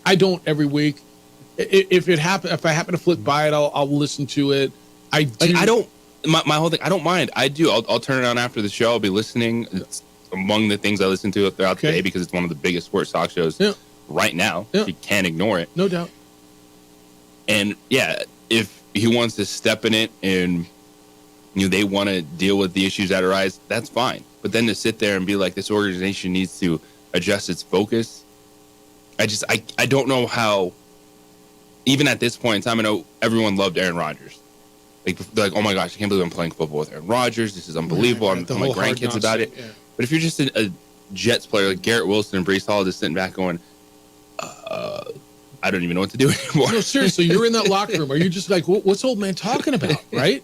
I don't every week. If I happen to flip by it, I'll listen to it. I do. Like, I don't. My whole thing, I don't mind. I do. I'll turn it on after the show. I'll be listening. It's among the things I listen to throughout the day because it's one of the biggest sports talk shows right now. You can't ignore it. No doubt. And yeah, if he wants to step in it and they want to deal with the issues that arise, that's fine. But then to sit there and be like, this organization needs to adjust its focus, I don't know how. Even at this point in time, I know everyone loved Aaron Rodgers. Like, oh my gosh, I can't believe I'm playing football with Aaron Rodgers. This is unbelievable. I'm telling my grandkids about it. Yeah. But if you're just a Jets player like Garrett Wilson and Breece Hall just sitting back going, I don't even know what to do anymore. No, seriously, you're in that locker room. Are you just like, what's old man talking about, right?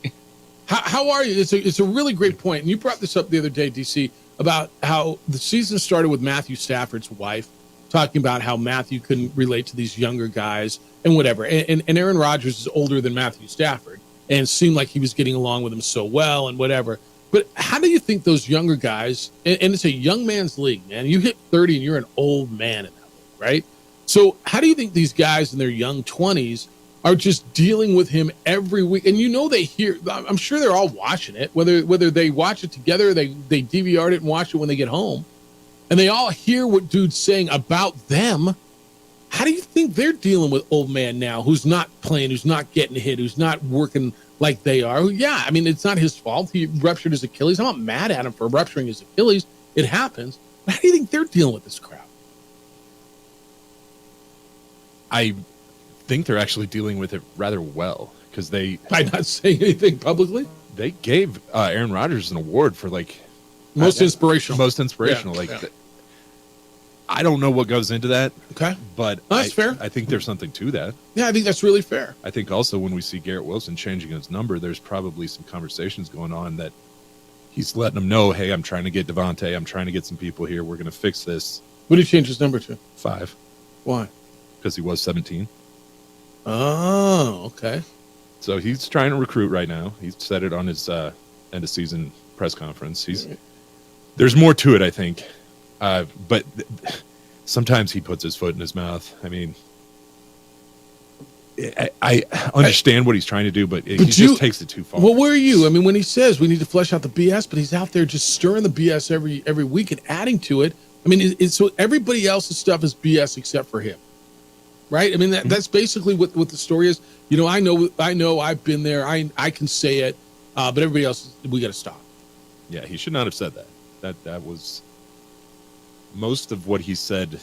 How are you? It's a really great point. And you brought this up the other day, DC, about how the season started with Matthew Stafford's wife talking about how Matthew couldn't relate to these younger guys and whatever. And Aaron Rodgers is older than Matthew Stafford and seemed like he was getting along with him so well and whatever. But how do you think those younger guys, and it's a young man's league, man, you hit 30 and you're an old man in that league, right? So how do you think these guys in their young 20s are just dealing with him every week? And they hear, I'm sure they're all watching it, whether they watch it together, they DVR'd it and watch it when they get home, and they all hear what dude's saying about them. How do you think they're dealing with old man now who's not playing, who's not getting hit, who's not working like they are? Yeah, I mean, it's not his fault. He ruptured his Achilles. I'm not mad at him for rupturing his Achilles. It happens. But how do you think they're dealing with this crowd? I think they're actually dealing with it rather well because by not saying anything publicly, they gave Aaron Rodgers an award for most inspirational. Yeah. I don't know what goes into that. Okay. But that's fair. I think there's something to that. Yeah, I think that's really fair. I think also when we see Garrett Wilson changing his number, there's probably some conversations going on that he's letting them know, hey, I'm trying to get Devontae. I'm trying to get some people here. We're going to fix this. What did he change his number to? 5. Why? Because he was 17. Oh, okay. So he's trying to recruit right now. He said it on his end of season press conference. There's more to it, I think. But sometimes he puts his foot in his mouth. I mean, I understand what he's trying to do, but he just takes it too far. Well, where are you? I mean, when he says we need to flesh out the BS, but he's out there just stirring the BS every week and adding to it. I mean, so everybody else's stuff is BS except for him, right? I mean, that's basically what the story is. I know, I've been there. I can say it, but everybody else, we got to stop. Yeah, he should not have said that. That was most of what he said.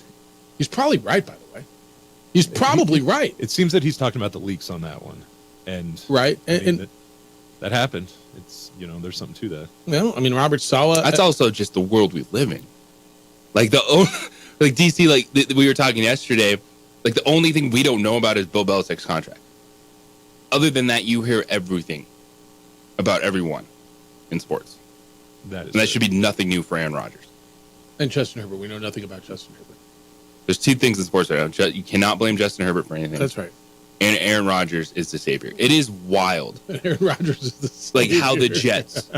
He's probably right, by the way. He's probably right. It seems that he's talking about the leaks on that one, and right, and that happened. It's there's something to that. Well, I mean, Robert Saleh. That's also just the world we live in. Like DC, we were talking yesterday. Like the only thing we don't know about is Bill Belichick's contract. Other than that, you hear everything about everyone in sports. That should be nothing new for Aaron Rodgers. And Justin Herbert. We know nothing about Justin Herbert. There's 2 things in sports right now. You cannot blame Justin Herbert for anything. That's right. And Aaron Rodgers is the savior. It is wild. Aaron Rodgers is the savior. Like how the Jets,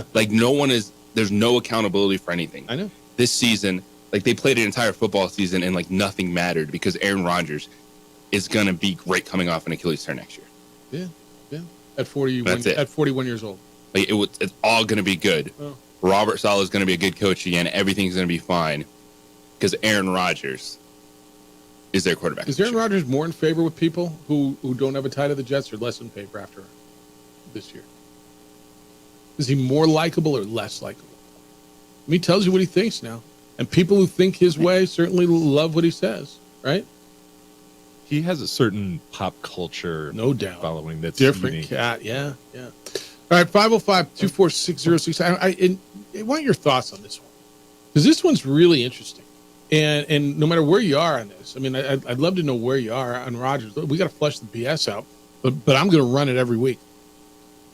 there's no accountability for anything. I know. This season, they played an entire football season and nothing mattered because Aaron Rodgers is going to be great coming off an Achilles tear next year. Yeah. At 41 years old. It's all going to be good. Oh. Robert Saleh is going to be a good coach again. Everything's going to be fine because Aaron Rodgers is their quarterback. Is Aaron Rodgers more in favor with people who don't have a tie to the Jets or less in favor after this year? Is he more likable or less likable? He tells you what he thinks now. And people who think his way certainly love what he says, right? He has a certain pop culture following that's different unique. Cat. Yeah. All right, 505-246-06. I want your thoughts on this one because this one's really interesting. And no matter where you are on this, I mean, I'd love to know where you are on Rodgers. We got to flush the BS out, but I'm going to run it every week.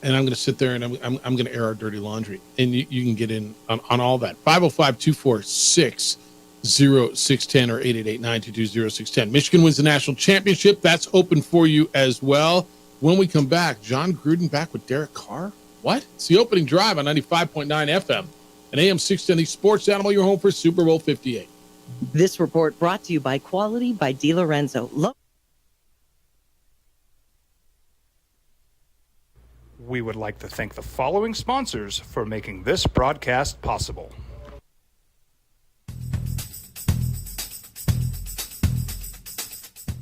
And I'm going to sit there and I'm going to air our dirty laundry. And you can get in on all that. 505-246-0610 or 888-922-0610. Michigan wins the national championship. That's open for you as well. When we come back, John Gruden back with Derek Carr? What? It's the opening drive on 95.9 FM and AM 610, the Sports Animal, your home for Super Bowl 58. This report brought to you by Quality by DiLorenzo. We would like to thank the following sponsors for making this broadcast possible.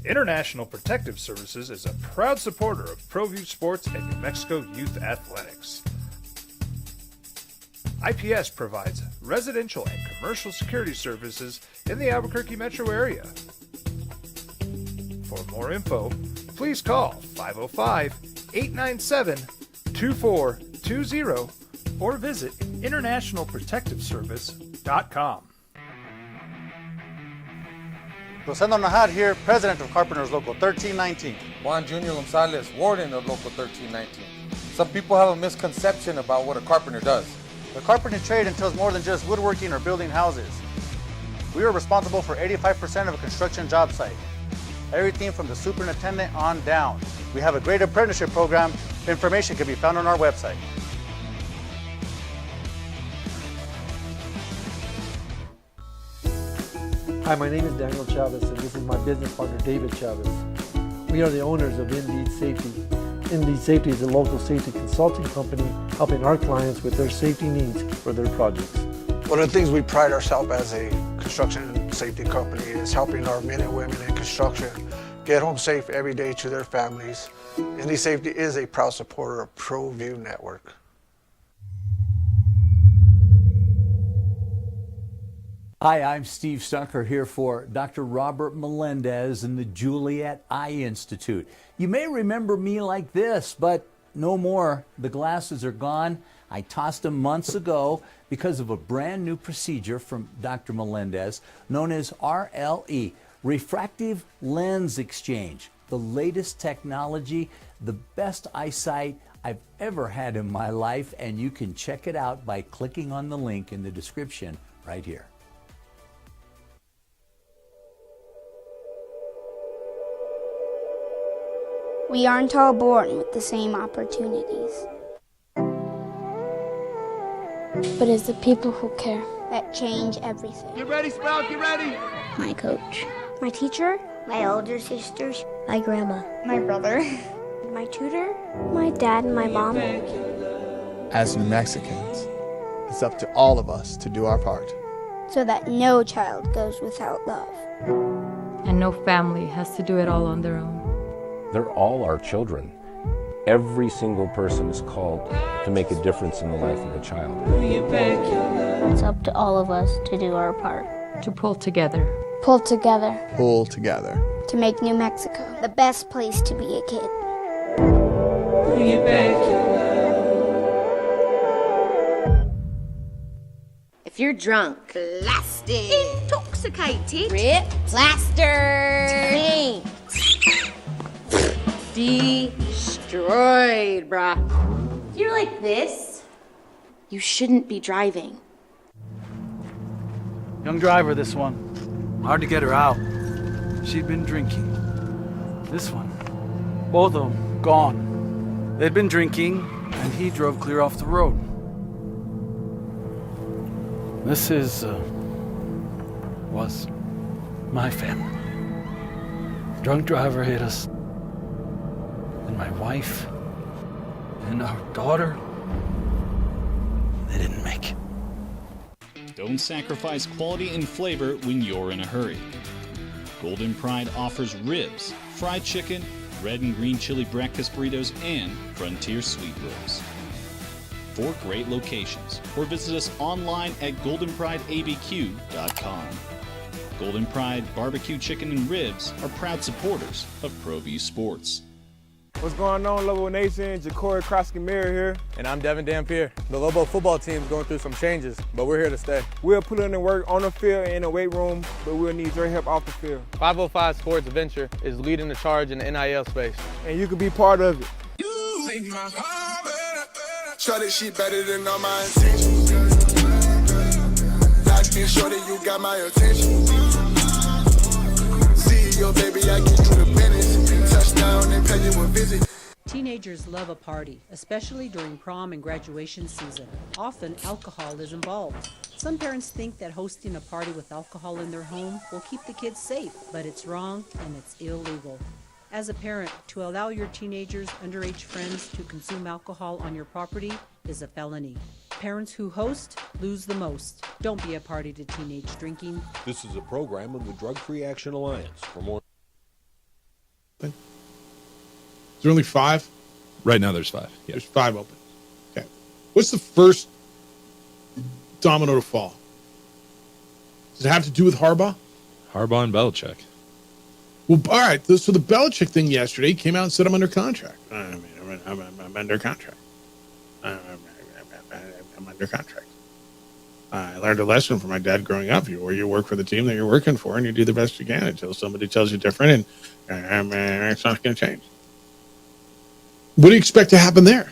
International Protective Services is a proud supporter of ProView Sports and New Mexico Youth Athletics. IPS provides residential and commercial security services in the Albuquerque metro area. For more info, please call 505-897-2420 or visit internationalprotectiveservice.com. Rosendo Najar here, President of Carpenters Local 1319. Juan Junior Gonzalez, Warden of Local 1319. Some people have a misconception about what a carpenter does. The carpentry trade entails more than just woodworking or building houses. We are responsible for 85% of a construction job site. Everything from the superintendent on down. We have a great apprenticeship program. Information can be found on our website. Hi, my name is Daniel Chavez, and this is my business partner, David Chavez. We are the owners of Indeed Safety. Indeed Safety is a local safety consulting company helping our clients with their safety needs for their projects. One of the things we pride ourselves as a construction safety company is helping our men and women in construction get home safe every day to their families. Indeed Safety is a proud supporter of ProView Network. Hi, I'm Steve Stucker here for Dr. Robert Melendez and the Juliet Eye Institute. You may remember me like this, but no more. The glasses are gone. I tossed them months ago because of a brand new procedure from Dr. Melendez known as RLE, Refractive Lens Exchange. The latest technology, the best eyesight I've ever had in my life, and you can check it out by clicking on the link in the description right here. We aren't all born with the same opportunities. But it's the people who care that change everything. Get ready, Sprout, get ready! My coach. My teacher. My older sisters. My grandma. My brother. My tutor. My dad and my mom. As New Mexicans, it's up to all of us to do our part. So that no child goes without love. And no family has to do it all on their own. They're all our children. Every single person is called to make a difference in the life of a child. It's up to all of us to do our part. To pull together. Pull together. Pull together. To make New Mexico the best place to be a kid. If you're drunk, blasted, intoxicated, ripped, plastered, destroyed, bruh. If you're like this, you shouldn't be driving. Young driver, this one. Hard to get her out. She'd been drinking. This one. Both of them gone. They'd been drinking, and he drove clear off the road. This was my family. Drunk driver hit us. And my wife and our daughter, they didn't make it. Don't sacrifice quality and flavor when you're in a hurry. Golden Pride offers ribs, fried chicken, red and green chili breakfast burritos, and frontier sweet rolls. 4 great locations, or visit us online at goldenprideabq.com. Golden Pride Barbecue Chicken and Ribs are proud supporters of ProView Sports. What's going on, Lobo Nation? Ja'Cory Krosky-Mirror here. And I'm Devin Dampier. The Lobo football team's going through some changes, but we're here to stay. We'll put in the work on the field and in the weight room, but we'll need your help off the field. 505 Sports Venture is leading the charge in the NIL space. And you can be part of it. Show that shit better than all my intentions. Like and show that you got my attention. CEO, baby, I get you the business. Touchdown and pay you a visit. Teenage Teenagers love a party, especially during prom and graduation season. Often, alcohol is involved. Some parents think that hosting a party with alcohol in their home will keep the kids safe, but it's wrong and it's illegal. As a parent, to allow your teenagers' underage friends to consume alcohol on your property is a felony. Parents who host lose the most. Don't be a party to teenage drinking. This is a program of the Drug Free Action Alliance. For more. Is there only 5? Right now, there's 5. Yeah. There's 5 open. Okay. What's the first domino to fall? Does it have to do with Harbaugh? Harbaugh and Belichick. Well, all right. So the Belichick thing yesterday came out and said I'm under contract. I'm under contract. I'm under contract. I learned a lesson from my dad growing up. You work for the team that you're working for, and you do the best you can until somebody tells you different, and it's not going to change. What do you expect to happen there?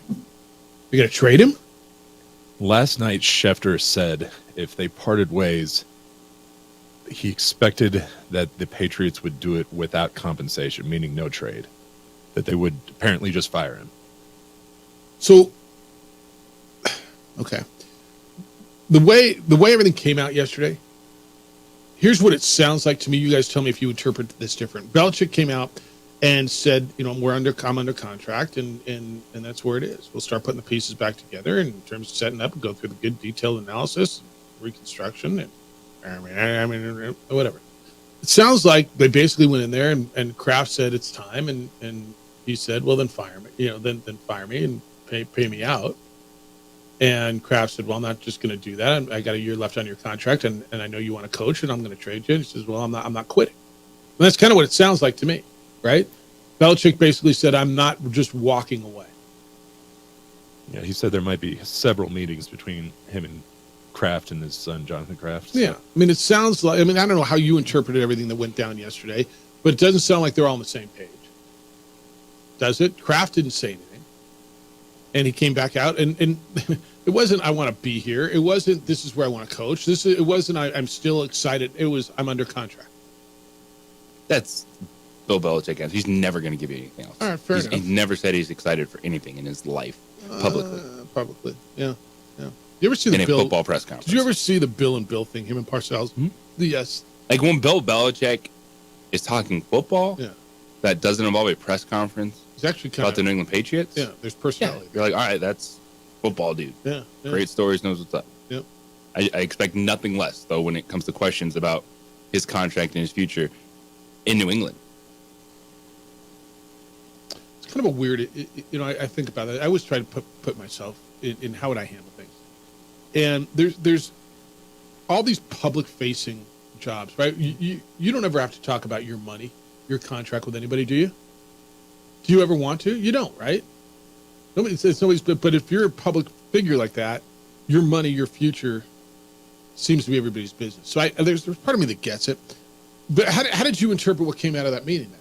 You going to trade him? Last night, Schefter said if they parted ways, he expected that the Patriots would do it without compensation, meaning no trade, that they would apparently just fire him. So, okay. The way everything came out yesterday, here's what it sounds like to me. You guys tell me if you interpret this different. Belichick came out and said, I'm under contract, and that's where it is. We'll start putting the pieces back together in terms of setting up and go through the good detailed analysis, reconstruction, and whatever. It sounds like they basically went in there and Kraft said it's time, and he said, well, then fire me, then fire me and pay me out. And Kraft said, well, I'm not just going to do that. I got a year left on your contract, and I know you want to coach, and I'm going to trade you. And he says, well, I'm not quitting. And that's kind of what it sounds like to me, right? Belichick basically said, I'm not just walking away. Yeah, he said there might be several meetings between him and Kraft and his son, Jonathan Kraft. So. Yeah. It sounds like, I don't know how you interpreted everything that went down yesterday, but it doesn't sound like they're all on the same page. Does it? Kraft didn't say anything. And he came back out, and it wasn't, I want to be here. It wasn't, this is where I want to coach. It wasn't, I'm still excited. It was, I'm under contract. That's Bill Belichick. He's never going to give you anything else. All right, fair enough. He's never said he's excited for anything in his life, publicly. Publicly, yeah. You ever see the Bill football press conference? Did you ever see the Bill and Bill thing? Him and Parcells. Mm-hmm. Yes. Like when Bill Belichick is talking football, yeah, that doesn't involve a press conference. It's actually kind about the New England Patriots. Yeah, there's personality. Yeah. You're like, all right, that's football, dude. Yeah. Great stories, knows what's up. Yep. I expect nothing less though when it comes to questions about his contract and his future in New England. It's kind of a weird. I think about it. I always try to put myself in how would I handle things. And there's all these public facing jobs, right? You don't ever have to talk about your money, your contract with anybody, do you? Do you ever want to? You don't, right? It's always, but if you're a public figure like that, your money, your future seems to be everybody's business. So there's part of me that gets it. But how did you interpret what came out of that meeting then?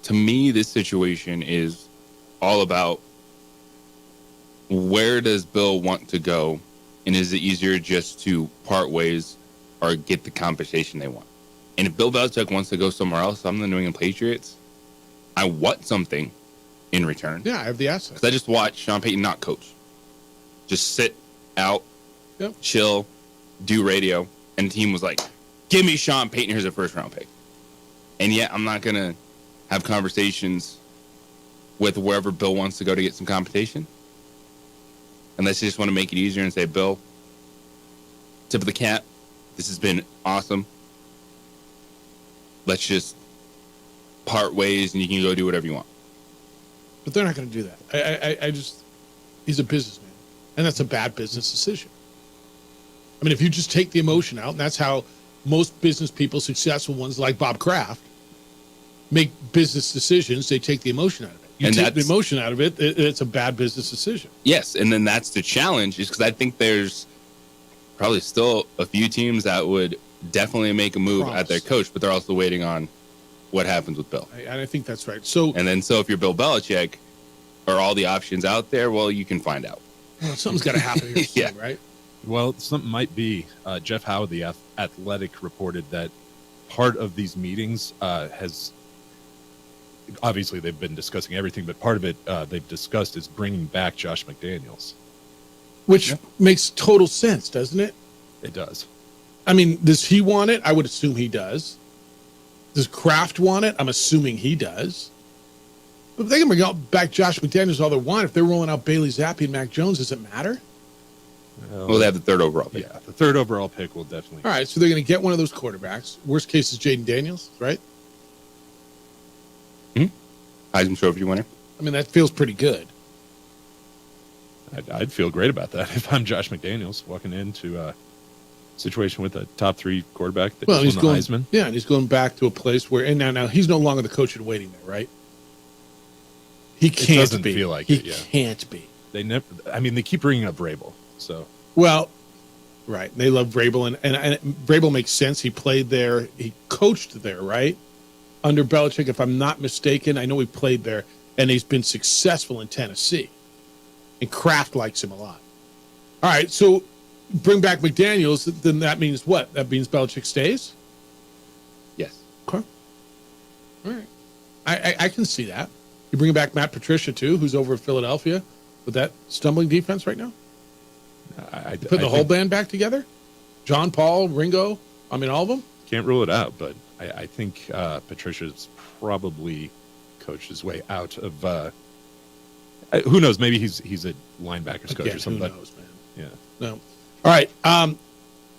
To me, this situation is all about where does Bill want to go, and is it easier just to part ways or get the compensation they want? And if Bill Belichick wants to go somewhere else, I'm the New England Patriots, I want something in return. Yeah, I have the assets. Because I just watched Sean Payton not coach. Just sit out, chill, do radio, and the team was like, give me Sean Payton, here's a first-round pick. And yet I'm not going to have conversations with wherever Bill wants to go to get some compensation. Unless you just want to make it easier and say, Bill, tip of the cap, this has been awesome. Let's just part ways and you can go do whatever you want. But they're not going to do that. He's a businessman, and that's a bad business decision. I mean, if you just take the emotion out, and that's how most business people, successful ones like Bob Kraft, make business decisions, they take the emotion out of it. You take the emotion out of it, it's a bad business decision. Yes, and then that's the challenge, is because I think there's probably still a few teams that would definitely make a move at their coach, but they're also waiting on what happens with Bill. And I think that's right. So if you're Bill Belichick, are all the options out there? Well, you can find out. Well, something's got to happen here soon, right? Well, something might be. Jeff Howe, the Athletic, reported that part of these meetings has obviously they've been discussing everything, but part of it they've discussed is bringing back Josh McDaniels, which makes total sense, doesn't it? It does. I mean, does he want it? I would assume he does. Does Kraft want it? I'm assuming he does. But they can bring back Josh McDaniels all they want. If they're rolling out Bailey Zappi and Mac Jones, does it matter? Well, they have the 3rd overall pick. Yeah, the 3rd overall pick will definitely. All right, so they're going to get one of those quarterbacks. Worst case is Jaden Daniels, right? Heisman Trophy winner. I mean, that feels pretty good. I'd feel great about that if I'm Josh McDaniels walking into a situation with a top 3 quarterback that Well, just he's won going. the Heisman. Yeah, and he's going back to a place where, and now he's no longer the coach in waiting there, right? He can't It doesn't be. feel like he it. Yeah. can't be. They never. I mean, they keep bringing up Vrabel. So Well, right. They love Vrabel, and Vrabel makes sense. He played there. He coached there, right? Under Belichick, if I'm not mistaken. I know he played there, and he's been successful in Tennessee. And Kraft likes him a lot. All right, so bring back McDaniels, then that means what? That means Belichick stays? Yes. Okay. All right. I can see that. You bring back Matt Patricia, too, who's over in Philadelphia with that stumbling defense right now? Put the whole band back together? John, Paul, Ringo, I mean, all of them? can't rule it out, but I think Patricia's probably coached his way out of. Who knows? Maybe he's a linebackers coach or something. Who knows, man? Yeah. No. All right.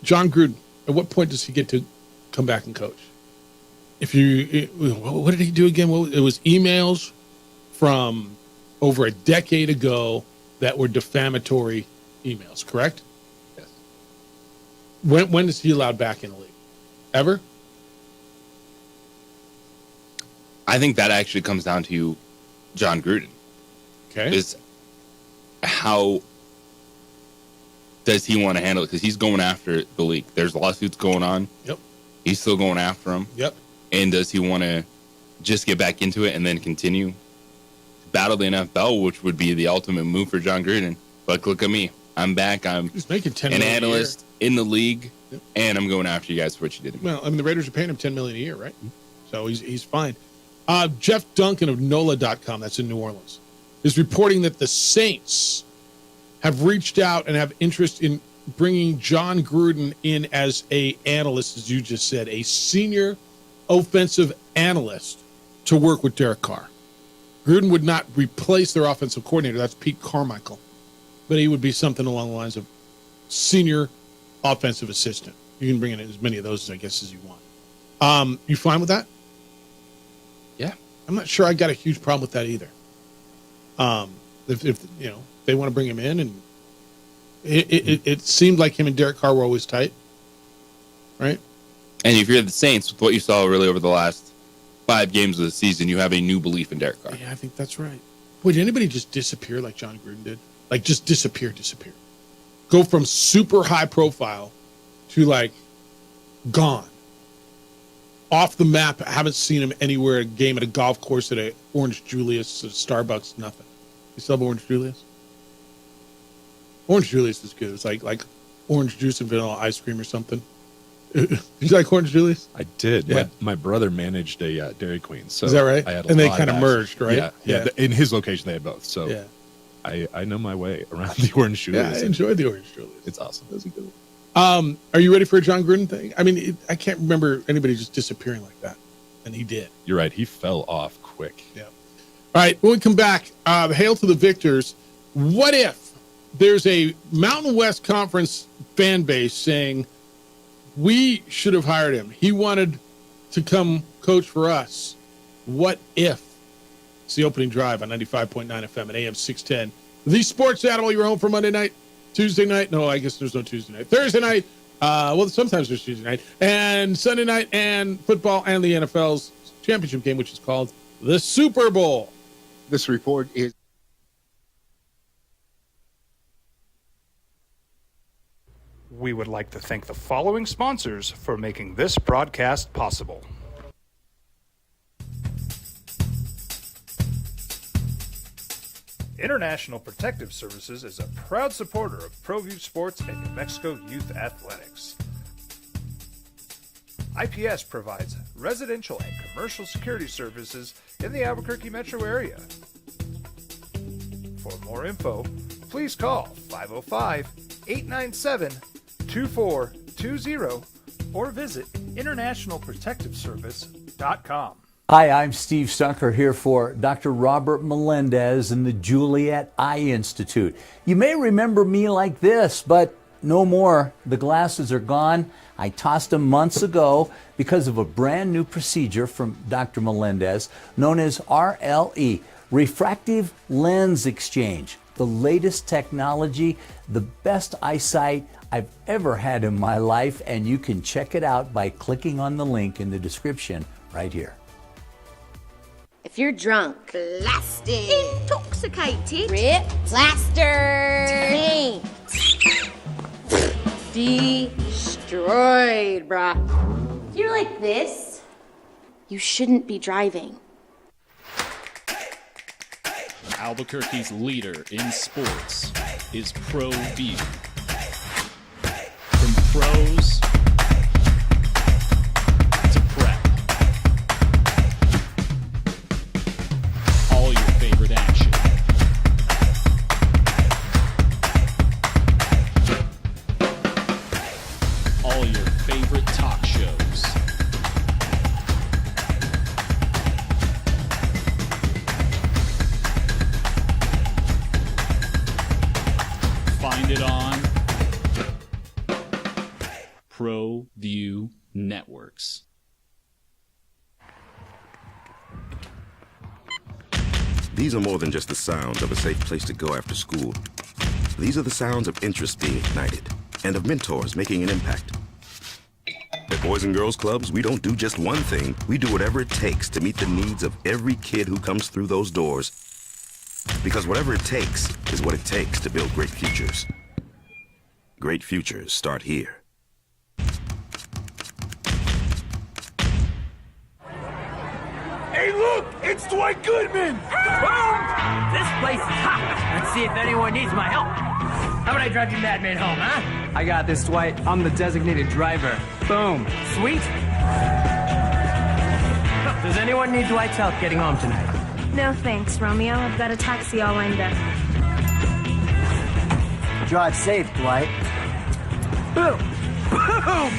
John Gruden. At what point does he get to come back and coach? What did he do again? It was emails from over a decade ago that were defamatory emails, correct? Yes. When is he allowed back in the league? Ever? I think that actually comes down to John Gruden. Okay. Is how does he want to handle it? Because he's going after the league. There's lawsuits going on. Yep. He's still going after them. Yep. And does he want to just get back into it and then continue to battle the NFL, which would be the ultimate move for John Gruden? But look at me. I'm back. I'm He's making $10 an million analyst in the league, and I'm going after you guys for what you did to me. Well, I mean, the Raiders are paying him $10 million a year, right? So he's fine. Jeff Duncan of NOLA.com, that's in New Orleans, is reporting that the Saints have reached out and have interest in bringing John Gruden in as a analyst, as you just said, a senior offensive analyst to work with Derek Carr. Gruden would not replace their offensive coordinator. That's Pete Carmichael. But he would be something along the lines of senior offensive assistant. You can bring in as many of those, I guess, as you want. You fine with that? Yeah. I'm not sure I got a huge problem with that either. If you know, they want to bring him in, and it seemed like him and Derek Carr were always tight, right? And if you're the Saints, with what you saw really over the last 5 games of the season, you have a new belief in Derek Carr. Yeah, I think that's right. Boy, did anybody just disappear like John Gruden did? Like, just disappear. Go from super high profile to, like, gone. Off the map. I haven't seen him anywhere, a game at a golf course, at a Orange Julius, at a Starbucks, nothing. You still have Orange Julius? Orange Julius is good. It's like orange juice and vanilla ice cream or something. Did you like Orange Julius? I did. Yeah. My brother managed a Dairy Queen. So Is that right? I had And they lot kind of access. merged, right? Yeah. In his location, they had both. So Yeah. I know my way around the Orange Julius. Yeah, I enjoyed the Orange Julius. It's awesome. That was a good one. Are you ready for a John Gruden thing? I mean, I can't remember anybody just disappearing like that, and he did. You're right. He fell off quick. Yeah. All right, when we come back, hail to the victors. What if there's a Mountain West Conference fan base saying, we should have hired him. He wanted to come coach for us. What if? It's the opening drive on 95.9 FM at AM 610. The Sports Animal, you're home for Monday night, Tuesday night. No, I guess there's no Tuesday night. Thursday night. Well, sometimes there's Tuesday night. And Sunday night, and football, and the NFL's championship game, which is called the Super Bowl. This report is... We would like to thank the following sponsors for making this broadcast possible. International Protective Services is a proud supporter of ProView Sports and New Mexico Youth Athletics. IPS provides residential and commercial security services in the Albuquerque metro area. For more info, please call 505-897-2420 or visit internationalprotectiveservice.com. Hi, I'm Steve Stunker here for Dr. Robert Melendez and the Juliet Eye Institute. You may remember me like this, but no more. The glasses are gone. I tossed them months ago because of a brand new procedure from Dr. Melendez known as RLE, Refractive Lens Exchange. The latest technology, the best eyesight I've ever had in my life, and you can check it out by clicking on the link in the description right here. If you're drunk, Blasted. intoxicated, Rip. plastered, Destroyed, bruh. If you're like this, you shouldn't be driving. Albuquerque's leader in sports is ProView. From pros to prep, all your favorite action. All your favorite talk shows. Find it on ProView Networks. These are more than just the sounds of a safe place to go after school. These are the sounds of interest being ignited and of mentors making an impact. At Boys and Girls Clubs, we don't do just one thing. We do whatever it takes to meet the needs of every kid who comes through those doors. Because whatever it takes is what it takes to build great futures. Great futures start here. Hey, look! It's Dwight Goodman! Boom! This place is hot. Let's see if anyone needs my help. How about I drive you madman home, huh? I got this, Dwight. I'm the designated driver. Boom. Sweet. Does anyone need Dwight's help getting home tonight? No thanks, Romeo. I've got a taxi all lined up. Drive safe, Dwight. Boom! Boom!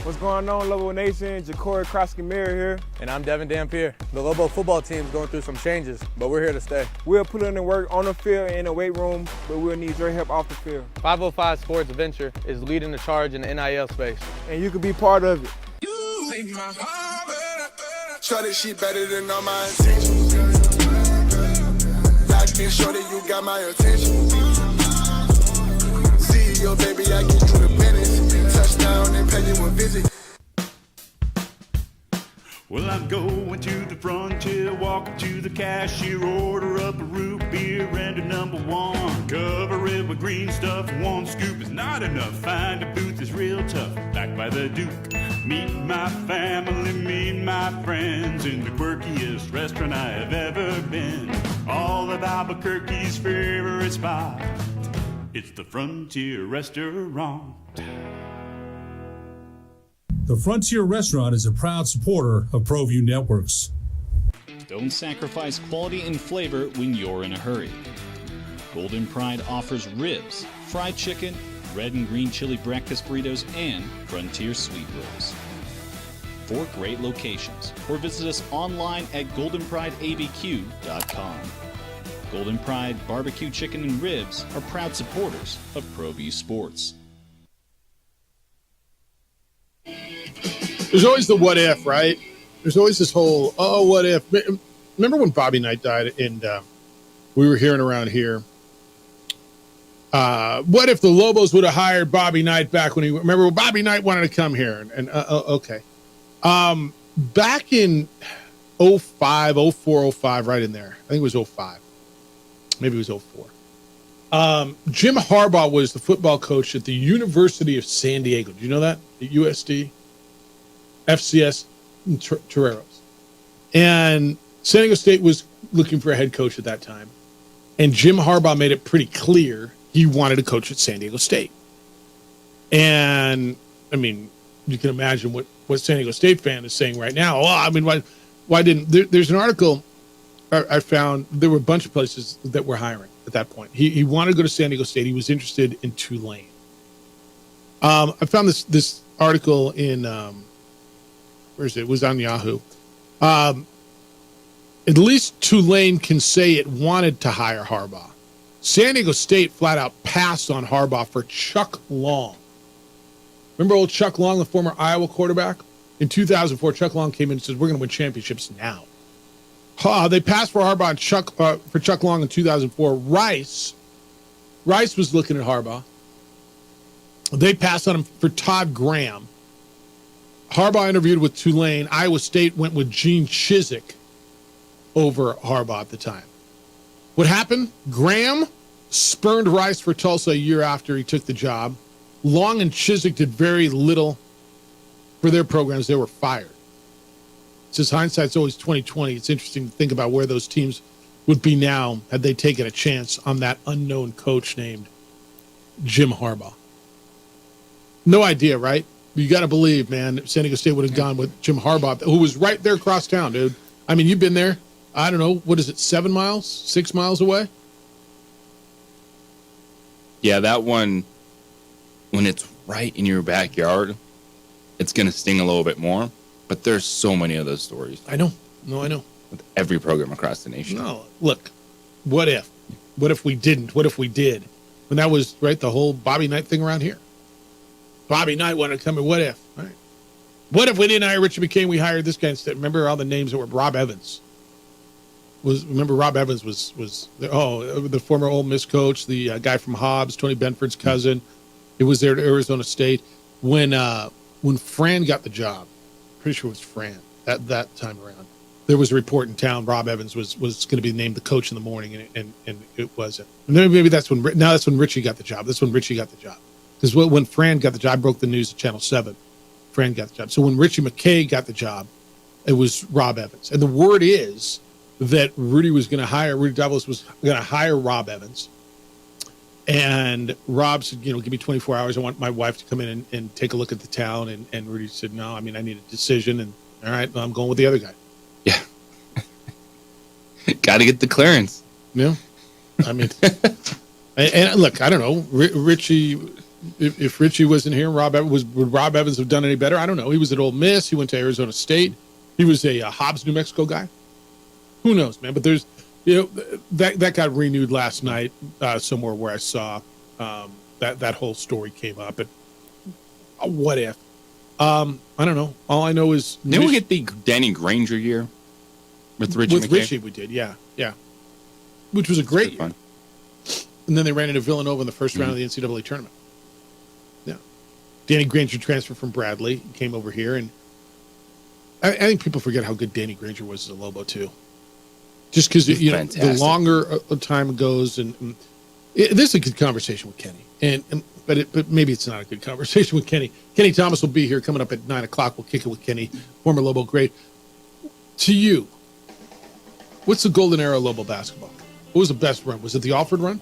What's going on, Lobo Nation? Ja'Cory Krosky-Mirror here, and I'm Devin Dampier. The Lobo football team's going through some changes, but we're here to stay. We'll put in the work on the field and in the weight room, but we'll need your help off the field. 505 Sports Venture is leading the charge in the NIL space, and you can be part of it. Shorty, she better than all my intentions. Locked in, shorty, you got my attention. CEO, baby, I get you the minutes. Touchdown and pay you a visit. Well, I'm going to the frontier, walking to the cashier, order up a root beer and a #1. Cover it with green stuff, one scoop is not enough. Find a booth is real tough, back by the Duke. Meet my family, meet my friends in the quirkiest restaurant I have ever been. All of Albuquerque's favorite spot, it's the Frontier Restaurant. The Frontier Restaurant is a proud supporter of ProView Networks. Don't sacrifice quality and flavor when you're in a hurry. Golden Pride offers ribs, fried chicken, red and green chili breakfast burritos, and Frontier sweet rolls. 4 great locations, or visit us online at goldenprideabq.com. Golden Pride Barbecue Chicken and Ribs are proud supporters of ProView Sports. There's always the what if, right? There's always this whole, oh, what if? Remember when Bobby Knight died and we were hearing around here, what if the Lobos would have hired Bobby Knight back when remember when Bobby Knight wanted to come here? Okay. Back in 05, 04, 05, right in there. I think it was 05. Maybe it was 04. Jim Harbaugh was the football coach at the University of San Diego. Do you know that? At USD? FCS Toreros. And San Diego State was looking for a head coach at that time. And Jim Harbaugh made it pretty clear he wanted to coach at San Diego State. And I mean, you can imagine what San Diego State fan is saying right now. Oh, I mean, why didn't there's an article I found. There were a bunch of places that were hiring at that point. He wanted to go to San Diego State. He was interested in Tulane. I found this article in where is it? It was on Yahoo. At least Tulane can say it wanted to hire Harbaugh. San Diego State flat out passed on Harbaugh for Chuck Long. Remember old Chuck Long, the former Iowa quarterback? In 2004, Chuck Long came in and said, "We're going to win championships now." They passed for Harbaugh and for Chuck Long in 2004. Rice was looking at Harbaugh. They passed on him for Todd Graham. Harbaugh interviewed with Tulane. Iowa State went with Gene Chizik over Harbaugh at the time. What happened? Graham spurned Rice for Tulsa a year after he took the job. Long and Chizik did very little for their programs. They were fired. Since hindsight's always 20/20, it's interesting to think about where those teams would be now had they taken a chance on that unknown coach named Jim Harbaugh. No idea, right? You got to believe, man, San Diego State would have gone with Jim Harbaugh, who was right there across town, dude. I mean, you've been there. I don't know. What is it, 7 miles, 6 miles away? Yeah, that one, when it's right in your backyard, it's going to sting a little bit more. But there's so many of those stories. I know. No, I know. With every program across the nation. No, look, what if? What if we didn't? What if we did? And that was, right, the whole Bobby Knight thing around here. Bobby Knight wanted to come in. What if? Right? What if we didn't hire Richard McCain? We hired this guy instead. Remember all the names that were Rob Evans. Remember Rob Evans was the former Ole Miss coach, the guy from Hobbs, Tony Benford's cousin. It was there at Arizona State when Fran got the job. Pretty sure it was Fran at that time around. There was a report in town. Rob Evans was going to be named the coach in the morning, and it wasn't. And maybe that's when Richie got the job. That's when Richie got the job. Because when Fran got the job, I broke the news at Channel 7. Fran got the job. So when Richie McKay got the job, it was Rob Evans. And the word is that Rudy Davalos was going to hire Rob Evans. And Rob said, give me 24 hours. I want my wife to come in and take a look at the town. And Rudy said, no, I need a decision. And all right, I'm going with the other guy. Yeah. Got to get the clearance. Yeah. And look, I don't know. Richie, if Richie wasn't here, would Rob Evans have done any better? I don't know. He was at Ole Miss. He went to Arizona State. He was a Hobbs, New Mexico guy. Who knows, man? But there's, that got renewed last night somewhere where I saw that whole story came up. And what if? I don't know. All I know is didn't we get the Danny Granger year with Richie? With Richie, we did. Yeah, which was a great year. And then they ran into Villanova in the first round of the NCAA tournament. Yeah, Danny Granger transferred from Bradley, came over here, and I think people forget how good Danny Granger was as a Lobo too. Just because the longer time goes, and this is a good conversation with Kenny, but maybe it's not a good conversation with Kenny. Kenny Thomas will be here coming up at 9:00. We'll kick it with Kenny, former Lobo great. To you, what's the golden era of Lobo basketball? What was the best run? Was it the Alford run?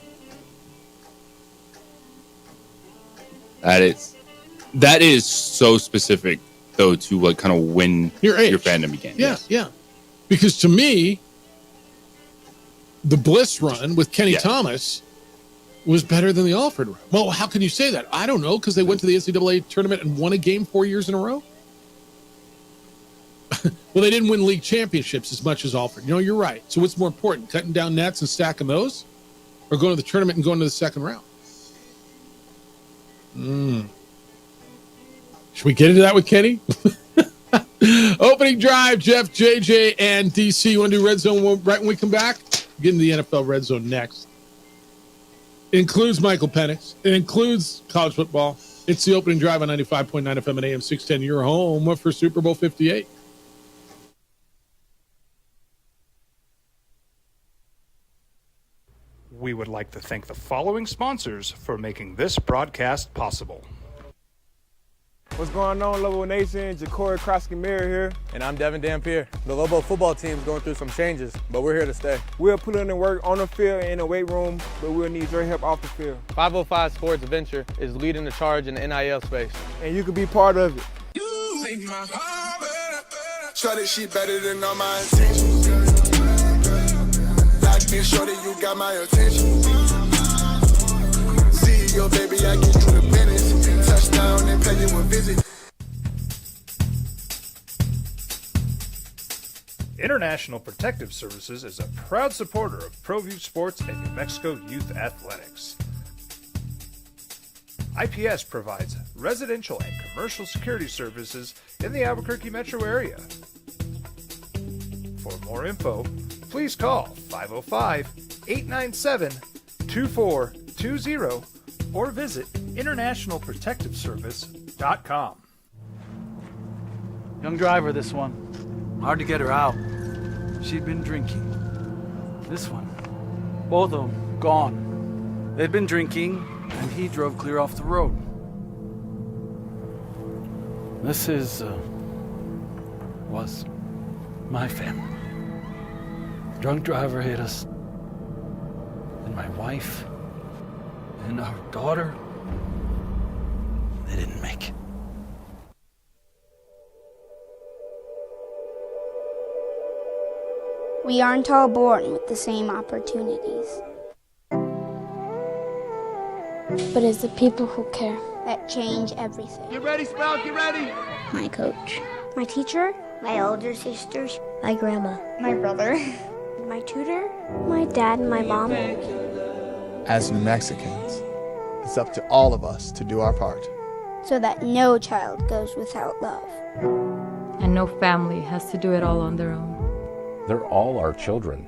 That is so specific, though, to what kind of when your fandom began. Yeah. Because to me, the Bliss run with Kenny Thomas was better than the Alford run. Well, how can you say that? I don't know, because they went to the NCAA tournament and won a game 4 years in a row. Well, they didn't win league championships as much as Alford. You're right. So what's more important, cutting down nets and stacking those, or going to the tournament and going to the second round? Should we get into that with Kenny? Opening drive, Jeff, JJ, and DC. You want to do Red Zone right when we come back? Get into the NFL Red Zone next. It includes Michael Penix. It includes college football. It's the opening drive on 95.9 FM and AM 610. Your home for Super Bowl 58. We would like to thank the following sponsors for making this broadcast possible. What's going on, Lobo Nation? Ja'Cory Krosky-Miller here. And I'm Devin Dampier. The Lobo football team's going through some changes, but we're here to stay. We'll put in the work on the field and in the weight room, but we'll need your help off the field. 505 Sports Venture is leading the charge in the NIL space. And you can be part of it. You make my heart better. Shorty, she better than all my intentions. Like me, shorty, you got my attention. See your baby, I give you the business. Touchdown and pay you a visit. International Protective Services is a proud supporter of ProView Sports and New Mexico Youth Athletics. IPS provides residential and commercial security services in the Albuquerque metro area. For more info, please call 505-897-2420 or visit internationalprotectiveservice.com. Young driver, this one. Hard to get her out. She'd been drinking. This one. Both of them gone. They'd been drinking, and he drove clear off the road. This was my family. Drunk driver hit us. And my wife and our daughter, they didn't make it. We aren't all born with the same opportunities. But it's the people who care that change everything. Get ready, Sprout, get ready. My coach, my teacher, my older sisters, my grandma, my brother, my tutor, my dad, and my mom. As New Mexicans, it's up to all of us to do our part. So that no child goes without love. And no family has to do it all on their own. They're all our children.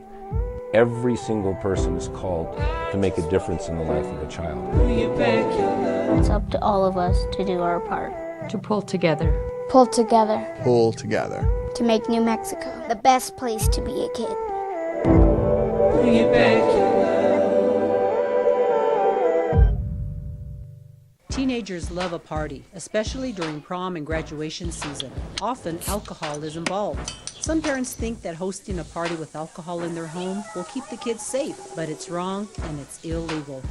Every single person is called to make a difference in the life of a child. It's up to all of us to do our part. To pull together. Pull together. Pull together. To make New Mexico the best place to be a kid. Teenagers love a party, especially during prom and graduation season. Often, alcohol is involved. Some parents think that hosting a party with alcohol in their home will keep the kids safe, but it's wrong and it's illegal.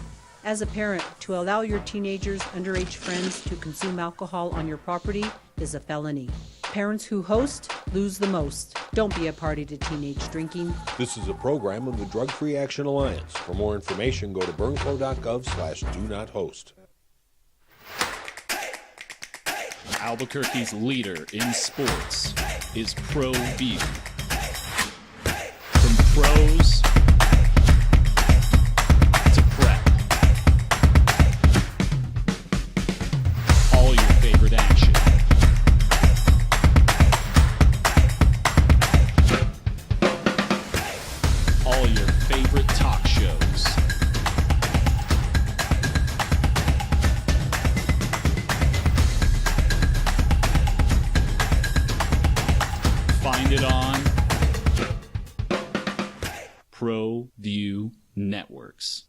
As a parent, to allow your teenagers' underage friends to consume alcohol on your property is a felony. Parents who host lose the most. Don't be a party to teenage drinking. This is a program of the Drug Free Action Alliance. For more information, go to burnco.gov/do-not-host. Albuquerque's leader in sports is ProView. From pros to prep, all your favorite action. All your favorite talk shows. Find it on ProView Networks.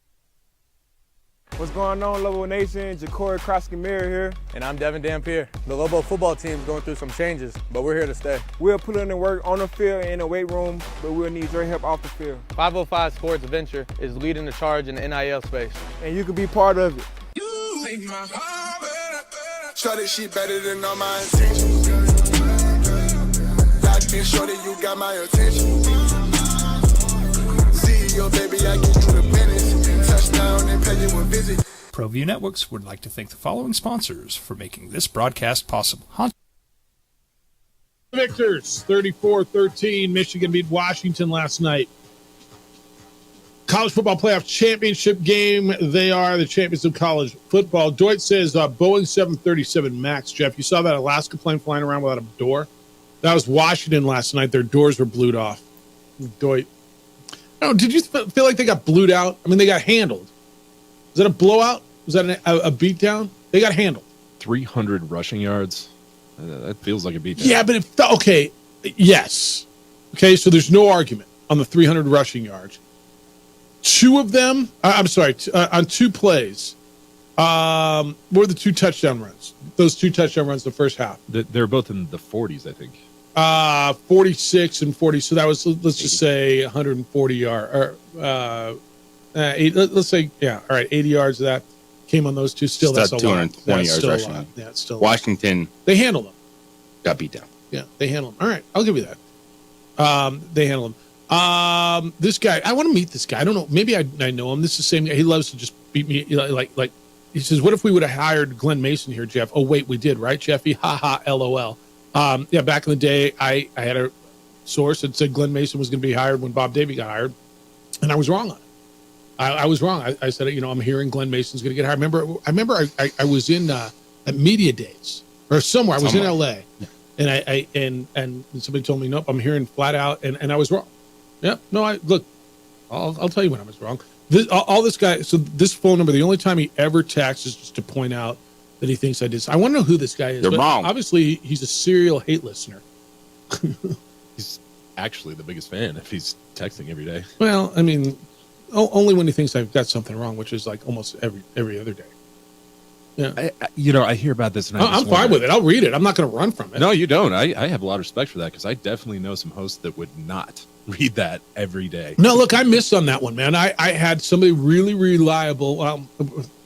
What's going on, Lobo Nation? Ja'Cory Krosky-Miller here. And I'm Devin Dampier. The Lobo football team's going through some changes, but we're here to stay. We'll put in the work on the field and in the weight room, but we'll need your help off the field. 505 Sports Venture is leading the charge in the NIL space. And you can be part of it. You make my heart better. Shorty, she better than all my intentions. Like me, shorty, you got my attention. See your baby, I give you the business. Touchdown and pay you a visit. ProView Networks would like to thank the following sponsors for making this broadcast possible. Victors, 34-13. Michigan beat Washington last night. College football playoff championship game. They are the champions of college football. Deutsch says Boeing 737 MAX. Jeff, you saw that Alaska plane flying around without a door? That was Washington last night. Their doors were blued off. Deutsch. Oh, did you feel like they got blued out? I mean, they got handled. Was that a blowout? Was that a beatdown? They got handled. 300 rushing yards. That feels like a beatdown. Yeah, but okay. Yes. Okay, so there's no argument on the 300 rushing yards. Two of them, on two plays, were the two touchdown runs. those 2 touchdown runs the first half. They're both in the 40s, I think. 46 and 40. So that was, let's just say 140 yards. Let's say, all right, 80 yards of that came on those 2. Still, that's a lot. 220 yards rushing. Yeah, it's still Washington. They handled them. Got beat down. Yeah, they handled them. All right, I'll give you that. They handled them. This guy, I want to meet this guy. I don't know. Maybe I know him. This is the same guy. He loves to just beat me. Like he says, what if we would have hired Glenn Mason here, Jeff? Oh, wait, we did, right, Jeffy? Ha ha, LOL. Yeah, back in the day, I had a source that said Glenn Mason was going to be hired when Bob Davie got hired, and I was wrong on it. I was wrong. I said, I'm hearing Glenn Mason's going to get hired. I remember I was in at Media Days or somewhere. I was in L.A. and and somebody told me, nope, I'm hearing flat out, and I was wrong. Yeah, no, I'll tell you when I was wrong. All this guy, so this phone number, the only time he ever texts is just to point out that he thinks I did. I want to know who this guy is. You're wrong. Obviously, he's a serial hate listener. He's actually the biggest fan if he's texting every day. Well, I mean, only when he thinks I've got something wrong, which is like almost every other day. Yeah, I hear about this, and I'm fine with it. I'll read it. I'm not going to run from it. No, you don't. I have a lot of respect for that because I definitely know some hosts that would not read that every day. No, look, I missed on that one, man. I had somebody really reliable.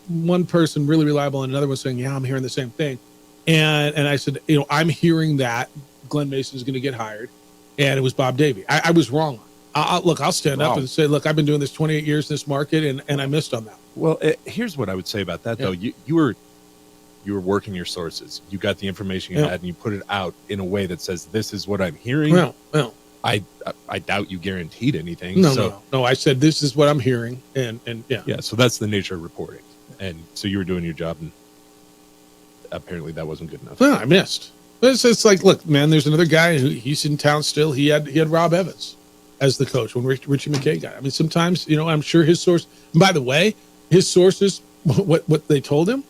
One person really reliable, and another one saying, "Yeah, I'm hearing the same thing." And I said, I'm hearing that Glenn Mason is going to get hired, and it was Bob Davie. I was wrong. I'll stand up and say, look, I've been doing this 28 years in this market, and I missed on that. Well, here's what I would say about that, though. You were working your sources. You got the information you had, and you put it out in a way that says, this is what I'm hearing. Well. I doubt you guaranteed anything. No. I said, this is what I'm hearing, and yeah. Yeah, so that's the nature of reporting. And so you were doing your job, and apparently that wasn't good enough. No, I missed. It's like, look, man, there's another guy who he's in town still. He had Rob Evans as the coach when Richie McKay got. I mean, sometimes, I'm sure his source. And by the way, his sources, what they told him,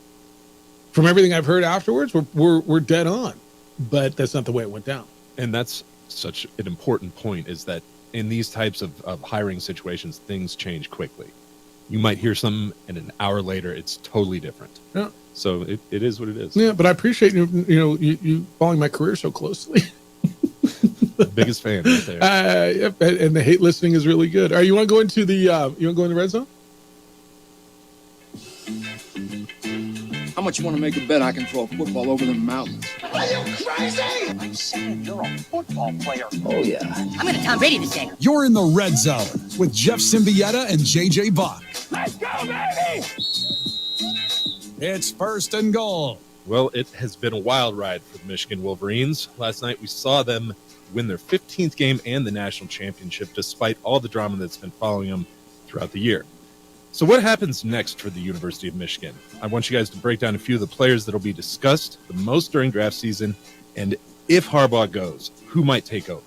from everything I've heard afterwards, we're dead on. But that's not the way it went down. And that's such an important point, is that in these types of hiring situations, things change quickly. You might hear something, and an hour later, it's totally different. Yeah. So it is what it is. Yeah, but I appreciate you following my career so closely. Biggest fan right there. Yep, and the hate listening is really good. All right, you want to go into the red zone? How much you want to make a bet I can throw a football over the mountains? Are you crazy? I'm saying you're a football player. Oh, yeah. I'm going to Tom Brady this game. You're in the red zone with Jeff Symbieta and JJ Bach. Let's go, baby! It's first and goal. Well, it has been a wild ride for the Michigan Wolverines. Last night we saw them win their 15th game and the national championship, despite all the drama that's been following them throughout the year. So what happens next for the University of Michigan? I want you guys to break down a few of the players that will be discussed the most during draft season, and if Harbaugh goes, who might take over?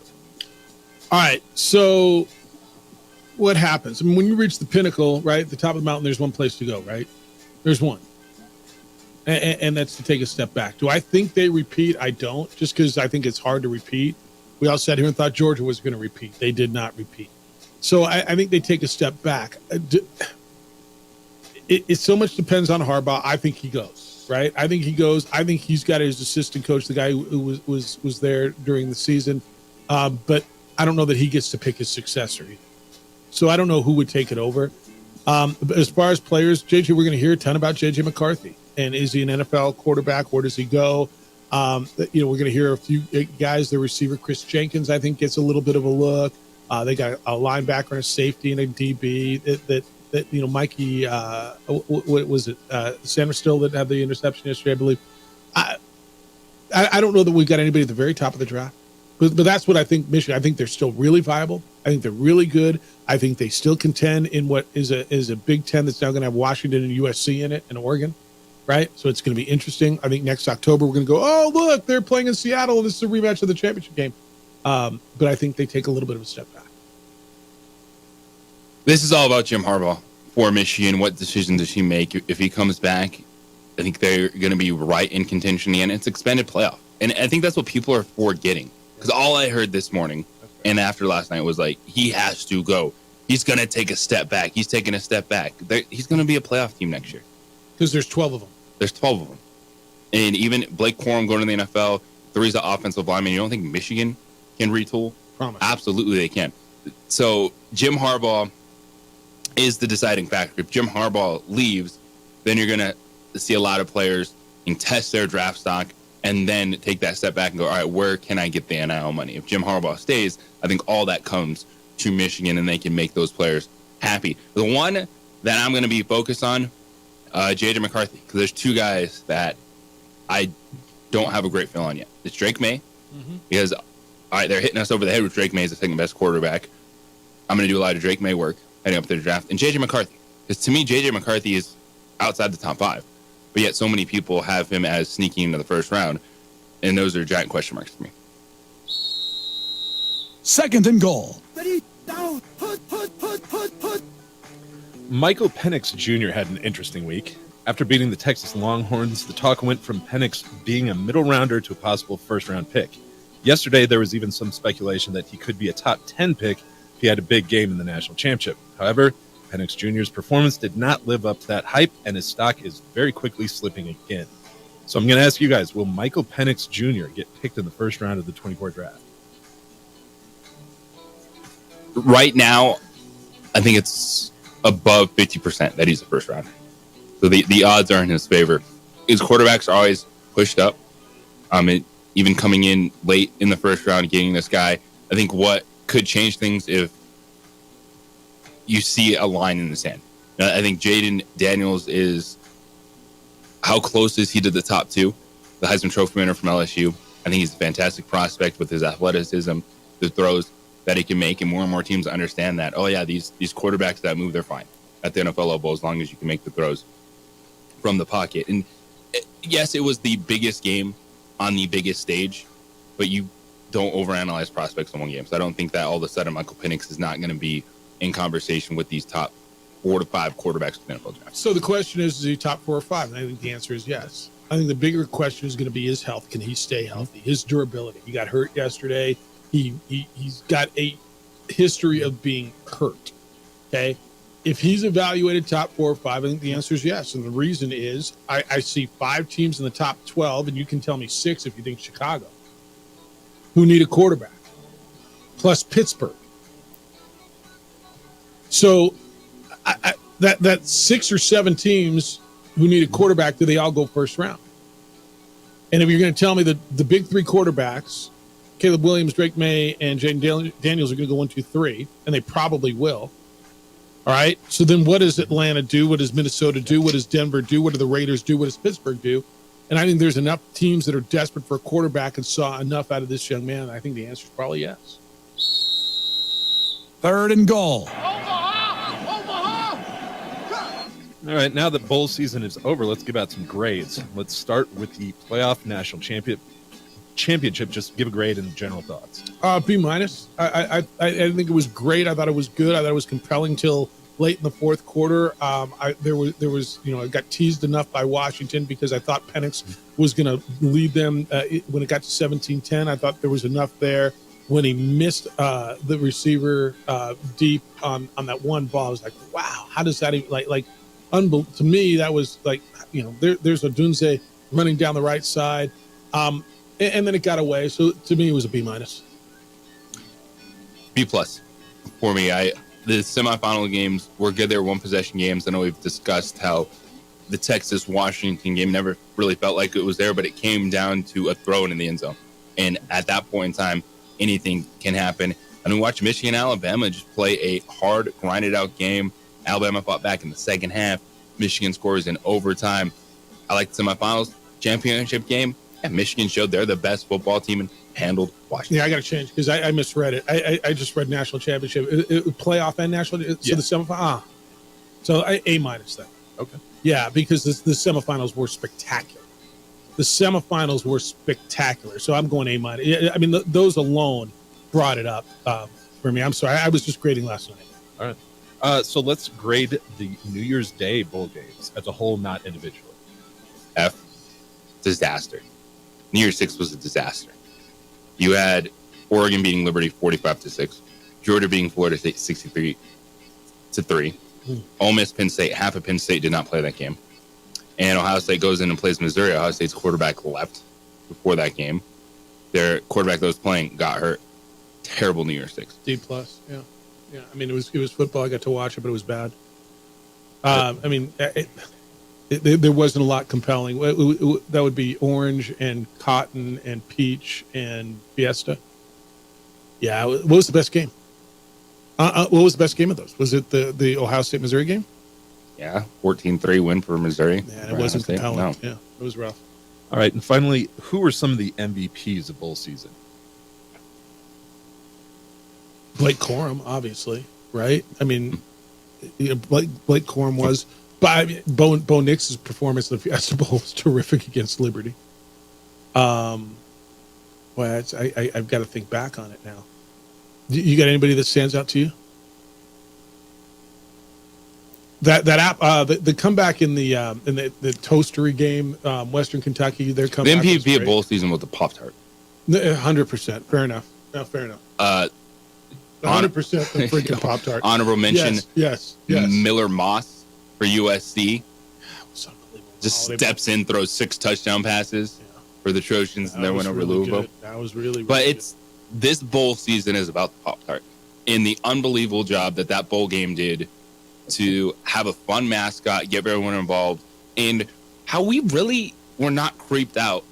All right, so what happens? I mean, when you reach the pinnacle, right, at the top of the mountain, there's one place to go, right? There's one. And that's to take a step back. Do I think they repeat? I don't, just because I think it's hard to repeat. We all sat here and thought Georgia was going to repeat. They did not repeat. So I think they take a step back. It so much depends on Harbaugh. I think he goes, right? I think he goes. I think he's got his assistant coach, the guy who was there during the season. But I don't know that he gets to pick his successor either. So I don't know who would take it over. But as far as players, JJ, we're going to hear a ton about JJ McCarthy. And is he an NFL quarterback? Where does he go? We're going to hear a few guys. The receiver, Chris Jenkins, I think gets a little bit of a look. They got a linebacker and a safety and a DB that Mikey, what was it? Sanders Still that had the interception yesterday, I believe. I don't know that we've got anybody at the very top of the draft, but that's what I think. Michigan, I think they're still really viable. I think they're really good. I think they still contend in what is a Big Ten that's now going to have Washington and USC in it and Oregon, right? So it's going to be interesting. I think next October we're going to go, oh, look, they're playing in Seattle, and this is a rematch of the championship game. But I think they take a little bit of a step back. This is all about Jim Harbaugh for Michigan. What decision does he make if he comes back? I think they're going to be right in contention again. It's expanded playoff. And I think that's what people are forgetting. Because all I heard this morning and after last night was like, he has to go. He's going to take a step back. He's taking a step back. He's going to be a playoff team next year. Because there's 12 of them. There's 12 of them. And even Blake Corum going to the NFL, he's an offensive lineman. You don't think Michigan can retool? Promise. Absolutely they can. So Jim Harbaugh is the deciding factor. If Jim Harbaugh leaves, then you're going to see a lot of players and test their draft stock and then take that step back and go, all right, where can I get the NIL money? If Jim Harbaugh stays, I think all that comes to Michigan and they can make those players happy. The one that I'm going to be focused on, J.J. McCarthy, because there's two guys that I don't have a great feel on yet. It's Drake May, because, all right, they're hitting us over the head with Drake May as the second best quarterback. I'm going to do a lot of Drake May work heading up to the draft. And J.J. McCarthy, because to me, J.J. McCarthy is outside the top 5. But yet so many people have him as sneaking into the first round. And those are giant question marks for me. 2nd and goal. Michael Penix Jr. had an interesting week. After beating the Texas Longhorns, the talk went from Penix being a middle rounder to a possible first-round pick. Yesterday, there was even some speculation that he could be a top 10 pick if he had a big game in the national championship. However, Penix Jr.'s performance did not live up to that hype, and his stock is very quickly slipping again. So I'm going to ask you guys, will Michael Penix Jr. get picked in the first round of the 24 draft? Right now, I think it's above 50% that he's a first rounder. So the odds are in his favor. His quarterbacks are always pushed up. Even coming in late in the first round, getting this guy, I think what could change things if you see a line in the sand. I think Jaden Daniels is, how close is he to the top 2? The Heisman Trophy winner from LSU. I think he's a fantastic prospect with his athleticism, the throws that he can make, and more teams understand that, oh yeah, these quarterbacks that move, they're fine at the NFL level as long as you can make the throws from the pocket. And yes, it was the biggest game on the biggest stage, but you don't overanalyze prospects in one game. So I don't think that all of a sudden Michael Penix is not going to be in conversation with these top 4 to 5 quarterbacks in the NFL draft. So the question is he top 4 or 5? And I think the answer is yes. I think the bigger question is going to be his health. Can he stay healthy? His durability. He got hurt yesterday. He's got a history of being hurt. Okay. If he's evaluated top 4 or 5, I think the answer is yes. And the reason is I see 5 teams in the top 12, and you can tell me 6 if you think Chicago, who need a quarterback, plus Pittsburgh. So that 6 or 7 teams who need a quarterback, do they all go first round? And if you're going to tell me that the big 3 quarterbacks, Caleb Williams, Drake May, and Jaden Daniels, are going to go 1, 2, 3, and they probably will. All right. So then what does Atlanta do? What does Minnesota do? What does Denver do? What do the Raiders do? What does Pittsburgh do? And I think there's enough teams that are desperate for a quarterback and saw enough out of this young man. I think the answer is probably yes. 3rd and goal. All right, now that bowl season is over, let's give out some grades. Let's start with the playoff national championship. Just give a grade and general thoughts. B-. I think it was great. I thought it was good. I thought it was compelling till late in the fourth quarter. There was I got teased enough by Washington because I thought Penix was going to lead them when it got to 17-10. I thought there was enough there. When he missed the receiver deep on that one ball, I was like, wow, how does that even to me, that was like, there's Odunze running down the right side. And then it got away. So to me, it was a B-. B+ for me. The semifinal games were good. They were 1-possession games. I know we've discussed how the Texas-Washington game never really felt like it was there, but it came down to a throw in the end zone. And at that point in time, anything can happen. And we watched Michigan and Alabama just play a hard, grinded-out game. Alabama fought back in the second half. Michigan scores in overtime. I like the semifinals. Championship game, and Michigan showed they're the best football team and handled Washington. Yeah, I got to change because I misread it. I just read national championship. Playoff and national. So the semifinal. So A- then. Okay. Yeah, because the semifinals were spectacular. The semifinals were spectacular. So I'm going A-. I mean, those alone brought it up for me. I'm sorry. I was just grading last night. All right. So let's grade the New Year's Day bowl games as a whole, not individually. F. Disaster. New Year's 6 was a disaster. You had Oregon beating Liberty 45-6, Georgia beating Florida State 63-3. Ole Miss, Penn State, half of Penn State did not play that game. and Ohio State goes in and plays Missouri. Ohio State's quarterback left before that game. Their quarterback that was playing got hurt. Terrible New Year's Six. D+, yeah. I mean, it was football. I got to watch it, but it was bad. I mean, there wasn't a lot compelling. That would be orange and cotton and peach and fiesta. Yeah, what was the best game? What was the best game of those? Was it the Ohio State Missouri game? Yeah, 14-3 win for Missouri. Yeah, it wasn't compelling. No. Yeah, it was rough. All right, and finally, who were some of the MVPs of bowl season? Blake Corum, obviously, right? I mean, Blake Corum was. But Bo Nix's performance in the Fiesta Bowl was terrific against Liberty. Well, I've got to think back on it now. You got anybody that stands out to you? That app, the comeback in the Toastery game, Western Kentucky, their comeback. The MVP of bowl season was the Pop-Tart. 100%. Fair enough. No, fair enough. 100% the freaking Pop-Tart. Honorable mention. Yes. Miller Moss for USC. Just steps in, throws 6 touchdown passes for the Trojans, and then went over Louisville. Good. That was really But good. this bowl season is about the Pop-Tart and the unbelievable job that bowl game did to have a fun mascot, get everyone involved, and how we really were not creeped out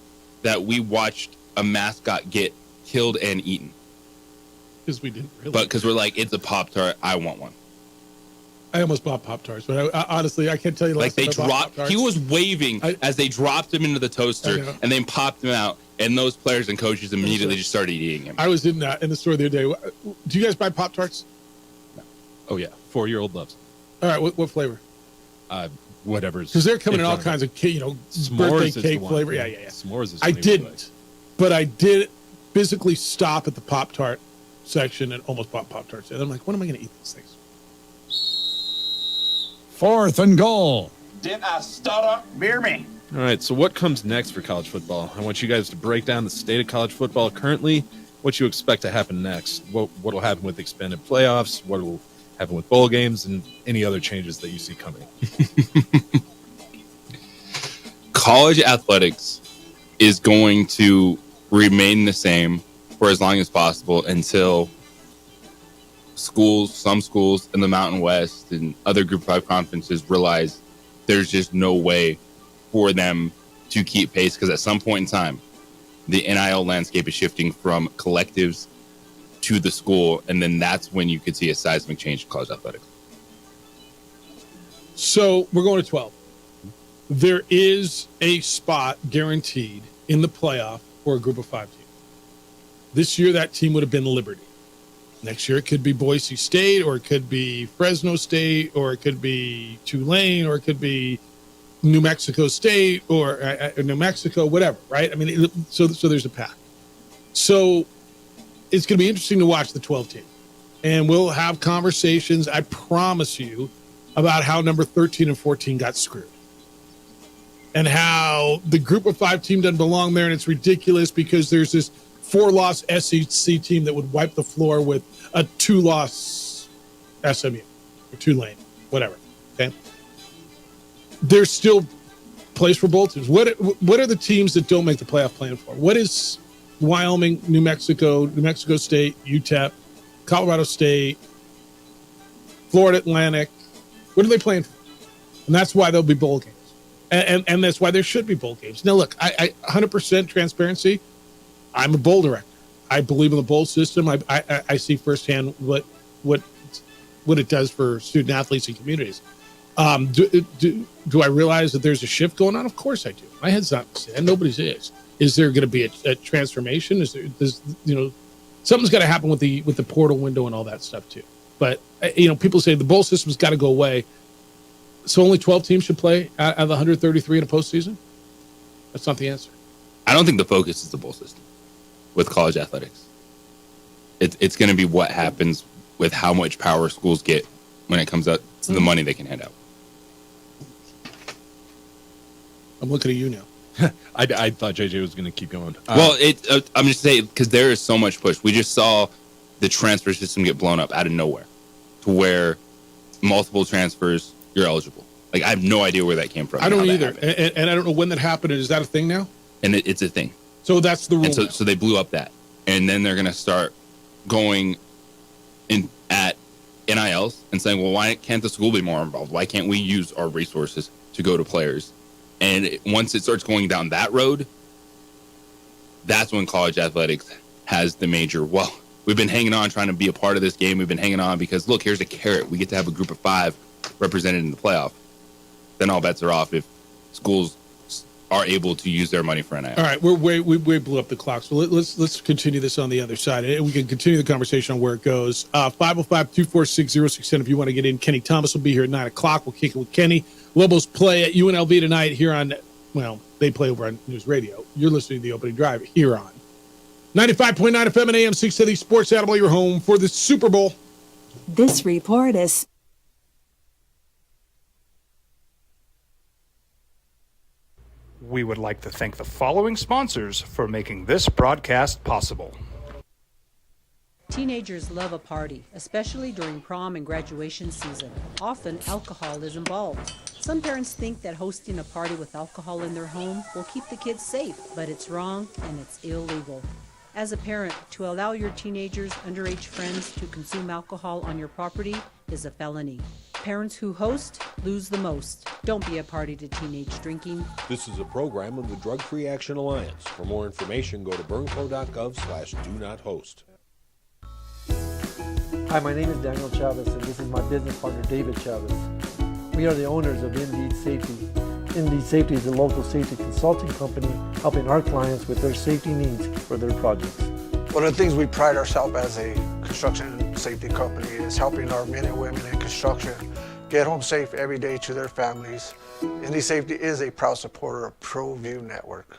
that we watched a mascot get killed and eaten. Because we didn't really. But because we're like, it's a Pop-Tart, I want one. I almost bought Pop-Tarts, but I honestly, I can't tell you. Like they dropped, he was waving as they dropped him into the toaster and then popped him out, and those players and coaches immediately just started eating him. I was in the store the other day. Do you guys buy Pop-Tarts? No. Oh yeah, 4-year-old loves. All right, what flavor? Whatever's. Because they're coming in all kinds of birthday cake flavor. Yeah. S'mores is. I didn't, but I did physically stop at the Pop-Tart section and almost bought Pop-Tarts. And I'm like, when am I going to eat these things? 4th and goal. Did I stutter? Beer me. All right, so what comes next for college football? I want you guys to break down the state of college football currently, what you expect to happen next, what will happen with expanded playoffs, what will happen with bowl games, and any other changes that you see coming. College athletics is going to remain the same for as long as possible until some schools in the Mountain West and other Group 5 conferences realize there's just no way for them to keep pace, because at some point in time, the NIL landscape is shifting from collectives to the school, and then that's when you could see a seismic change in college athletics. So we're going to 12. There is a spot guaranteed in the playoff for a Group of 5 team. This year, that team would have been Liberty. Next year, it could be Boise State, or it could be Fresno State, or it could be Tulane, or it could be New Mexico State, or New Mexico, whatever, right? I mean, so there's a path. So it's going to be interesting to watch the 12 team. And we'll have conversations, I promise you, about how number 13 and 14 got screwed. And how the Group of 5 team doesn't belong there, and it's ridiculous because there's this 4-loss SEC team that would wipe the floor with a 2-loss SMU or Tulane, whatever. Okay, there's still place for both teams. What are the teams that don't make the playoff plan for? What is Wyoming, New Mexico State, UTEP, Colorado State, Florida Atlantic? What are they playing for? And that's why there'll be bowl games, and that's why there should be bowl games. Now, look, I 100% transparency. I'm a bowl director. I believe in the bowl system. I see firsthand what it does for student athletes and communities. Do I realize that there's a shift going on? Of course I do. My head's not in the sand. Nobody's is. Is there going to be a transformation? Something's got to happen with the portal window and all that stuff too. But people say the bowl system's got to go away. So only 12 teams should play out of the 133 in a postseason? That's not the answer. I don't think the focus is the bowl system with college athletics. It's going to be what happens with how much power schools get when it comes up to the money they can hand out. I'm looking at you now. I thought JJ was going to keep going. Well, I'm just saying, because there is so much push. We just saw the transfer system get blown up out of nowhere to where multiple transfers, you're eligible. Like, I have no idea where that came from. I don't either. And I don't know when that happened. Is that a thing now? And it's a thing. So that's the rule. And so they blew up that. And then they're going to start going in at NILs and saying, well, why can't the school be more involved? Why can't we use our resources to go to players? And once it starts going down that road, that's when college athletics has the major, well, we've been hanging on trying to be a part of this game. We've been hanging on because, look, here's a carrot. We get to have a group of 5 represented in the playoff. Then all bets are off if schools are able to use their money for NIL. All right, we blew up the clock, so let's continue this on the other side. We can continue the conversation on where it goes. 505-246-0610 if you want to get in. Kenny Thomas will be here at 9 o'clock. We'll kick it with Kenny. Lobos play at UNLV tonight here on, well, they play over on News Radio. You're listening to the opening drive here on 95.9 FM and AM 670 Sports Animal, your home for the Super Bowl. This report is... We would like to thank the following sponsors for making this broadcast possible. Teenagers love a party, especially during prom and graduation season. Often, alcohol is involved. Some parents think that hosting a party with alcohol in their home will keep the kids safe, but it's wrong and it's illegal. As a parent, to allow your teenagers' underage friends to consume alcohol on your property is a felony. Parents who host lose the most. Don't be a party to teenage drinking. This is a program of the Drug Free Action Alliance. For more information, go to burnco.gov/do-not-host. Hi, my name is Daniel Chavez, and this is my business partner, David Chavez. We are the owners of Indeed Safety. Indeed Safety is a local safety consulting company helping our clients with their safety needs for their projects. One of the things we pride ourselves as a construction safety company is helping our men and women in construction get home safe every day to their families. Indeed Safety is a proud supporter of ProView Network.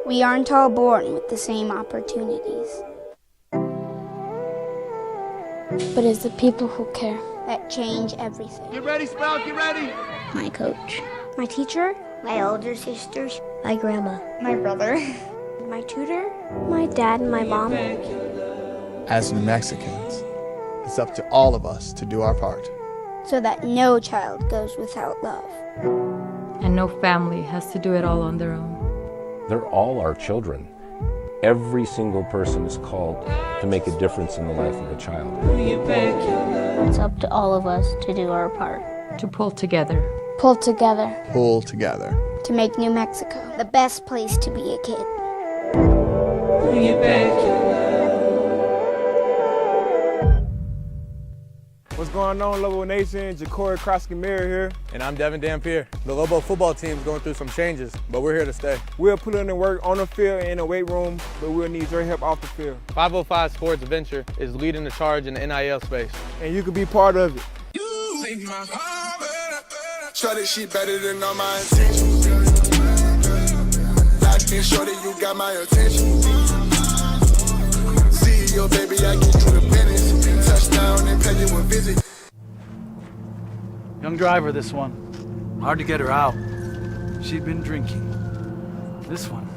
We aren't all born with the same opportunities. But it's the people who care that change everything. Get ready, Spout, get ready! My coach, my teacher, my older sisters, my grandma, my brother, my tutor, my dad, and my mom. As New Mexicans, it's up to all of us to do our part. So that no child goes without love. And no family has to do it all on their own. They're all our children. Every single person is called to make a difference in the life of a child. It's up to all of us to do our part. To pull together. Pull together. Pull together. To make New Mexico the best place to be a kid. What's going on, Lobo Nation? Ja'Cory Krosky-Miller here. And I'm Devin Dampier. The Lobo football team's going through some changes, but we're here to stay. We'll put in the work on the field and in the weight room, but we'll need your help off the field. 505 Sports Venture is leading the charge in the NIL space, and you can be part of it. Shorty, she better than all my intentions. Locked in, shorty, you got my attention. See your baby, I get you the business. Touchdown and pay you a visit. Young driver, this one. Hard to get her out. She'd been drinking. This one.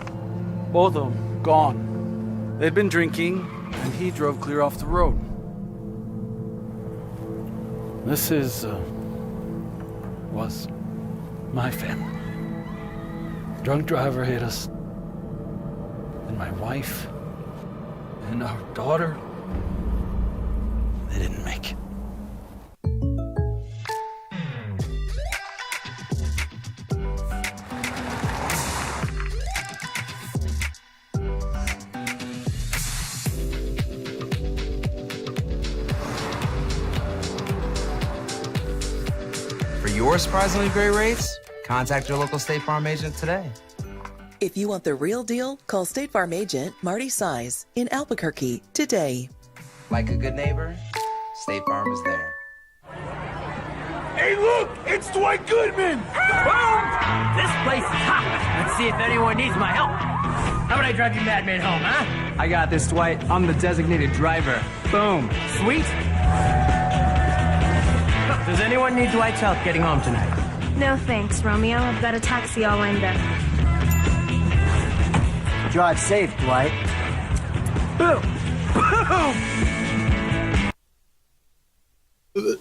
Both of them gone. They'd been drinking, and he drove clear off the road. This was my family. Drunk driver hit us. And my wife and our daughter, they didn't make it. For your surprisingly great rates, contact your local State Farm agent today. If you want the real deal, call State Farm agent Marty Size in Albuquerque today. Like a good neighbor, State Farm is there. Hey, look! It's Dwight Goodman! Boom! This place is hot. Let's see if anyone needs my help. How about I drive you madman home, huh? I got this, Dwight. I'm the designated driver. Boom. Sweet. Does anyone need Dwight's help getting home tonight? No thanks, Romeo. I've got a taxi all lined up. Drive safe, Dwight. Boom! Boom!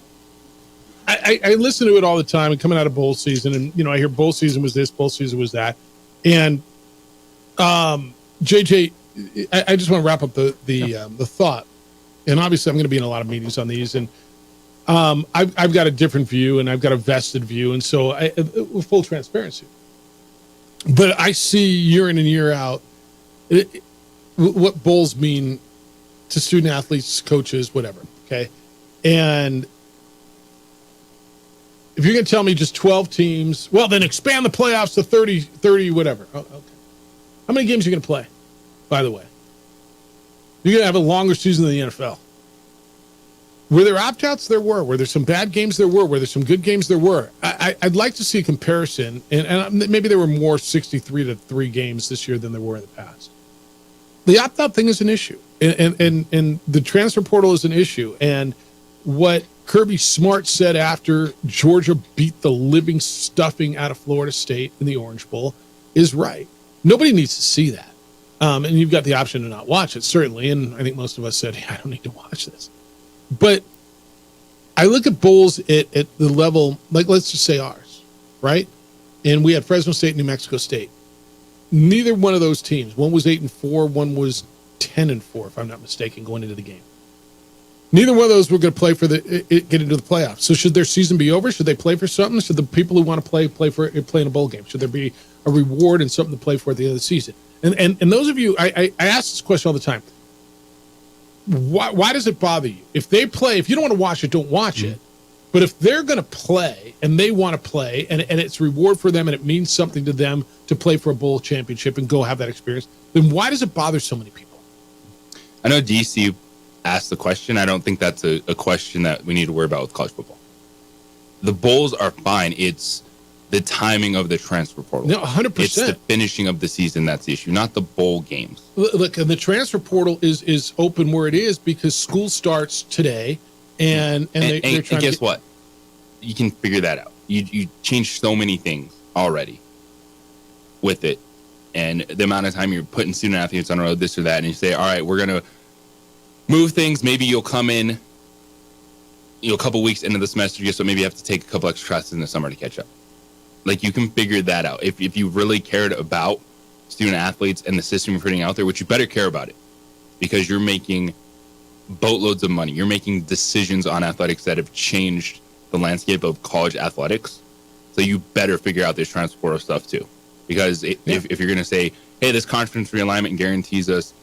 I listen to it all the time, and coming out of bowl season, and I hear bowl season was this, bowl season was that, and JJ, I just want to wrap up the thought, and obviously I'm going to be in a lot of meetings on these, and I've got a different view, and I've got a vested view, and so with full transparency, but I see year in and year out what bowls mean to student athletes, coaches, whatever. Okay, and if you're going to tell me just 12 teams, well, then expand the playoffs to 30, whatever. Oh, okay. How many games are you going to play, by the way? You're going to have a longer season than the NFL. Were there opt-outs? There were. Were there some bad games? There were. Were there some good games? There were. I'd like to see a comparison, and maybe there were more 63-3 games this year than there were in the past. The opt-out thing is an issue, and the transfer portal is an issue, and what Kirby Smart said after Georgia beat the living stuffing out of Florida State in the Orange Bowl is right. Nobody needs to see that. And you've got the option to not watch it, certainly. And I think most of us said, hey, I don't need to watch this. But I look at bowls at the level, like let's just say ours, right? And we had Fresno State and New Mexico State. Neither one of those teams, one was 8-4, one was 10-4, if I'm not mistaken, going into the game. Neither one of those were going to play for get into the playoffs. So should their season be over? Should they play for something? Should the people who want to play in a bowl game? Should there be a reward and something to play for at the end of the season? And those of you, I ask this question all the time. Why does it bother you? If they play, if you don't want to watch it, don't watch it. But if they're going to play and they want to play and it's reward for them and it means something to them to play for a bowl championship and go have that experience, then why does it bother so many people? I know DC asked the question. I don't think that's a question that we need to worry about with college football. The bowls are fine. It's the timing of the transfer portal. No, 100%. It's the finishing of the season that's the issue, not the bowl games. Look, and the transfer portal is open where it is because school starts today, and they're trying guess what? You can figure that out. You change so many things already with it, and the amount of time you're putting student athletes on the road, this or that, and you say, all right, we're gonna move things. Maybe you'll come in, a couple weeks into the semester, just so maybe you have to take a couple extra classes in the summer to catch up. Like, you can figure that out. If you really cared about student athletes and the system you're putting out there, which you better care about it, because you're making boatloads of money. You're making decisions on athletics that have changed the landscape of college athletics. So you better figure out this transfer portal stuff too. Because if you're going to say, hey, this conference realignment guarantees us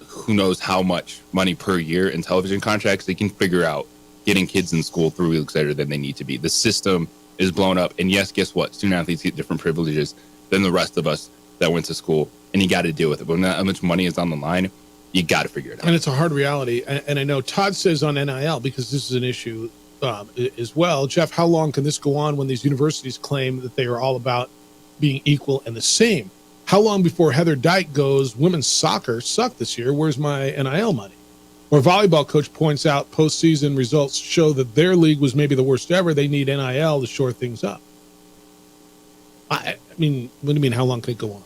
who knows how much money per year in television contracts, they can figure out getting kids in school 3 weeks later than they need to be. The system is blown up. And yes, guess what? Student athletes get different privileges than the rest of us that went to school. And you got to deal with it. But when that much money is on the line, you got to figure it out. And it's a hard reality. And I know Todd says on NIL, because this is an issue as well, Jeff, how long can this go on when these universities claim that they are all about being equal and the same? How long before Heather Dyke goes, women's soccer sucked this year, where's my NIL money? Or volleyball coach points out postseason results show that their league was maybe the worst ever. They need NIL to shore things up. I mean, what do you mean, how long can it go on?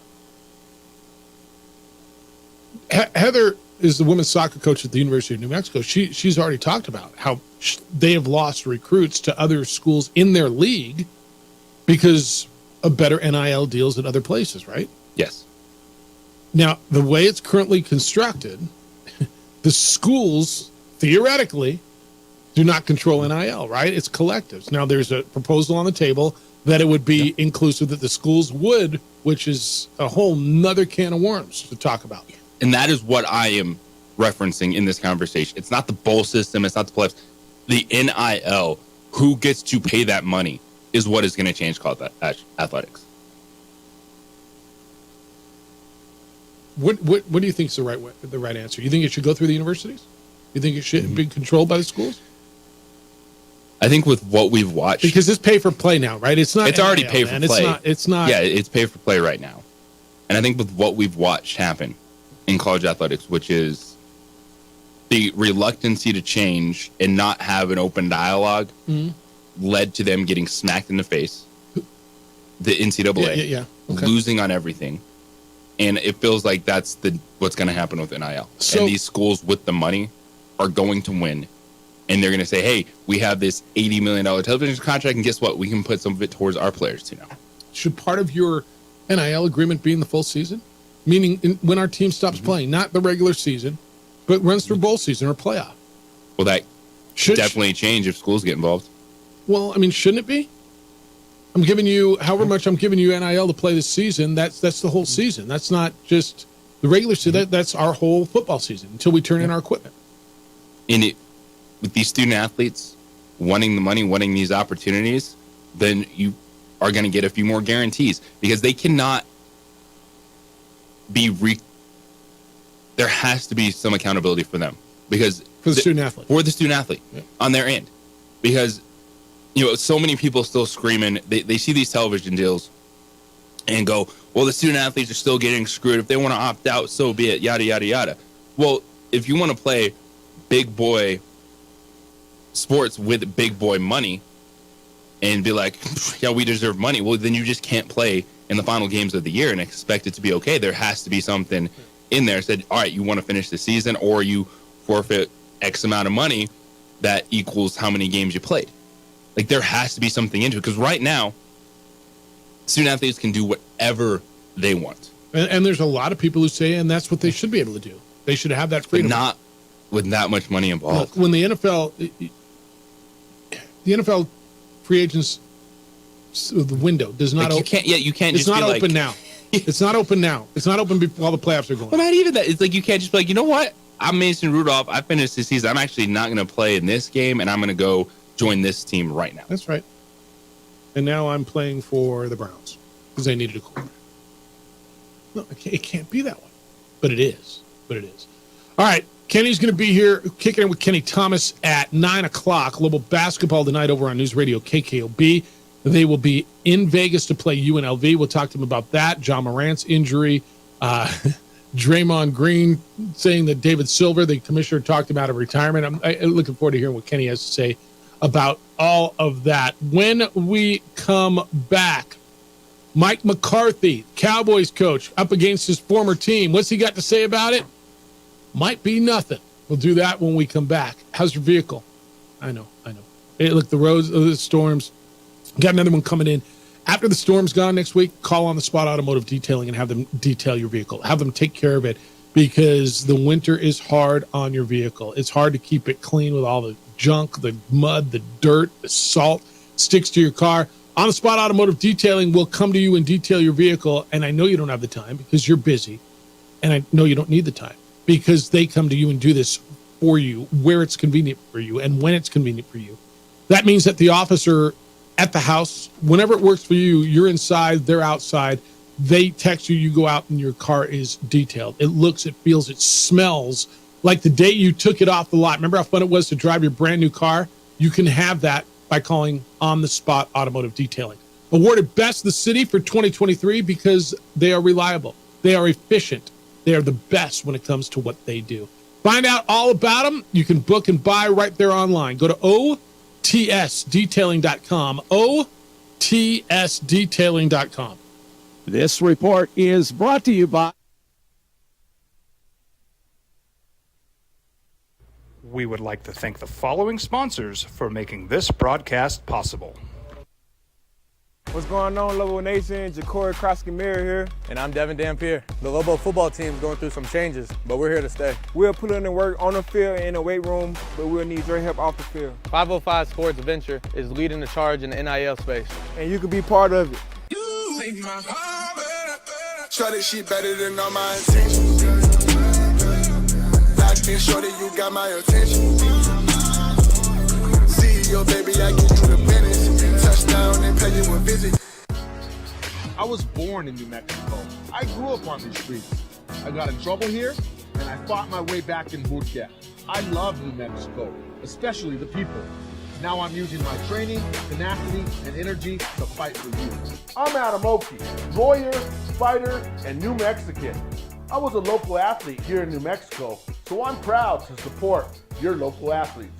Heather is the women's soccer coach at the University of New Mexico. She's already talked about how they have lost recruits to other schools in their league because of better NIL deals at other places, right? Yes. Now, the way it's currently constructed, the schools theoretically do not control NIL, right? It's collectives. Now, there's a proposal on the table that it would be inclusive, that the schools would, which is a whole nother can of worms to talk about. And that is what I am referencing in this conversation. It's not the bowl system. It's not the playoffs. The NIL, who gets to pay that money, is what is going to change college athletics. What do you think is the right answer? You think it should go through the universities? You think it should be controlled by the schools? I think with what we've watched, because it's pay for play now, right? It's not. It's NIL, already pay for play. It's not. Yeah, it's pay for play right now. And I think with what we've watched happen in college athletics, which is the reluctancy to change and not have an open dialogue, led to them getting smacked in the face. The NCAA Okay. losing on everything. And it feels like that's what's going to happen with NIL. So- and these schools with the money are going to win. And they're going to say, hey, we have this $80 million television contract, and guess what? We can put some of it towards our players too now. Should part of your NIL agreement be in the full season? Meaning when our team stops playing, not the regular season, but runs through bowl season or playoff. Well, that Should definitely change if schools get involved. Well, I mean, shouldn't it be? I'm giving you however much I'm giving you NIL to play this season. That's the whole season. That's not just the regular season. That's our whole football season until we turn in our equipment. And with these student athletes wanting the money, wanting these opportunities, then you are going to get a few more guarantees because they cannot be there has to be some accountability for them because for the student athlete on their end, because so many people still screaming. They see these television deals and go, well, the student athletes are still getting screwed. If they want to opt out, so be it, yada yada yada. Well, if you want to play big boy sports with big boy money and be like, yeah, we deserve money, well, then you just can't play in the final games of the year and expect it to be okay. There has to be something in there that said, all right, you want to finish the season or you forfeit X amount of money that equals how many games you played. Like, there has to be something into it because right now, student athletes can do whatever they want. And there's a lot of people who say, and that's what they should be able to do. They should have that freedom. But not with that much money involved. When the NFL free agents, the window does not open. You can't. It's just not be open now. It's not open now. It's not open while the playoffs are going. Well, not even that. It's like you can't just be like, you know what? I'm Mason Rudolph. I finished the season. I'm actually not going to play in this game, and I'm going to go join this team right now. That's right. And now I'm playing for the Browns because they needed a quarterback. No, it can't be that way. But it is. All right. Kenny's going to be here kicking it with Kenny Thomas at 9 o'clock. Global basketball tonight over on News Radio KKOB. They will be in Vegas to play UNLV. We'll talk to them about that. John Morant's injury. Draymond Green saying that David Silver, the commissioner, talked about a retirement. I'm looking forward to hearing what Kenny has to say about all of that. When we come back, Mike McCarthy, Cowboys coach, up against his former team. What's he got to say about it? Might be nothing. We'll do that when we come back. How's your vehicle? I know. Hey, look, the roads, the storms. Got another one coming in. After the storm's gone next week, call On the Spot Automotive Detailing and have them detail your vehicle. Have them take care of it because the winter is hard on your vehicle. It's hard to keep it clean with all the junk, the mud, the dirt, the salt sticks to your car. On the Spot Automotive Detailing will come to you and detail your vehicle. And I know you don't have the time because you're busy. And I know you don't need the time because they come to you and do this for you where it's convenient for you and when it's convenient for you. That means that the officer at the house, whenever it works for you, you're inside, they're outside. They text you, you go out and your car is detailed. It looks, it feels, it smells like the day you took it off the lot. Remember how fun it was to drive your brand new car? You can have that by calling On the Spot Automotive Detailing. Awarded Best of the City for 2023 because they are reliable. They are efficient. They are the best when it comes to what they do. Find out all about them. You can book and buy right there online. Go to OTSDetailing.com. OTSDetailing.com. This report is brought to you by... We would like to thank the following sponsors for making this broadcast possible. What's going on, Lobo Nation? Ja'Cory Krosky-Miller here. And I'm Devin Dampier. The Lobo football team's going through some changes, but we're here to stay. We'll put in the work on the field and in the weight room, but we'll need your help off the field. 505 Sports Venture is leading the charge in the NIL space. And you can be part of it. Shorty, she better than all my intentions. Locked in, shorty, you got my attention. CEO, baby, I give you the business. Touchdown and pay you a visit. I was born in New Mexico. I grew up on these streets. I got in trouble here, and I fought my way back in boot camp. I love New Mexico, especially the people. Now I'm using my training, tenacity, and energy to fight for you. I'm Adam Oki, lawyer, fighter, and New Mexican. I was a local athlete here in New Mexico, so I'm proud to support your local athletes.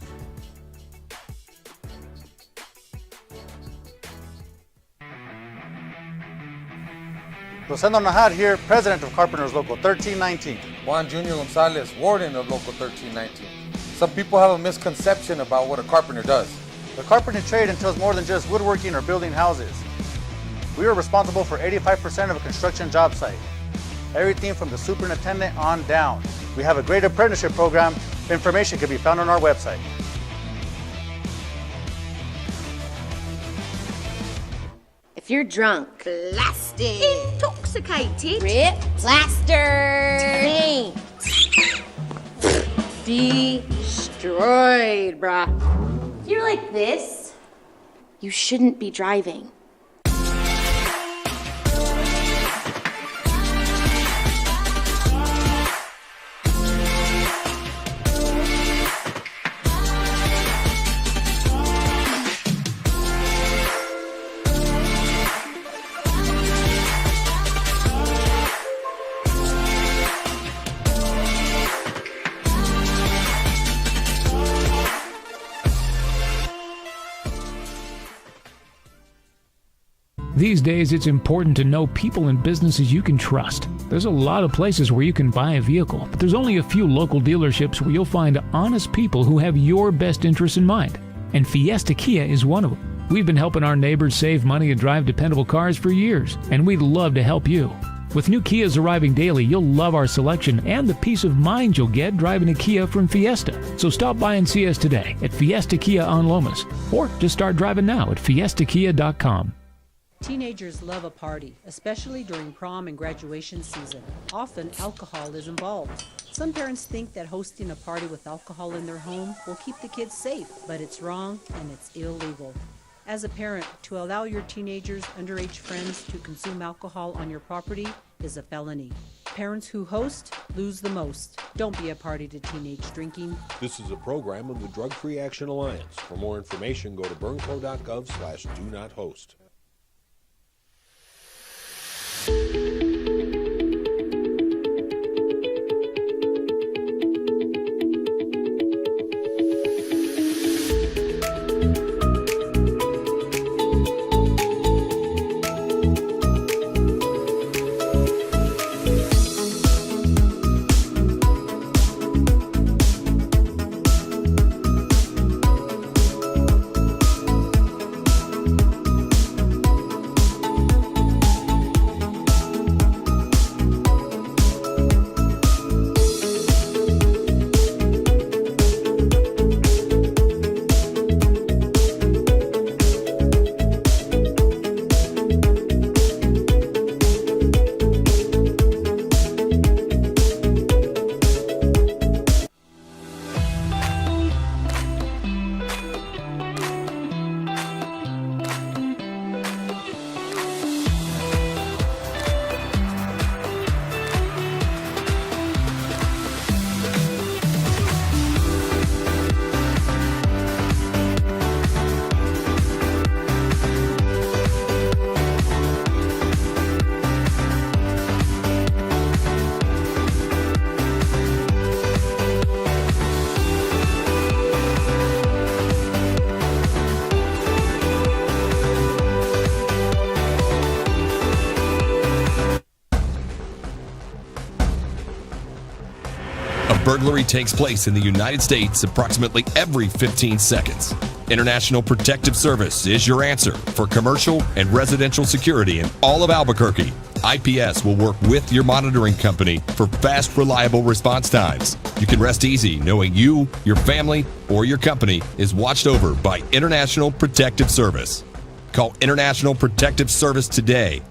Rosendo Nahad here, president of Carpenters Local 1319. Juan Junior Gonzalez, warden of Local 1319. Some people have a misconception about what a carpenter does. The carpentry trade entails more than just woodworking or building houses. We are responsible for 85% of a construction job site. Everything from the superintendent on down. We have a great apprenticeship program. Information can be found on our website. If you're drunk, blasted, intoxicated, rip, plastered, destroyed, bruh. If you're like this, you shouldn't be driving. These days, it's important to know people and businesses you can trust. There's a lot of places where you can buy a vehicle, but there's only a few local dealerships where you'll find honest people who have your best interests in mind. And Fiesta Kia is one of them. We've been helping our neighbors save money and drive dependable cars for years, and we'd love to help you. With new Kias arriving daily, you'll love our selection and the peace of mind you'll get driving a Kia from Fiesta. So stop by and see us today at Fiesta Kia on Lomas, or just start driving now at fiestakia.com. Teenagers love a party, especially during prom and graduation season. Often, alcohol is involved. Some parents think that hosting a party with alcohol in their home will keep the kids safe, but it's wrong and it's illegal. As a parent, to allow your teenagers' underage friends to consume alcohol on your property is a felony. Parents who host lose the most. Don't be a party to teenage drinking. This is a program of the Drug Free Action Alliance. For more information, go to burnco.gov/do-not-host. Burglary takes place in the United States approximately every 15 seconds. International Protective Service is your answer for commercial and residential security in all of Albuquerque. IPS will work with your monitoring company for fast, reliable response times. You can rest easy knowing you, your family, or your company is watched over by International Protective Service. Call International Protective Service today.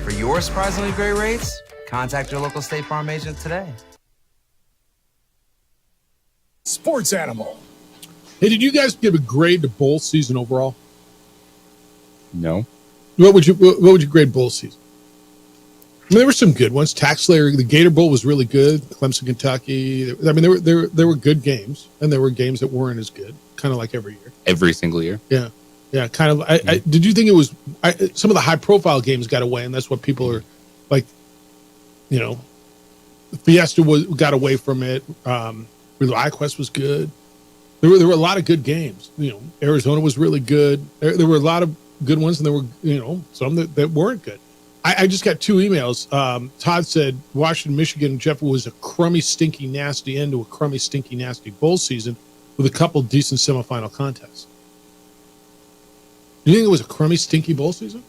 For your surprisingly great rates, contact your local State Farm agent today. Sports Animal. Hey, did you guys give a grade to bowl season overall? No. What would you grade bowl season? I mean, there were some good ones. TaxSlayer, the Gator Bowl was really good. Clemson, Kentucky. I mean, there were good games, and there were games that weren't as good, kind of like every year. Every single year. Yeah. Yeah, kind of. Did you think it was some of the high-profile games got away, and that's what people are like? You know, Fiesta got away from it. ReliaQuest was good. There were a lot of good games. You know, Arizona was really good. There were a lot of good ones, and there were some that weren't good. I just got 2 emails. Todd said Washington, Michigan, Jeff, was a crummy, stinky, nasty end to a crummy, stinky, nasty bowl season with a couple decent semifinal contests. Do you think it was a crummy, stinky bowl season?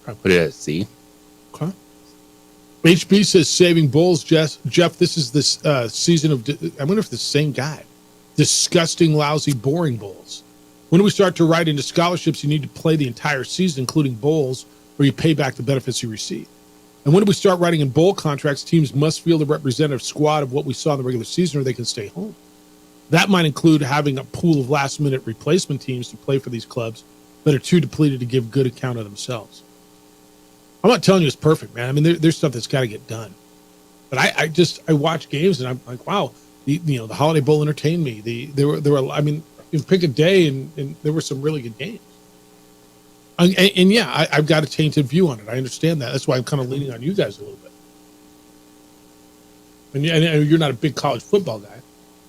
Probably put it at C. Okay. HB says saving bowls, Jeff. This is this season of. I wonder if the same guy. Disgusting, lousy, boring bowls. When do we start to write into scholarships? You need to play the entire season, including bowls, where you pay back the benefits you receive. And when do we start writing in bowl contracts? Teams must field a representative squad of what we saw in the regular season, or they can stay home. That might include having a pool of last-minute replacement teams to play for these clubs that are too depleted to give good account of themselves. I'm not telling you it's perfect, man. I mean, there's stuff that's got to get done. But I watch games and I'm like, wow, the Holiday Bowl entertained me. There were I mean, you pick a day and there were some really good games. And yeah, I've got a tainted view on it. I understand that. That's why I'm kind of leaning on you guys a little bit. And you're not a big college football guy.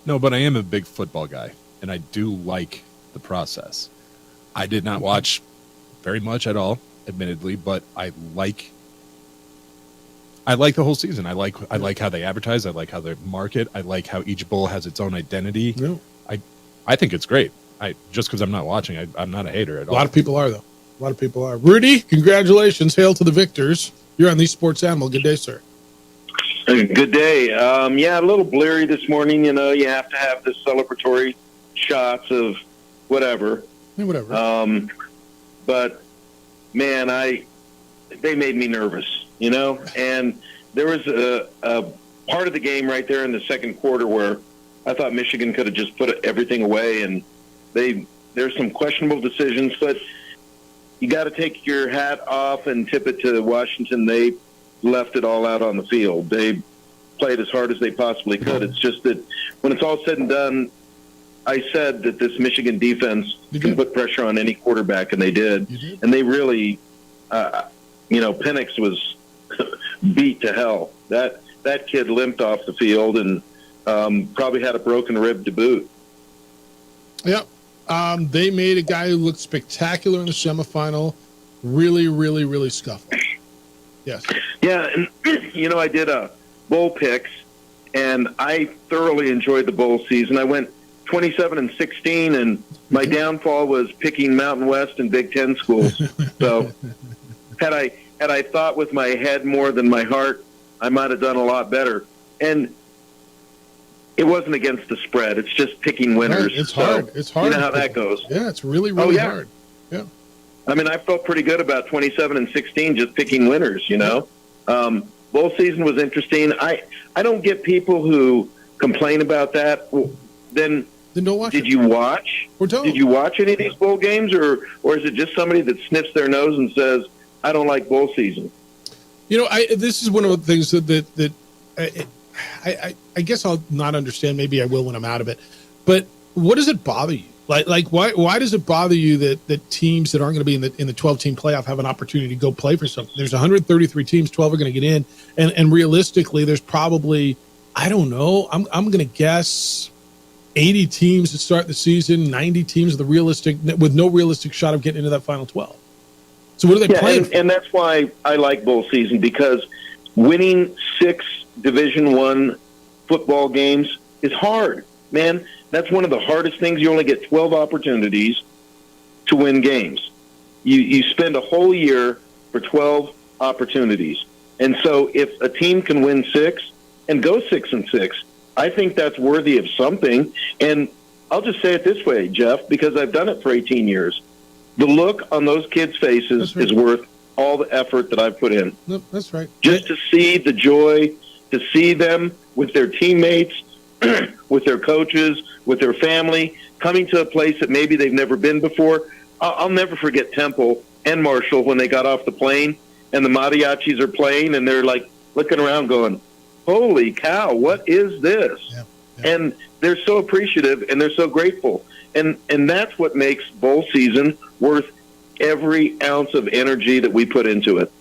No, but I am a big football guy, and I do like the process. I did not watch very much at all, admittedly, but I like the whole season. I like how they advertise. I like how they market. I like how each bowl has its own identity. Yeah. I think it's great. Just because I'm not watching, I'm not a hater at all. A lot of people are, though. A lot of people are. Rudy, congratulations. Hail to the victors. You're on the Sports Animal. Good day, sir. Good day. Yeah, a little bleary this morning. You know, you have to have the celebratory shots of whatever. Yeah, whatever. But, man, they made me nervous, you know? And there was a part of the game right there in the second quarter where I thought Michigan could have just put everything away, and there's some questionable decisions, but you got to take your hat off and tip it to Washington. They left it all out on the field. They played as hard as they possibly could. It's just that when it's all said and done, I said that this Michigan defense can put pressure on any quarterback, and they did. And they really, Penix was beat to hell. That kid limped off the field and probably had a broken rib to boot. Yep. They made a guy who looked spectacular in the semifinal really, really, really scuffle. Yes. Yeah, and, I did a bowl picks, and I thoroughly enjoyed the bowl season. I went 27-16, and my downfall was picking Mountain West and Big Ten schools. So had I thought with my head more than my heart, I might have done a lot better. And it wasn't against the spread. It's just picking winners. It's hard. It's hard. You know how that goes. Yeah, it's really, really hard. Yeah. I mean, I felt pretty good about 27-16 just picking winners, you know. Bowl season was interesting. I don't get people who complain about that. Well, then don't watch did you watch? Did you watch any of these bowl games, or is it just somebody that sniffs their nose and says, I don't like bowl season? You know, this is one of the things that I guess I'll not understand. Maybe I will when I'm out of it. But what does it bother you? Like why does it bother you that teams that aren't going to be in the 12-team playoff have an opportunity to go play for something? There's 133 teams, 12 are going to get in, and realistically, there's probably, I don't know, I'm going to guess 80 teams to start the season, 90 teams with no realistic shot of getting into that final 12. So what are they playing for? And that's why I like bowl season, because winning 6 Division I football games is hard, man. That's one of the hardest things. You only get 12 opportunities to win games. You spend a whole year for 12 opportunities. And so if a team can win 6 and go 6-6, I think that's worthy of something. And I'll just say it this way, Jeff, because I've done it for 18 years. The look on those kids' faces is worth all the effort that I've put in. No, that's right. Just to see the joy, to see them with their teammates, with their coaches, with their family, coming to a place that maybe they've never been before. I'll never forget Temple and Marshall when they got off the plane and the mariachis are playing and they're like looking around going, holy cow, what is this? Yeah. And they're so appreciative and they're so grateful. And that's what makes bowl season worth every ounce of energy that we put into it.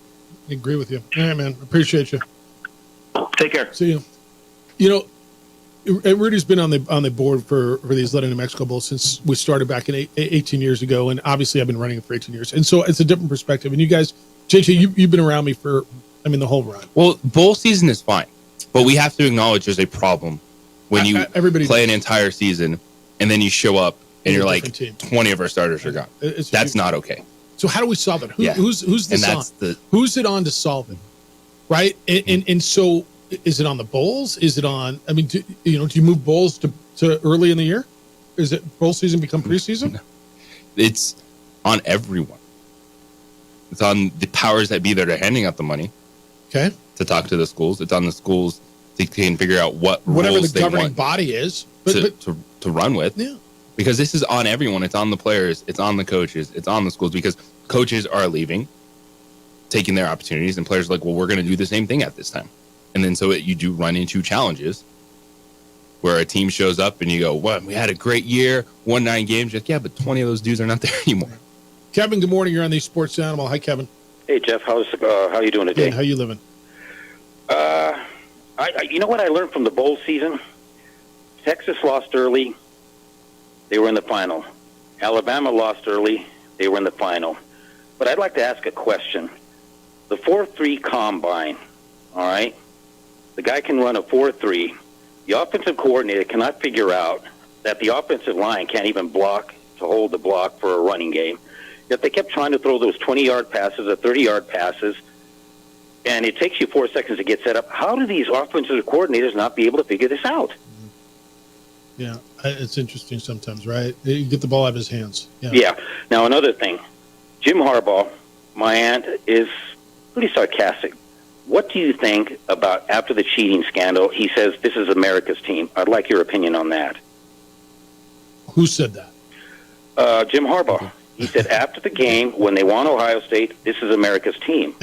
I agree with you. All right, man. Appreciate you. Take care. See you. You know, Rudy's been on the board for the Isleta New Mexico Bowl since we started back in 18 years ago, and obviously I've been running it for 18 years, and so it's a different perspective. And you guys, JJ, you've been around me for, the whole run. Well, bowl season is fine, but we have to acknowledge there's a problem when you play an entire season and then you show up and you're like, 20 of our starters are gone. That's not okay. So how do we solve it? Who's Who's it on to solve it? Right, and so. Is it on the bowls? Is it on? I mean, do you move bowls to early in the year? Is it bowl season become preseason? No. It's on everyone. It's on the powers that be that are handing out the money. Okay. To talk to the schools. It's on the schools to figure out whatever rules the governing want body is to run with. Yeah. Because this is on everyone. It's on the players. It's on the coaches. It's on the schools because coaches are leaving, taking their opportunities, and players are like, well, we're going to do the same thing at this time. And then so you do run into challenges where a team shows up and you go, well, we had a great year, won 9 games. You're like, yeah, but 20 of those dudes are not there anymore. Kevin, good morning. You're on the Sports Animal. Hi, Kevin. Hey, Jeff. How you doing today? Good. How you living? You know what I learned from the bowl season? Texas lost early. They were in the final. Alabama lost early. They were in the final. But I'd like to ask a question. The 4.3 combine, all right? The guy can run a 4.3. The offensive coordinator cannot figure out that the offensive line can't even block to hold the block for a running game. Yet they kept trying to throw those 20-yard passes or 30-yard passes, and it takes you 4 seconds to get set up. How do these offensive coordinators not be able to figure this out? Yeah, it's interesting sometimes, right? You get the ball out of his hands. Yeah. Now, another thing. Jim Harbaugh, my aunt, is pretty sarcastic. What do you think about after the cheating scandal? He says this is America's team. I'd like your opinion on that. Who said that? Jim Harbaugh. He said after the game, when they won Ohio State, this is America's team.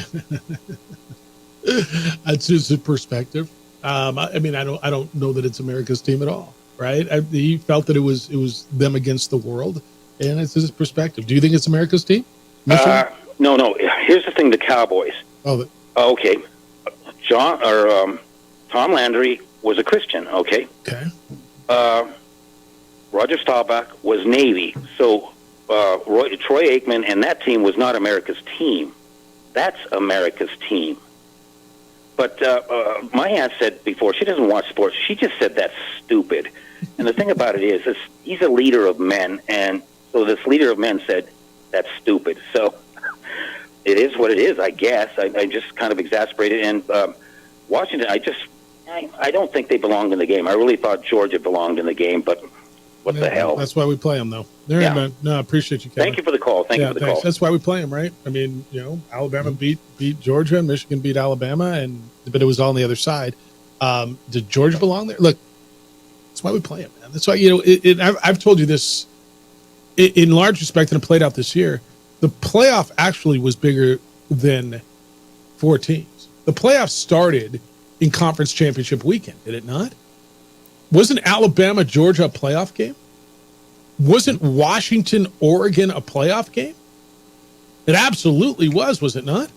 That's his perspective. I mean, I don't know that it's America's team at all, right? He felt that it was them against the world, and it's his perspective. Do you think it's America's team? No. Here's the thing: the Cowboys. Okay. Tom Landry was a Christian, okay? Okay. Roger Staubach was Navy. So Troy Aikman and that team was not America's team. That's America's team. But my aunt said before, she doesn't watch sports. She just said that's stupid. And the thing about it is he's a leader of men, and so this leader of men said that's stupid. So it is what it is, I guess. I just kind of exasperated. And Washington, I don't think they belonged in the game. I really thought Georgia belonged in the game, but what the hell? That's why we play them, though. Man. No, I appreciate you, Kevin. Thank you for the call. Thank you for the call. That's why we play them, right? I mean, Alabama beat Georgia, and Michigan beat Alabama, but it was all on the other side. Did Georgia belong there? Look, that's why we play them, man. That's why, I've told you this in large respect, and it played out this year. The playoff actually was bigger than 4 teams. The playoff started in conference championship weekend, did it not? Wasn't Alabama, Georgia a playoff game? Wasn't Washington, Oregon a playoff game? It absolutely was it not?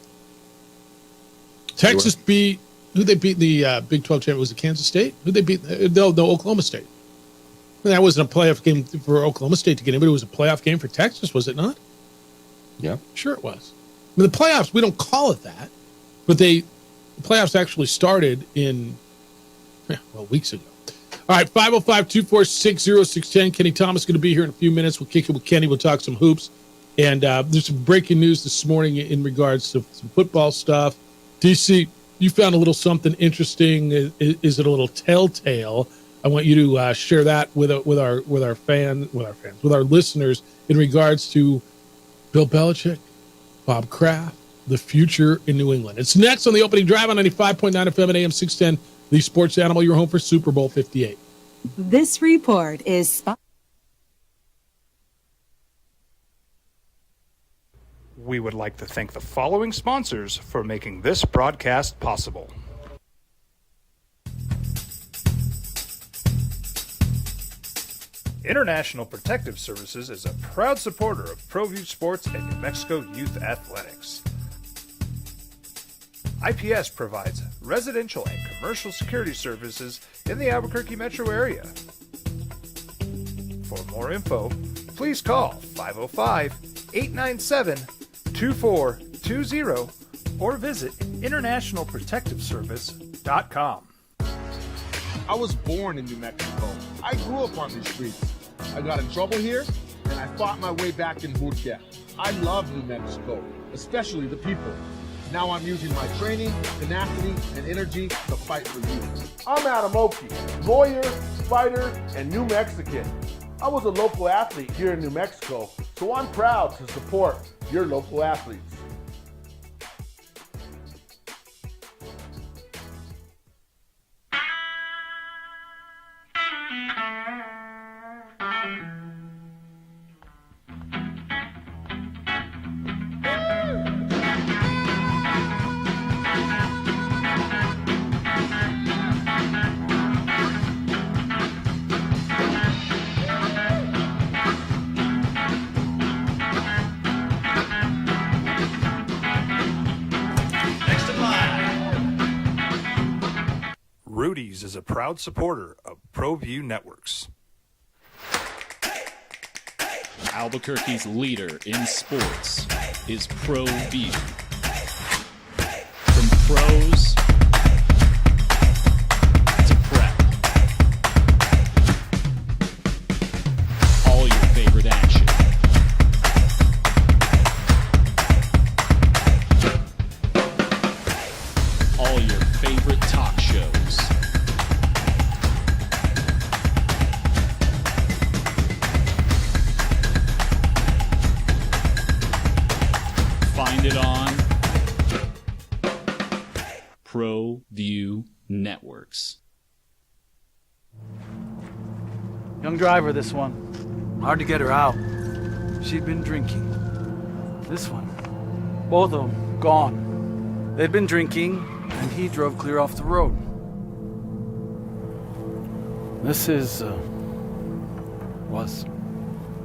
Texas beat, who they beat the Big 12 champion? Was it Kansas State? Who they beat? No, Oklahoma State. That wasn't a playoff game for Oklahoma State to get in, but it was a playoff game for Texas, was it not? Yeah. Sure it was. I mean, the playoffs, we don't call it that, but the playoffs actually started weeks ago. All right, 505-246-0610. Kenny Thomas going to be here in a few minutes. We'll kick it with Kenny. We'll talk some hoops. And there's some breaking news this morning in regards to some football stuff. DC, you found a little something interesting. Is it a little telltale? I want you to share that with our listeners in regards to Bill Belichick, Bob Kraft, the future in New England. It's next on the opening drive on 95.9 FM and AM 610, the Sports Animal, your home for Super Bowl 58. This report is We would like to thank the following sponsors for making this broadcast possible. International Protective Services is a proud supporter of ProView Sports and New Mexico Youth Athletics. IPS provides residential and commercial security services in the Albuquerque metro area. For more info, please call 505-897-2420 or visit internationalprotectiveservice.com. I was born in New Mexico. I grew up on these streets. I got in trouble here, and I fought my way back in boot camp. I love New Mexico, especially the people. Now I'm using my training, tenacity, and energy to fight for you. I'm Adam Oki, lawyer, fighter, and New Mexican. I was a local athlete here in New Mexico, so I'm proud to support your local athletes. Rudy's is a proud supporter of ProView Networks. Albuquerque's leader in sports is ProView. From pros to prep, all your favorite action. All your favorite talk shows. Find it on ProView Networks. Young driver, this one. Hard to get her out. She'd been drinking. This one. Both of them gone. They'd been drinking, and he drove clear off the road. This was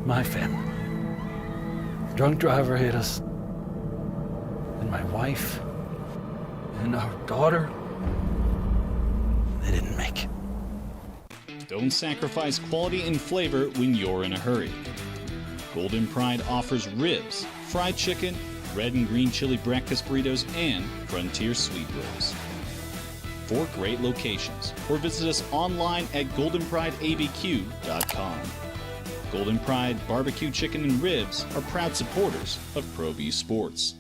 my family. Drunk driver hit us. And my wife and our daughter, they didn't make it. Don't sacrifice quality and flavor when you're in a hurry. Golden Pride offers ribs, fried chicken, red and green chili breakfast burritos, and frontier sweet rolls. 4 great locations, or visit us online at goldenprideabq.com. Golden Pride Barbecue Chicken and Ribs are proud supporters of ProView Sports.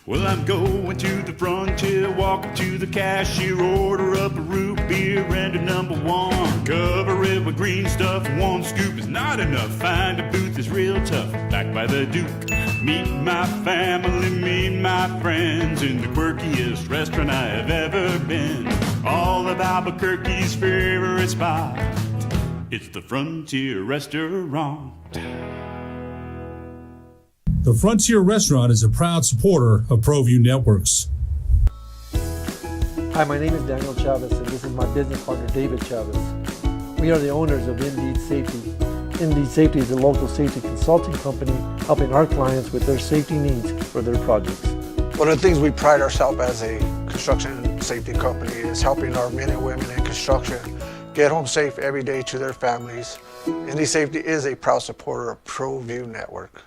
Well, I'm going to the frontier, walking to the cashier, order up a root beer and a number 1. Cover it with green stuff, 1 scoop is not enough. Find a booth is real tough, back by the Duke. Meet my family, meet my friends in the quirkiest restaurant I have ever been. All of Albuquerque's favorite spot, it's the Frontier Restaurant. The Frontier Restaurant is a proud supporter of ProView Networks. Hi, my name is Daniel Chavez, and this is my business partner, David Chavez. We are the owners of Indeed Safety. Indeed Safety is a local safety consulting company helping our clients with their safety needs for their projects. One of the things we pride ourselves as a construction safety company is helping our men and women in construction get home safe every day to their families. Indeed Safety is a proud supporter of ProView Network.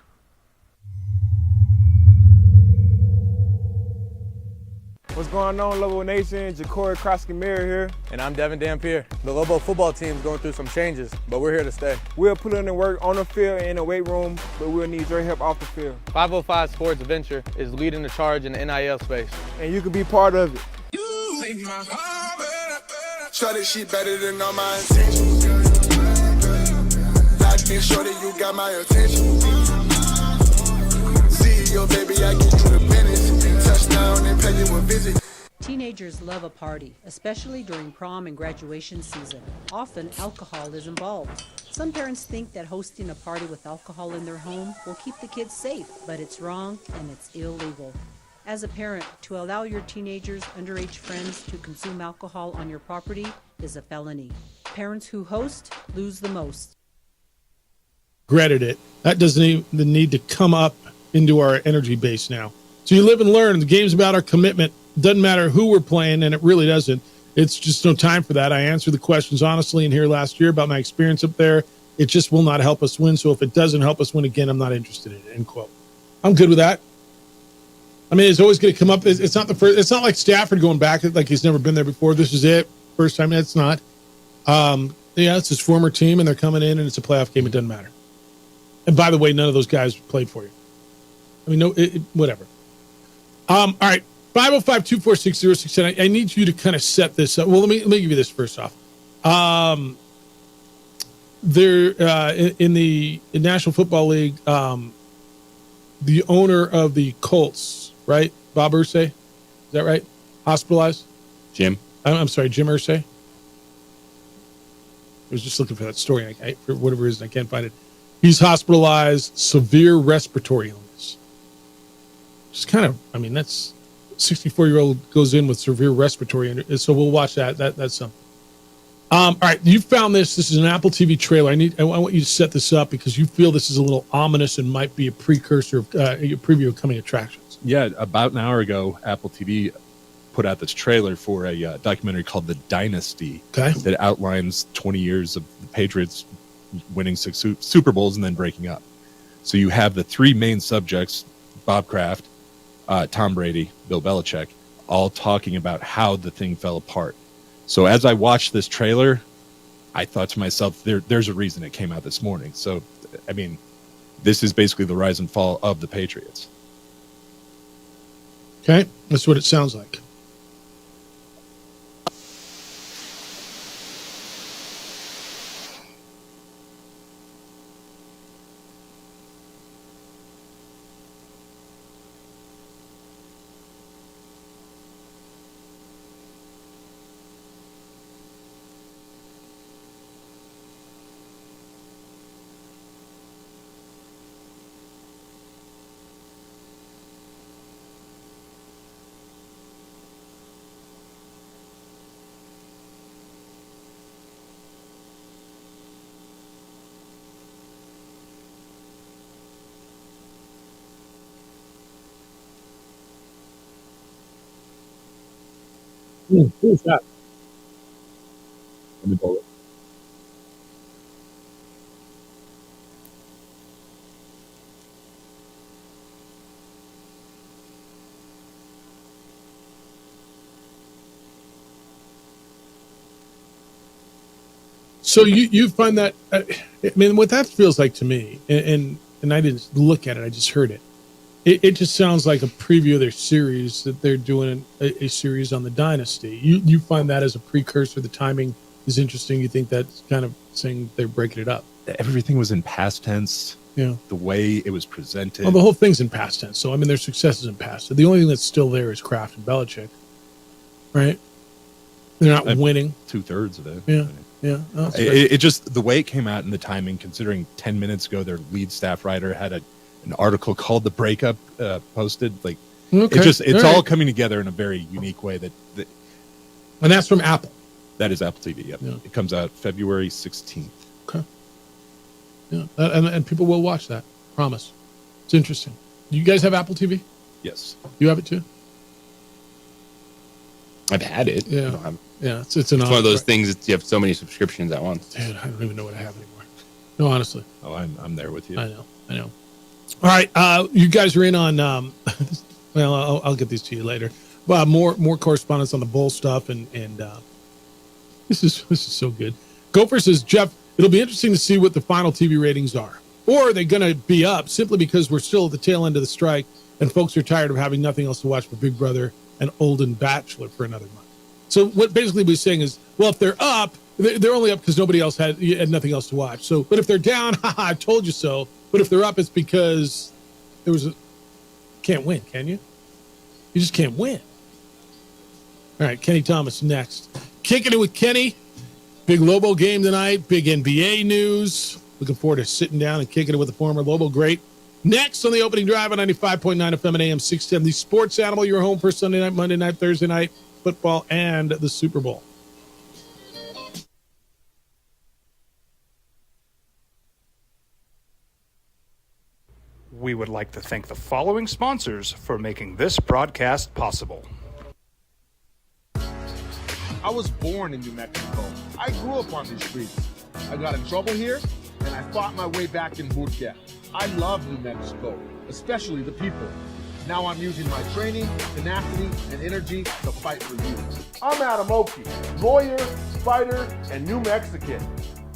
What's going on, Lobo Nation? Ja'Cory Krosky-Miller here. And I'm Devin Dampier. The Lobo football team's going through some changes, but we're here to stay. We'll put in the work on the field and in the weight room, but we'll need your help off the field. 505 Sports Venture is leading the charge in the NIL space. And you can be part of it. Shorty, she better than all my intentions. Locked in, shorty, you got my attention. CEO, baby, I get you the business. Touchdown and pay you a visit. Teenagers love a party, especially during prom and graduation season. Often, alcohol is involved. Some parents think that hosting a party with alcohol in their home will keep the kids safe, but it's wrong and it's illegal. As a parent, to allow your teenagers' underage friends to consume alcohol on your property is a felony. Parents who host lose the most. Regretted it. That doesn't even need to come up into our energy base now. So you live and learn. The game's about our commitment. Doesn't matter who we're playing, and it really doesn't. It's just no time for that. I answered the questions honestly in here last year about my experience up there. It just will not help us win. So if it doesn't help us win again, I'm not interested in it. End quote. I'm good with that. I mean, it's always going to come up. It's not the first. It's not like Stafford going back like he's never been there before. This is it. First time. It's not. Yeah, it's his former team, and they're coming in, and it's a playoff game. It doesn't matter. And by the way, none of those guys played for you. I mean, no, whatever. All right. 505-246-0610. I need you to kind of set this up. Well, let me give you this first off. There in the National Football League, the owner of the Colts, right, Bob Irsay, is that right? Hospitalized. Jim. I'm sorry, Jim Irsay. I was just looking for that story. For whatever reason, I can't find it. He's hospitalized, severe respiratory illness. Just kind of, I mean, that's 64-year-old goes in with severe respiratory. So we'll watch that. That's something. All right, you found this. This is an Apple TV trailer. I want you to set this up because you feel this is a little ominous and might be a precursor of a preview of coming attractions. Yeah, about an hour ago, Apple TV put out this trailer for a documentary called The Dynasty that outlines 20 years of the Patriots winning 6 Super Bowls and then breaking up. So you have the 3 main subjects, Bob Kraft, Tom Brady, Bill Belichick, all talking about how the thing fell apart. So as I watched this trailer, I thought to myself, there's a reason it came out this morning. So, I mean, this is basically the rise and fall of the Patriots. Okay, that's what it sounds like. Who's that? Let me pull it. So you find that, I mean, what that feels like to me, and I didn't look at it, I just heard it. It just sounds like a preview of their series that they're doing a series on the Dynasty. You find that as a precursor, the timing is interesting. You think that's kind of saying they're breaking it up. Everything was in past tense. Yeah. The way it was presented. Well, the whole thing's in past tense. So, I mean, their success is in past. So the only thing that's still there is Kraft and Belichick, right? They're not winning. 2/3 of it. Yeah. Yeah. Oh, it just, the way it came out and the timing, considering 10 minutes ago, their lead staff writer had an article called The Breakup posted. Like, okay. It's all coming together in a very unique way. That and that's from Apple. That is Apple TV. Yep. Yeah. It comes out February 16th. Okay. Yeah. And people will watch that. Promise. It's interesting. Do you guys have Apple TV? Yes. You have it too? I've had it. Yeah. Yeah. It's one of those things that you have so many subscriptions at once. Dude, I don't even know what I have anymore. No, honestly. Oh, I'm there with you. I know. All right. You guys are in on, well, I'll get these to you later. More correspondence on the bowl stuff. And this is so good. Gopher says, Jeff, it'll be interesting to see what the final TV ratings are. Or are they going to be up simply because we're still at the tail end of the strike and folks are tired of having nothing else to watch but Big Brother and Olden Bachelor for another month. So what basically we're saying is, well, if they're up, they're only up because nobody else had nothing else to watch. So, but if they're down, haha, I told you so. But if they're up, it's because there was can't win, can you? You just can't win. All right, Kenny Thomas next. Kicking it with Kenny. Big Lobo game tonight. Big NBA news. Looking forward to sitting down and kicking it with the former Lobo great. Next on the opening drive on 95.9 FM and AM 610, the sports animal, your home for Sunday night, Monday night, Thursday night, football, and the Super Bowl. We would like to thank the following sponsors for making this broadcast possible. I was born in New Mexico. I grew up on these streets. I got in trouble here, and I fought my way back in boot camp. I love New Mexico, especially the people. Now I'm using my training, tenacity, and energy to fight for you. I'm Adam Oki, lawyer, fighter, and New Mexican.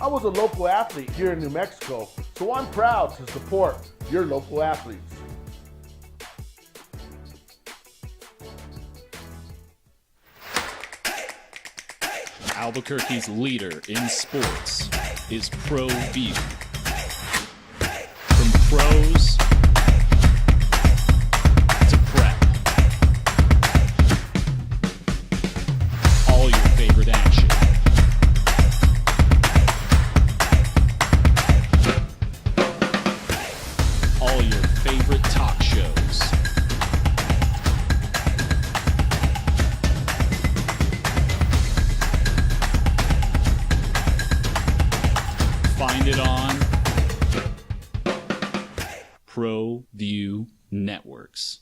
I was a local athlete here in New Mexico, so I'm proud to support your local athletes. Albuquerque's leader in sports is ProView. From pros to prep, all your favorite action. All your favorite talk shows. Find it on ProView Networks.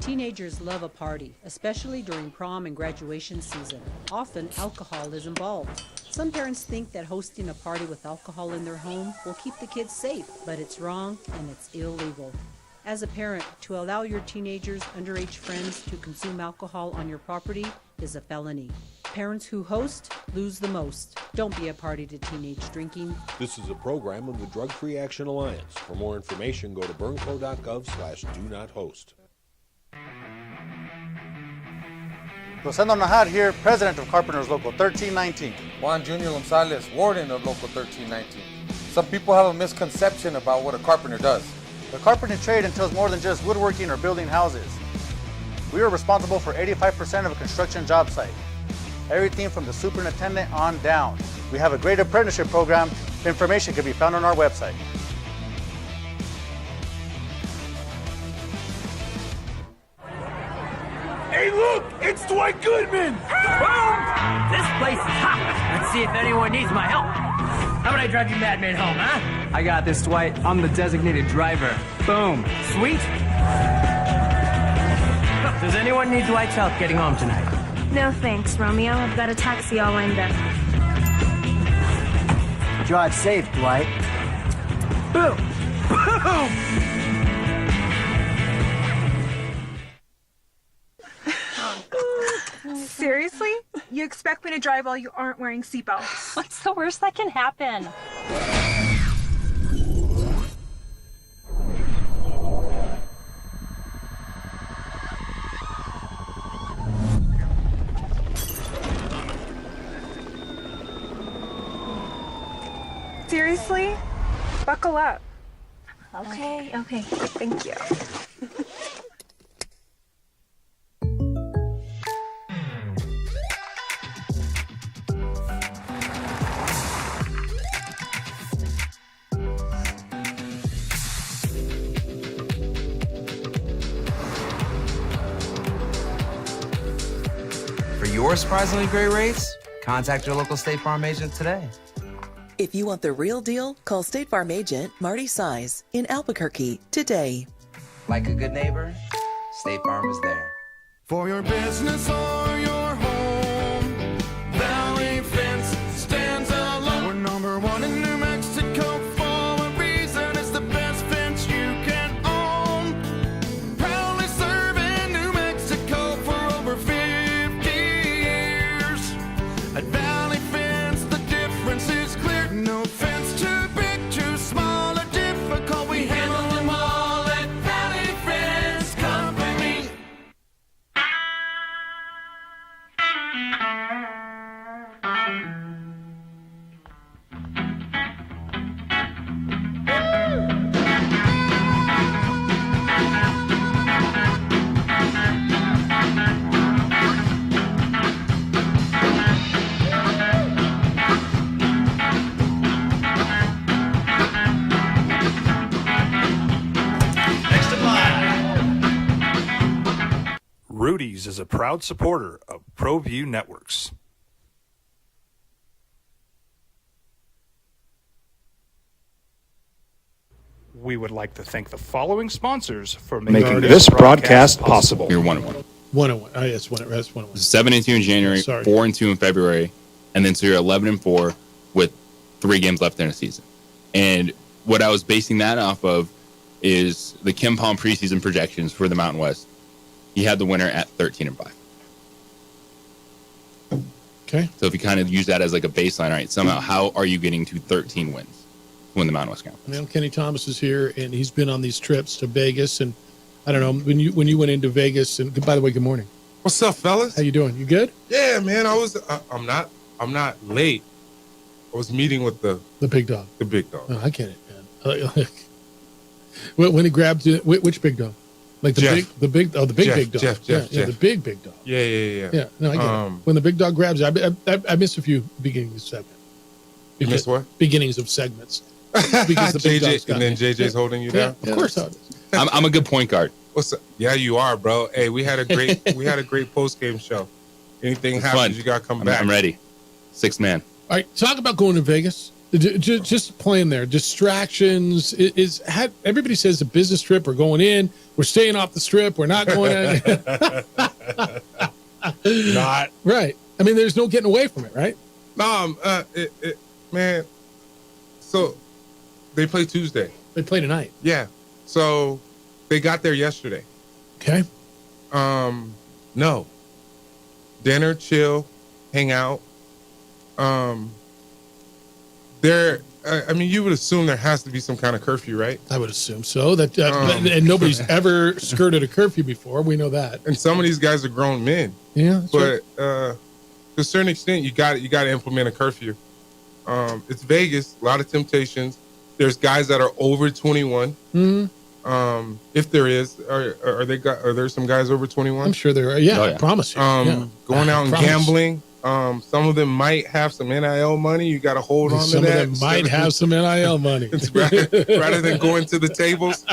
Teenagers love a party, especially during prom and graduation season. Often, alcohol is involved. Some parents think that hosting a party with alcohol in their home will keep the kids safe, but it's wrong and it's illegal. As a parent, to allow your teenagers' underage friends to consume alcohol on your property is a felony. Parents who host lose the most. Don't be a party to teenage drinking. This is a program of the Drug Free Action Alliance. For more information, go to burnco.gov/do-not-host. Rosendo Najar here, president of Carpenters Local 1319. Juan Junior Gonzalez, warden of Local 1319. Some people have a misconception about what a carpenter does. The carpentry trade entails more than just woodworking or building houses. We are responsible for 85% of a construction job site. Everything from the superintendent on down. We have a great apprenticeship program. Information can be found on our website. Hey, look! It's Dwight Goodman! Boom! This place is hot. Let's see if anyone needs my help. How about I drive you madman home, huh? I got this, Dwight. I'm the designated driver. Boom. Sweet. Does anyone need Dwight's help getting home tonight? No thanks, Romeo. I've got a taxi all lined up. Drive safe, Dwight. Boom! Boom! Seriously? You expect me to drive while you aren't wearing seatbelts? What's the worst that can happen? Seriously? Buckle up. Okay. Thank you. For your surprisingly great rates, contact your local State Farm agent today. If you want the real deal, call State Farm agent Marty Size in Albuquerque today. Like a good neighbor, State Farm is there. For your business or your home, Valley Fence stands alone. We're number one in New Mexico for a reason. It's the best fence you can own. Proudly serving New Mexico for over 50 years. At Valley Fence, the difference is clear. No fence too big, too small, or difficult. We handle them all at Valley Fence Company. Rudy's is a proud supporter of ProView Networks. We would like to thank the following sponsors for Making this broadcast possible. You're 1-1. 1-1. Oh, yes, 1-1. 7-2 in January, Sorry. 4-2 in February, and then so you're 11-4 with 3 games left in a season. And what I was basing that off of is the Kim Palm preseason projections for the Mountain West. He had the winner at 13-5. Okay. So if you kind of use that as like a baseline, right? Somehow, how are you getting to 13 wins to win the Mountain West Conference? Well, Kenny Thomas is here, and he's been on these trips to Vegas. And I don't know when you went into Vegas. And by the way, good morning. What's up, fellas? How you doing? You good? Yeah, man. I'm not late. I was meeting with the big dog. The big dog. Oh, I get it, man. When he grabbed you, which big dog? Like the Jeff. big dog. Jeff. Yeah, the big dog. Yeah. Yeah, no, I get it. When the big dog grabs you, I missed a few beginnings of segments. You missed what? Beginnings of segments. Because the big dog's got and then me. JJ's holding you down. Of course I was. I'm a good point guard. What's up? Yeah, you are, bro. Hey, we had a great post game show. Anything It's happens, fun. you gotta come back. I'm ready. 6 man. All right, talk about going to Vegas. Just playing there. Distractions everybody says a business trip. We're going in. We're staying off the strip. We're not going in. Not right. I mean, there's no getting away from it, right? No, man. So they play Tuesday. They play tonight. Yeah. So they got there yesterday. Okay. No. Dinner, chill, hang out. You would assume there has to be some kind of curfew, right? I would assume so. And nobody's ever skirted a curfew before. We know that. And some of these guys are grown men. Yeah. But to a certain extent, you got to implement a curfew. It's Vegas, a lot of temptations. There's guys that are over 21. Mm-hmm. If there is, are there some guys over 21? I'm sure there are. Yeah, I promise you. Going out and gambling. Some of them might have some NIL money. You got to hold on to that. Some of them might have some NIL money. rather than going to the tables.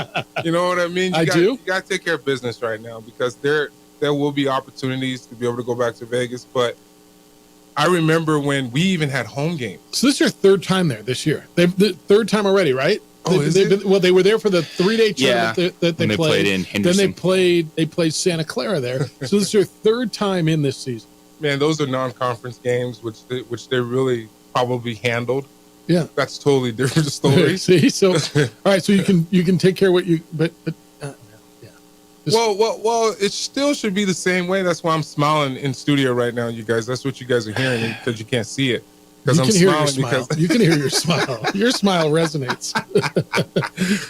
You know what I mean? You got to take care of business right now because there will be opportunities to be able to go back to Vegas. But I remember when we even had home games. So this is your third time there this year. The third time already, right? They were there for the 3-day tournament that they played in Henderson. Then they played Santa Clara there. So this is your third time in this season. Man, those are non-conference games, which they really probably handled. Yeah, that's totally different story. See, so all right, so you can take care of what you, but yeah. Well, it still should be the same way. That's why I'm smiling in studio right now, you guys. That's what you guys are hearing because you can't see it. Because I'm smiling because you can hear your smile. Your smile resonates.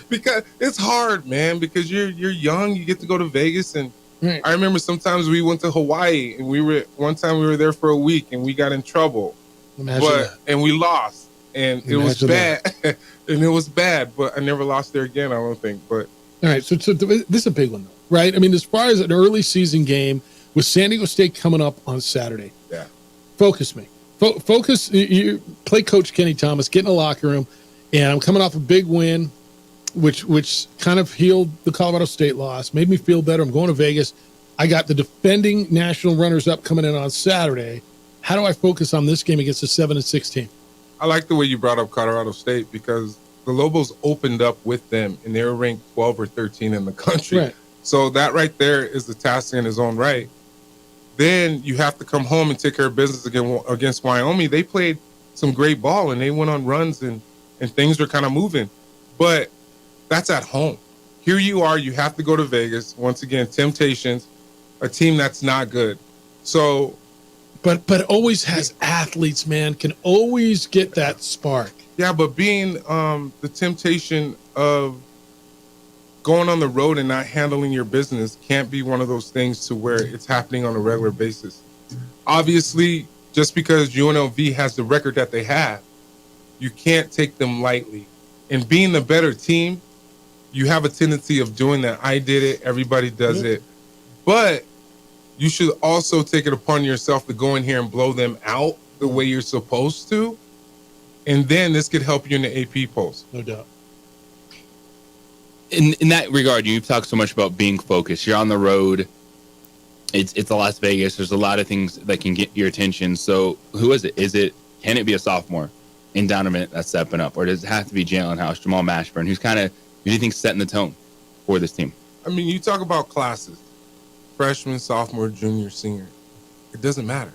Because it's hard, man. Because you're young, you get to go to Vegas and. Right. I remember sometimes we went to Hawaii and one time we were there for a week and we got in trouble. And we lost and it was bad. And it was bad, but I never lost there again, I don't think. But all right, so this is a big one though, right? I mean, as far as an early season game with San Diego State coming up on Saturday. Yeah. Focus me. Focus you play Coach Kenny Thomas, get in the locker room, and I'm coming off a big win. Which kind of healed the Colorado State loss, made me feel better. I'm going to Vegas. I got the defending national runners-up coming in on Saturday. How do I focus on this game against the 7-6 team? I like the way you brought up Colorado State because the Lobos opened up with them, and they were ranked 12 or 13 in the country. Right. So that right there is the task in its own right. Then you have to come home and take care of business against Wyoming. They played some great ball, and they went on runs, and things were kind of moving. But that's at home. Here you are. You have to go to Vegas. Once again, temptations, a team that's not good. So, but always has athletes, man. Can always get that spark. Yeah, but being the temptation of going on the road and not handling your business can't be one of those things to where it's happening on a regular basis. Obviously, just because UNLV has the record that they have, you can't take them lightly. And being the better team, you have a tendency of doing that. I did it. Everybody does it. But you should also take it upon yourself to go in here and blow them out the way you're supposed to. And then this could help you in the AP polls. No doubt. In that regard, you've talked so much about being focused. You're on the road. It's a Las Vegas. There's a lot of things that can get your attention. So who is it? Can it be a sophomore in Donovan that's stepping up? Or does it have to be Jalen House, Jamal Mashburn, who's kind of Who do you think's setting the tone for this team? I mean, you talk about classes, freshman, sophomore, junior, senior. It doesn't matter.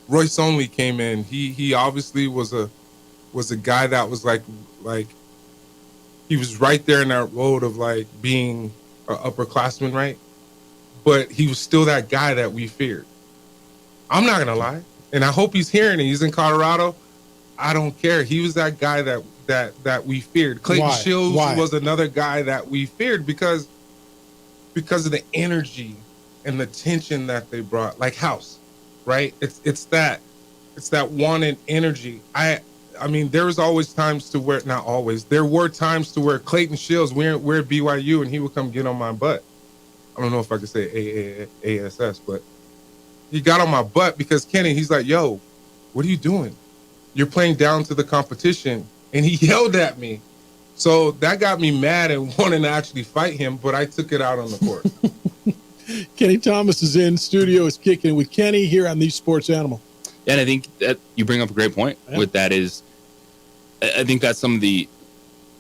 Royce Only came in. He obviously was a guy that was like he was right there in that road of like being an upperclassman, right? But he was still that guy that we feared. I'm not gonna lie, and I hope he's hearing it. He's in Colorado. I don't care. He was that guy that we feared. Clayton Shields was another guy that we feared because of the energy and the tension that they brought, like House, right? It's that wanted energy. I mean, there was always times to where, not always, there were times to where Clayton Shields, we're at BYU, and he would come get on my butt. I don't know if I could say ASS, but he got on my butt because Kenny, he's like, yo, what are you doing? You're playing down to the competition. And he yelled at me. So that got me mad and wanting to actually fight him, but I took it out on the court. Kenny Thomas is in studio, is kicking with Kenny here on the Sports Animal. And I think that you bring up a great point with that is, I think that's some of the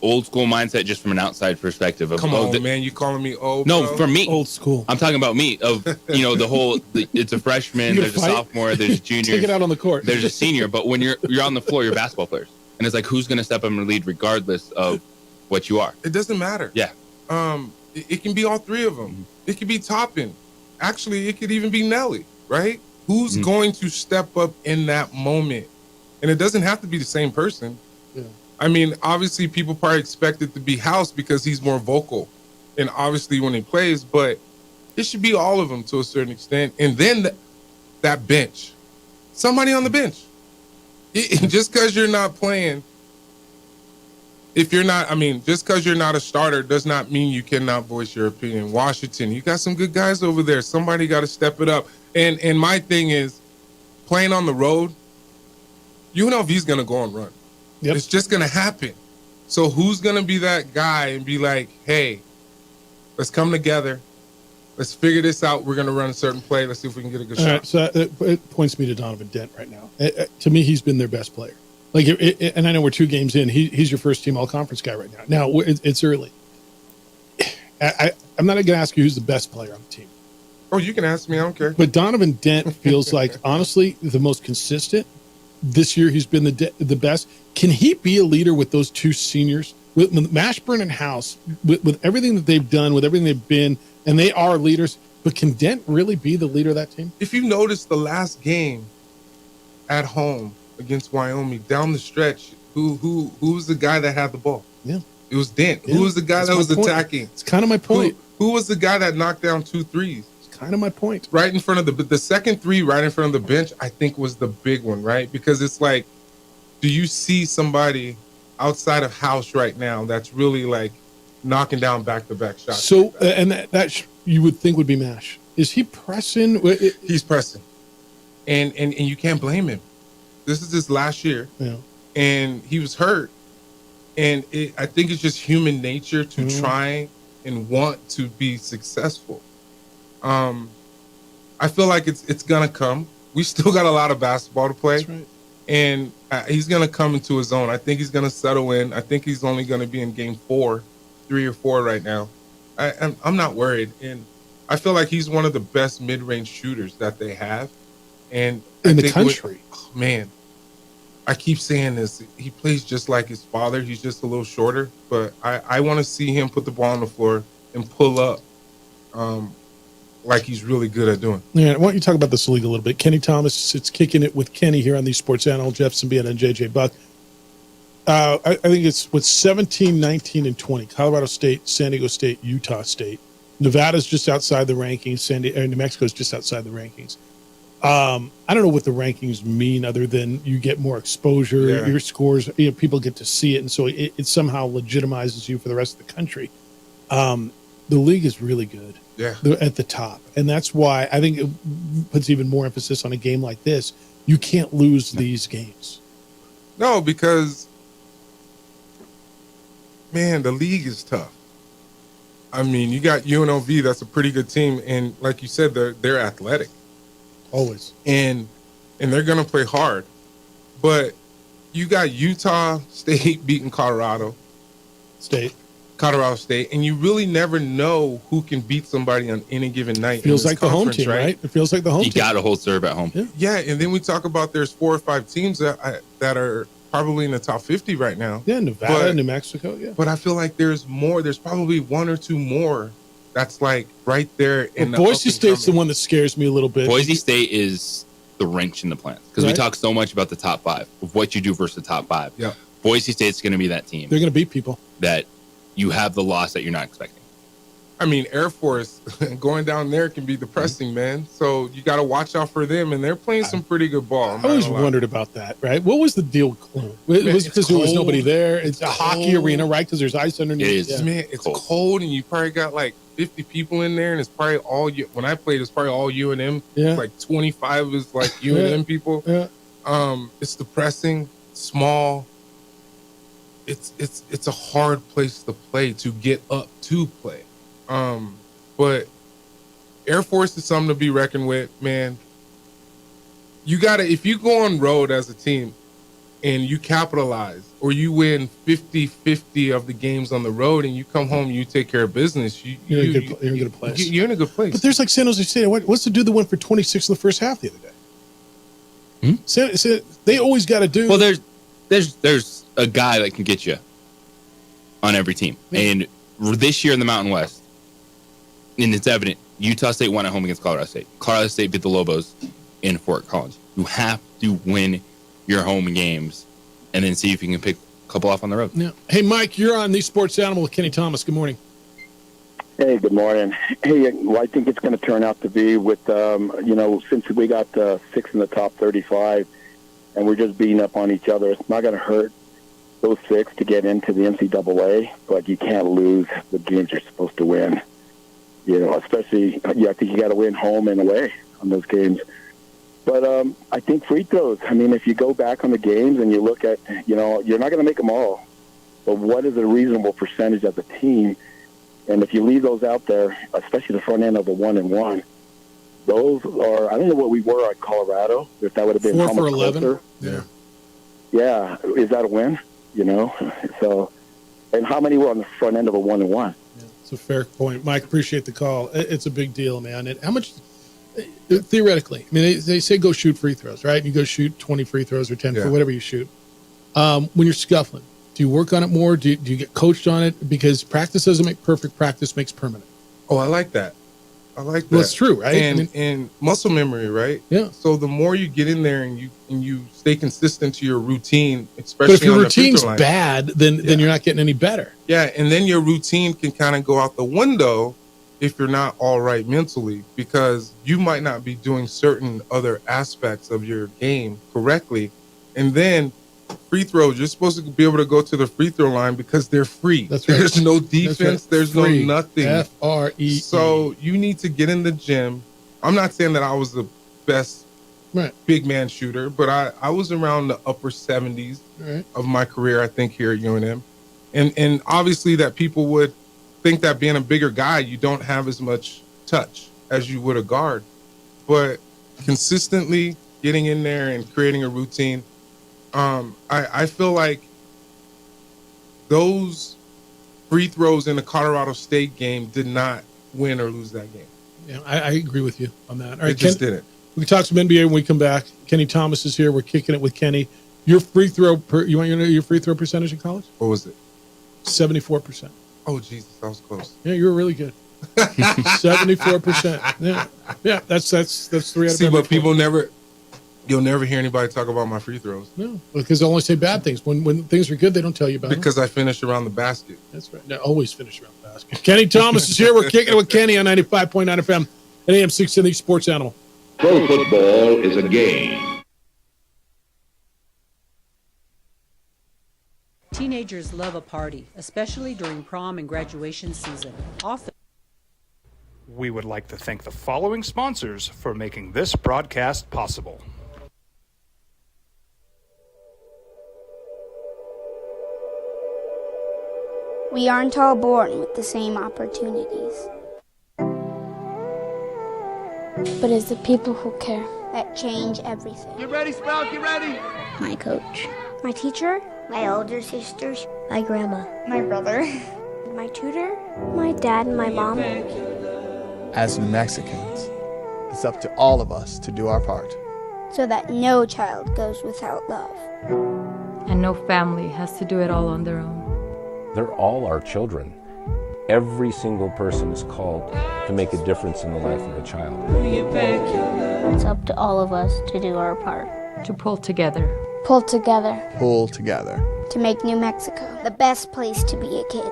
old school mindset just from an outside perspective. Of, Come on, man, you calling me old? No, bro? for me. Old school. I'm talking about me, of, the whole, it's a freshman, there's a sophomore, there's a junior. Take it out on the court. There's a senior, but when you're on the floor, you're basketball players. And it's like, who's going to step up and lead regardless of what you are? It doesn't matter. Yeah. It can be all three of them. It could be Toppin. Actually, it could even be Nelly, right? Who's going to step up in that moment? And it doesn't have to be the same person. Yeah. I mean, obviously, people probably expect it to be House because he's more vocal. And obviously when he plays, but it should be all of them to a certain extent. And then that bench. Somebody on the bench. Just because you're not playing, just because you're not a starter does not mean you cannot voice your opinion. Washington, you got some good guys over there. Somebody got to step it up. And my thing is, playing on the road, UNLV's going to go and run. Yep. It's just going to happen. So who's going to be that guy and be like, hey, let's come together. Let's figure this out. We're going to run a certain play. Let's see if we can get a good shot. Right, so it points me to Donovan Dent right now. To me, he's been their best player. And I know we're 2 games in. He's your first team all-conference guy right now. Now, it's early. I'm not going to ask you who's the best player on the team. Oh, you can ask me. I don't care. But Donovan Dent feels like, honestly, the most consistent. This year, he's been the best. Can he be a leader with those 2 seniors? With Mashburn and House, with everything that they've done, with everything they've been, and they are leaders, but can Dent really be the leader of that team? If you notice the last game at home against Wyoming, down the stretch, who was the guy that had the ball? Yeah. It was Dent. Yeah. Who was the guy that was attacking? It's kind of my point. Who was the guy that knocked down 2 threes? It's kind of my point. Right in front of the second 3 right in front of the bench, I think was the big one, right? Because it's like, do you see somebody outside of House right now that's really like knocking down back-to-back shots? So, and that you would think would be Mash. Is he pressing? He's pressing. And you can't blame him. This is his last year. Yeah. And he was hurt. And I think it's just human nature to try and want to be successful. I feel like it's going to come. We still got a lot of basketball to play. That's right. And he's going to come into his own. I think he's going to settle in. I think he's only going to be in game 3 or 4 right now. I'm not worried. And I feel like he's one of the best mid-range shooters that they have. And in the country. Man, I keep saying this. He plays just like his father. He's just a little shorter. But I want to see him put the ball on the floor and pull up like he's really good at doing. Yeah, why don't you talk about this league a little bit? Kenny Thomas, it's Kicking It with Kenny here on the Sports Animal. Jeff Symbieta and JJ Buck. I think it's with 17, 19, and 20. Colorado State, San Diego State, Utah State. Nevada's just outside the rankings. New Mexico's just outside the rankings. I don't know what the rankings mean other than you get more exposure, your scores, people get to see it, and so it somehow legitimizes you for the rest of the country. The league is really good at the top, and that's why I think it puts even more emphasis on a game like this. You can't lose these games. No, because, man, the league is tough. I mean, you got UNLV, that's a pretty good team, and like you said, they're athletic. Always. And they're going to play hard. But you got Utah State beating Colorado. State. Colorado State, and you really never know who can beat somebody on any given night. Feels like the home team, right? It feels like the home team. You got to hold serve at home. Yeah, and then we talk about there's 4 or 5 teams that are probably in the top 50 right now. Yeah, Nevada, New Mexico, yeah. But I feel like there's more. There's probably 1 or 2 more that's like right there. In the Boise State's the one that scares me a little bit. Boise State is the wrench in the plans because we talk so much about the top 5 of what you do versus the top 5. Yeah, Boise State's going to be that team. They're going to beat people that you have the loss that you're not expecting. I mean, Air Force going down there can be depressing, man. So you got to watch out for them, and they're playing some pretty good ball. I always wondered about that, right? What was the deal with Cologne? It was because there was nobody there. It's a hockey arena, right? Because there's ice underneath. It is. Man, it's cold, and you probably got like 50 people in there, and it's probably all you. When I played, it's probably all UNM. Yeah. Like 25 is like UNM people. Yeah. It's depressing, small. It's a hard place to play, to get up to play. But Air Force is something to be reckoned with, man. You gotta, if you go on road as a team and you capitalize or you win 50-50 of the games on the road and you come home and you take care of business, you're in a good place. You're in a good place. But there's like San Jose State. What's the dude that went for 26 in the first half the other day? They always got to do. Well, there's a guy that can get you on every team. And this year in the Mountain West, and it's evident, Utah State won at home against Colorado State. Colorado State beat the Lobos in Fort College. You have to win your home games and then see if you can pick a couple off on the road. Yeah. Hey, Mike, you're on the Sports Animal with Kenny Thomas. Good morning. Hey, good morning. Hey, well, I think it's going to turn out to be with, since we got 6 in the top 35 and we're just beating up on each other, it's not going to hurt those 6 to get into the NCAA, but you can't lose the games you're supposed to win. Especially, I think you got to win home and away on those games. But I think free throws, if you go back on the games and you look at, you're not going to make them all, but what is a reasonable percentage as a team? And if you leave those out there, especially the front end of the 1-and-1, those are, I don't know what we were at Colorado, if that would have been 4 for 11. Closer. Yeah. Yeah. Is that a win? So, and how many were on the front end of a 1-and-1? It's a fair point. Mike, appreciate the call. It's a big deal, man. And how much, theoretically, they say go shoot free throws, right? You go shoot 20 free throws or 10 for whatever you shoot. When you're scuffling, do you work on it more? Do you get coached on it? Because practice doesn't make perfect. Practice makes permanent. Oh, I like that. Well, it's true, right? And muscle memory, right? Yeah. So the more you get in there and you stay consistent to your routine, especially but if your on routine's the free throw line, bad, then you're not getting any better. Yeah, and then your routine can kind of go out the window if you're not all right mentally, because you might not be doing certain other aspects of your game correctly. And then free throws, you're supposed to be able to go to the free throw line because they're free. That's right. There's no defense. There's Free. no nothing. Free. So you need to get in the gym. I'm not saying that I was the best big man shooter, but I was around the upper 70s of my career, I think, here at UNM. And obviously that people would think that being a bigger guy, you don't have as much touch as you would a guard. But consistently getting in there and creating a routine, I feel like those free throws in the Colorado State game did not win or lose that game. Yeah, I agree with you on that. All right, It just didn't. We can talk some NBA when we come back. Kenny Thomas is here. We're kicking it with Kenny. Your free throw, you want to know your free throw percentage in college? What was it? 74%. Oh, Jesus, that was close. Yeah, you were really good. 74%. Yeah, that's 3 out of See, every but people you'll never hear anybody talk about my free throws. No, because they only say bad things. When things are good, they don't tell you about them. Because I finish around the basket. That's right. No, always finish around the basket. Kenny Thomas is here. We're kicking it with Kenny on 95.9 FM at AM 670 Sports Animal. Pro football is a game. Teenagers love a party, especially during prom and graduation season. Often. We would like to thank the following sponsors for making this broadcast possible. We aren't all born with the same opportunities. But it's the people who care that change everything. Get ready, Sprout, get ready. My coach. My teacher. My older sisters. My grandma. My brother. My tutor. My dad and my mom. As New Mexicans, it's up to all of us to do our part. So that no child goes without love. And no family has to do it all on their own. They're all our children. Every single person is called to make a difference in the life of a child. It's up to all of us to do our part. To pull together. Pull together. Pull together. To make New Mexico the best place to be a kid.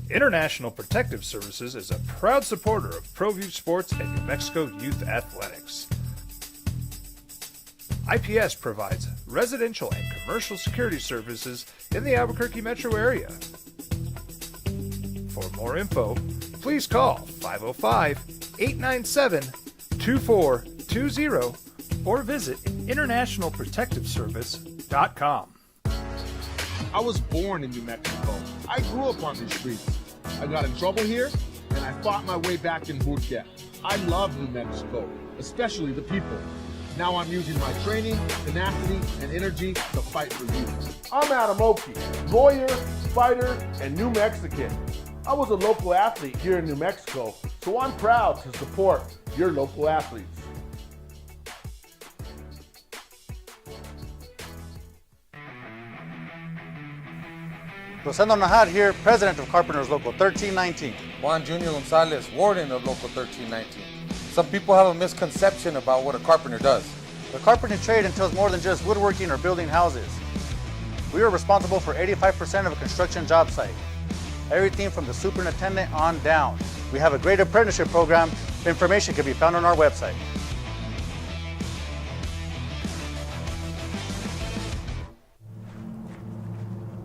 International Protective Services is a proud supporter of ProView Sports and New Mexico Youth Athletics. IPS provides residential and commercial security services in the Albuquerque metro area. For more info, please call 505-897-2420 or visit internationalprotectiveservice.com. I was born in New Mexico. I grew up on these streets. I got in trouble here, and I fought my way back in Burquia. I love New Mexico, especially the people. Now I'm using my training, tenacity, and energy to fight for you. I'm Adam Oki, lawyer, fighter, and New Mexican. I was a local athlete here in New Mexico, so I'm proud to support your local athletes. Rosendo Najar here, president of Carpenters Local 1319. Juan Junior Gonzalez, warden of Local 1319. Some people have a misconception about what a carpenter does. The carpentering trade entails more than just woodworking or building houses. We are responsible for 85% of a construction job site. Everything from the superintendent on down. We have a great apprenticeship program. Information can be found on our website.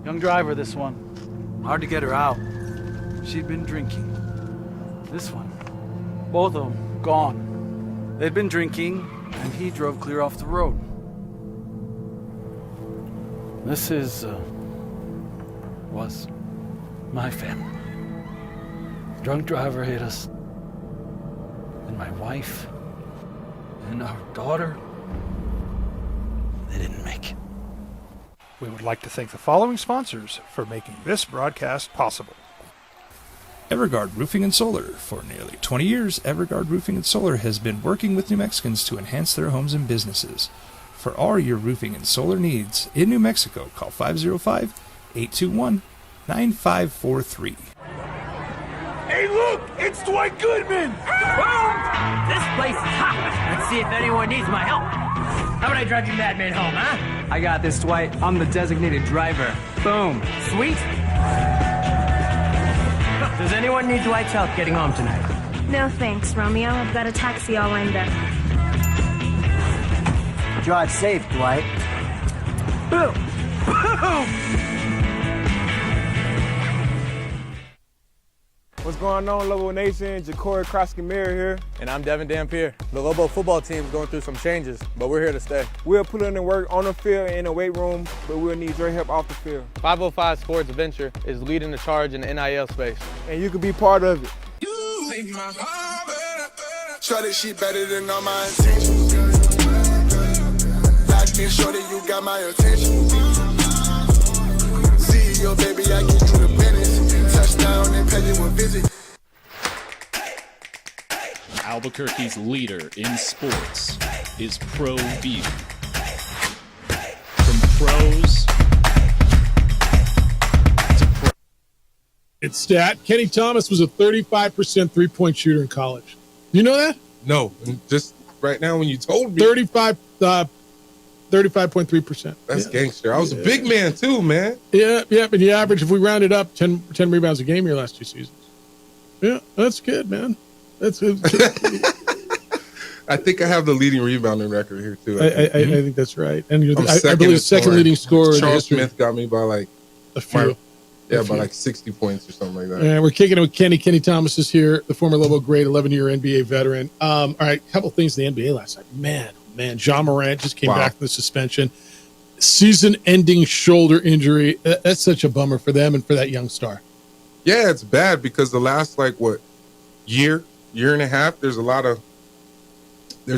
Young driver, this one. Hard to get her out. She'd been drinking. This one. Both of them gone. They'd been drinking, and he drove clear off the road. This was my family. Drunk driver hit us. And my wife and our daughter, they didn't make it. We would like to thank the following sponsors for making this broadcast possible. Everguard Roofing and Solar. For nearly 20 years, Everguard Roofing and Solar has been working with New Mexicans to enhance their homes and businesses. For all your roofing and solar needs in New Mexico, call 505-821-9543. Hey, look! It's Dwight Goodman! Boom! This place is hot. Let's see if anyone needs my help. How about I drive you madman home, huh? I got this, Dwight. I'm the designated driver. Boom. Sweet. Does anyone need Dwight's help getting home tonight? No thanks, Romeo. I've got a taxi all lined up. Drive safe, Dwight. Boom! Boom! What's going on, Lobo Nation? Ja'Cory Cross-Camara here. And I'm Devin Dampier. The Lobo football team is going through some changes, but we're here to stay. We'll put in the work on the field and in the weight room, but we'll need your help off the field. 505 Sports Adventure is leading the charge in the NIL space. And you can be part of it. You make my heart better. Try this shit better than all my intentions. Like me, shorty, you got my attention. See your baby, I get you the business. Touchdown and pay you a visit. Albuquerque's leader in sports is ProView. From pros to pro. It's stat. Kenny Thomas was a 35% three-point shooter in college. You know that? No. Just right now when you told me. 35.3%. That's gangster. I was a big man too, man. Yeah. And you average, if we round it up, 10 rebounds a game your last 2 seasons. Yeah, that's good, man. That's good. I think I have the leading rebounding record here too. I think that's right. And you're I believe second leading scorer. Charles Smith got me by like a few. By like 60 points or something like that. And we're kicking it with Kenny. Kenny Thomas is here, the former Lobo great, 11-year NBA veteran. All right, a couple things in the NBA last night. Man, John Morant just came back from the suspension. season-ending shoulder injury. That's such a bummer for them and for that young star. Yeah, it's bad because the last year and a half, there's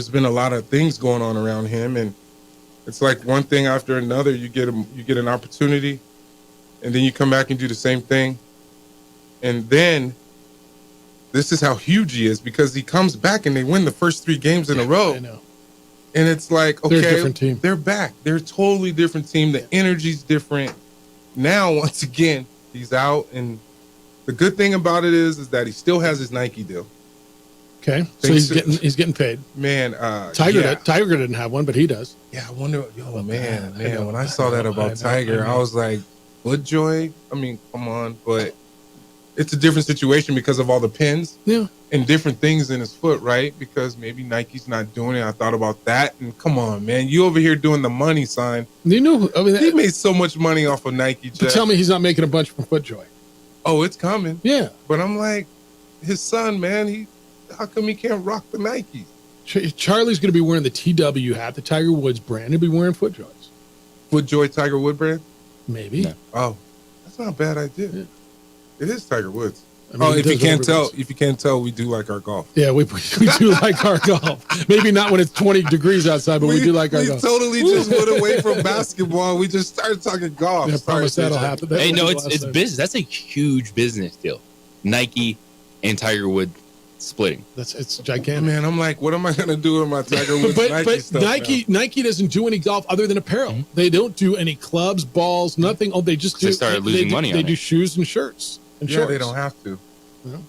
been a lot of things going on around him, and it's like one thing after another. You get an opportunity, and then you come back and do the same thing, and then this is how huge he is because he comes back and they win the first 3 games in a row. I know. And it's like, okay, They're a different team. They're back. They're a totally different team. The energy's different. Now, once again, he's out, and the good thing about it is that he still has his Nike deal. Okay, so he's getting paid. Man, Tiger didn't have one, but he does. Yeah, I wonder. Man, when I saw that about Tiger, I was like, FootJoy? I mean, come on, but it's a different situation because of all the pins. Yeah. And different things in his foot, right? Because maybe Nike's not doing it. I thought about that, and come on, man, you over here doing the money sign. You know, he made so much money off of Nike. But tell me he's not making a bunch from FootJoy. Oh, it's coming. Yeah. But I'm like, his son, man, how come he can't rock the Nikes? Charlie's going to be wearing the TW hat, the Tiger Woods brand. He'll be wearing FootJoys. FootJoy Tiger Wood brand? Maybe. No. Oh, that's not a bad idea. Yeah. It is Tiger Woods. I mean, if you can't tell, we do like our golf. Yeah, we do like our golf. Maybe not when it's 20 degrees outside, but we do like our golf. We totally just went away from basketball. We just started talking golf. Yeah, I promise that'll happen. Hey, no, it's business. That's a huge business deal. Nike and Tiger Woods splitting. It's gigantic. Man, I'm like, what am I gonna do with my Tiger Woods Nike stuff Nike doesn't do any golf other than apparel. Mm-hmm. They don't do any clubs, balls, nothing. Oh, they just do. They started losing money on it. They do shoes and shirts. Yeah, they don't have to.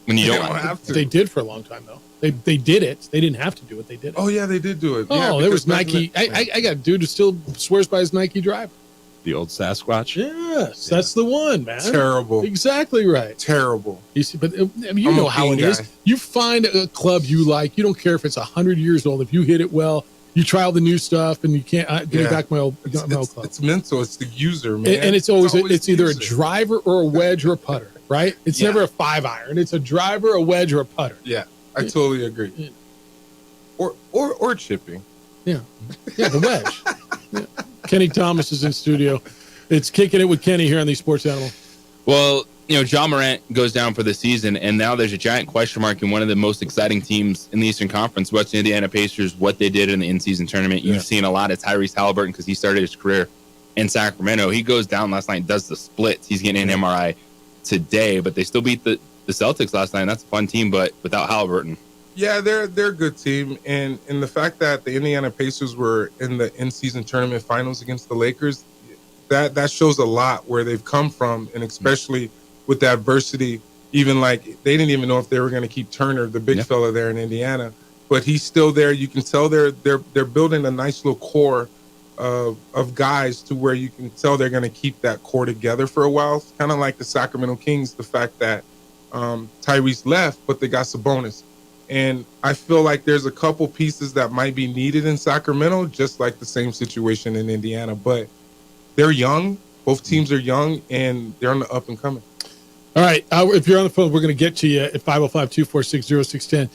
When you don't have to. They did for a long time though. They did it. They didn't have to do it. They did it. Oh yeah, they did do it. Oh, there was Nike. I got a dude who still swears by his Nike driver. The old Sasquatch. Yes, that's the one, man. Terrible. Exactly right. Terrible. You see, but you know how it is. You find a club you like. You don't care if it's 100 years old. If you hit it well, you try all the new stuff, and you can't give me back my old club. It's mental. It's the user, man. And it's always either a driver or a wedge or a putter. Right? It's never a 5-iron. It's a driver, a wedge, or a putter. Yeah, I totally agree. Yeah. Or chipping. Yeah, the wedge. Yeah. Kenny Thomas is in studio. It's Kicking It with Kenny here on the Sports Animal. Well, Ja Morant goes down for the season, and now there's a giant question mark in one of the most exciting teams in the Eastern Conference, West Indiana Pacers, what they did in the in-season tournament. You've seen a lot of Tyrese Halliburton because he started his career in Sacramento. He goes down last night, does the splits. He's getting an MRI today, but they still beat the Celtics last night. That's a fun team, but without Halliburton. Yeah, they're a good team, and the fact that the Indiana Pacers were in the in-season tournament finals against the Lakers, that shows a lot where they've come from, and especially with the adversity. Even like they didn't even know if they were going to keep Turner, the big fella there in Indiana, but he's still there. You can tell they're building a nice little core of guys to where you can tell they're going to keep that core together for a while. It's kind of like the Sacramento Kings, the fact that Tyrese left, but they got Sabonis. And I feel like there's a couple pieces that might be needed in Sacramento, just like the same situation in Indiana. But they're young. Both teams are young, and they're on the up and coming. All right. If you're on the phone, we're going to get to you at 505-246-0610.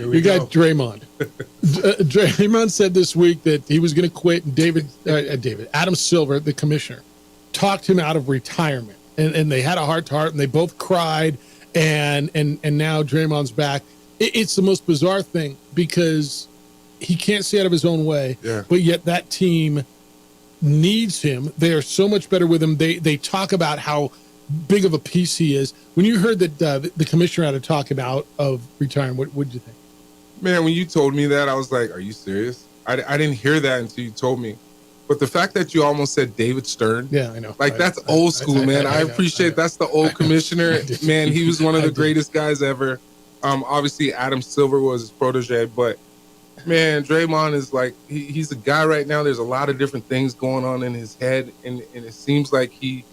We got Draymond. Draymond said this week that he was going to quit, and Adam Silver, the commissioner, talked him out of retirement. And they had a heart-to-heart, and they both cried, and now Draymond's back. It's the most bizarre thing because he can't stay out of his own way, but yet that team needs him. They are so much better with him. They talk about how big of a piece he is. When you heard that the commissioner had to talk about of retiring, what did you think? Man, when you told me that, I was like, are you serious? I didn't hear that until you told me. But the fact that you almost said David Stern. Yeah, I know. Like, that's old school, man. I appreciate that's the old commissioner. Man, he was one of the greatest guys ever. Obviously, Adam Silver was his protege. But, man, Draymond is like, he's a guy right now. There's a lot of different things going on in his head. And it seems like he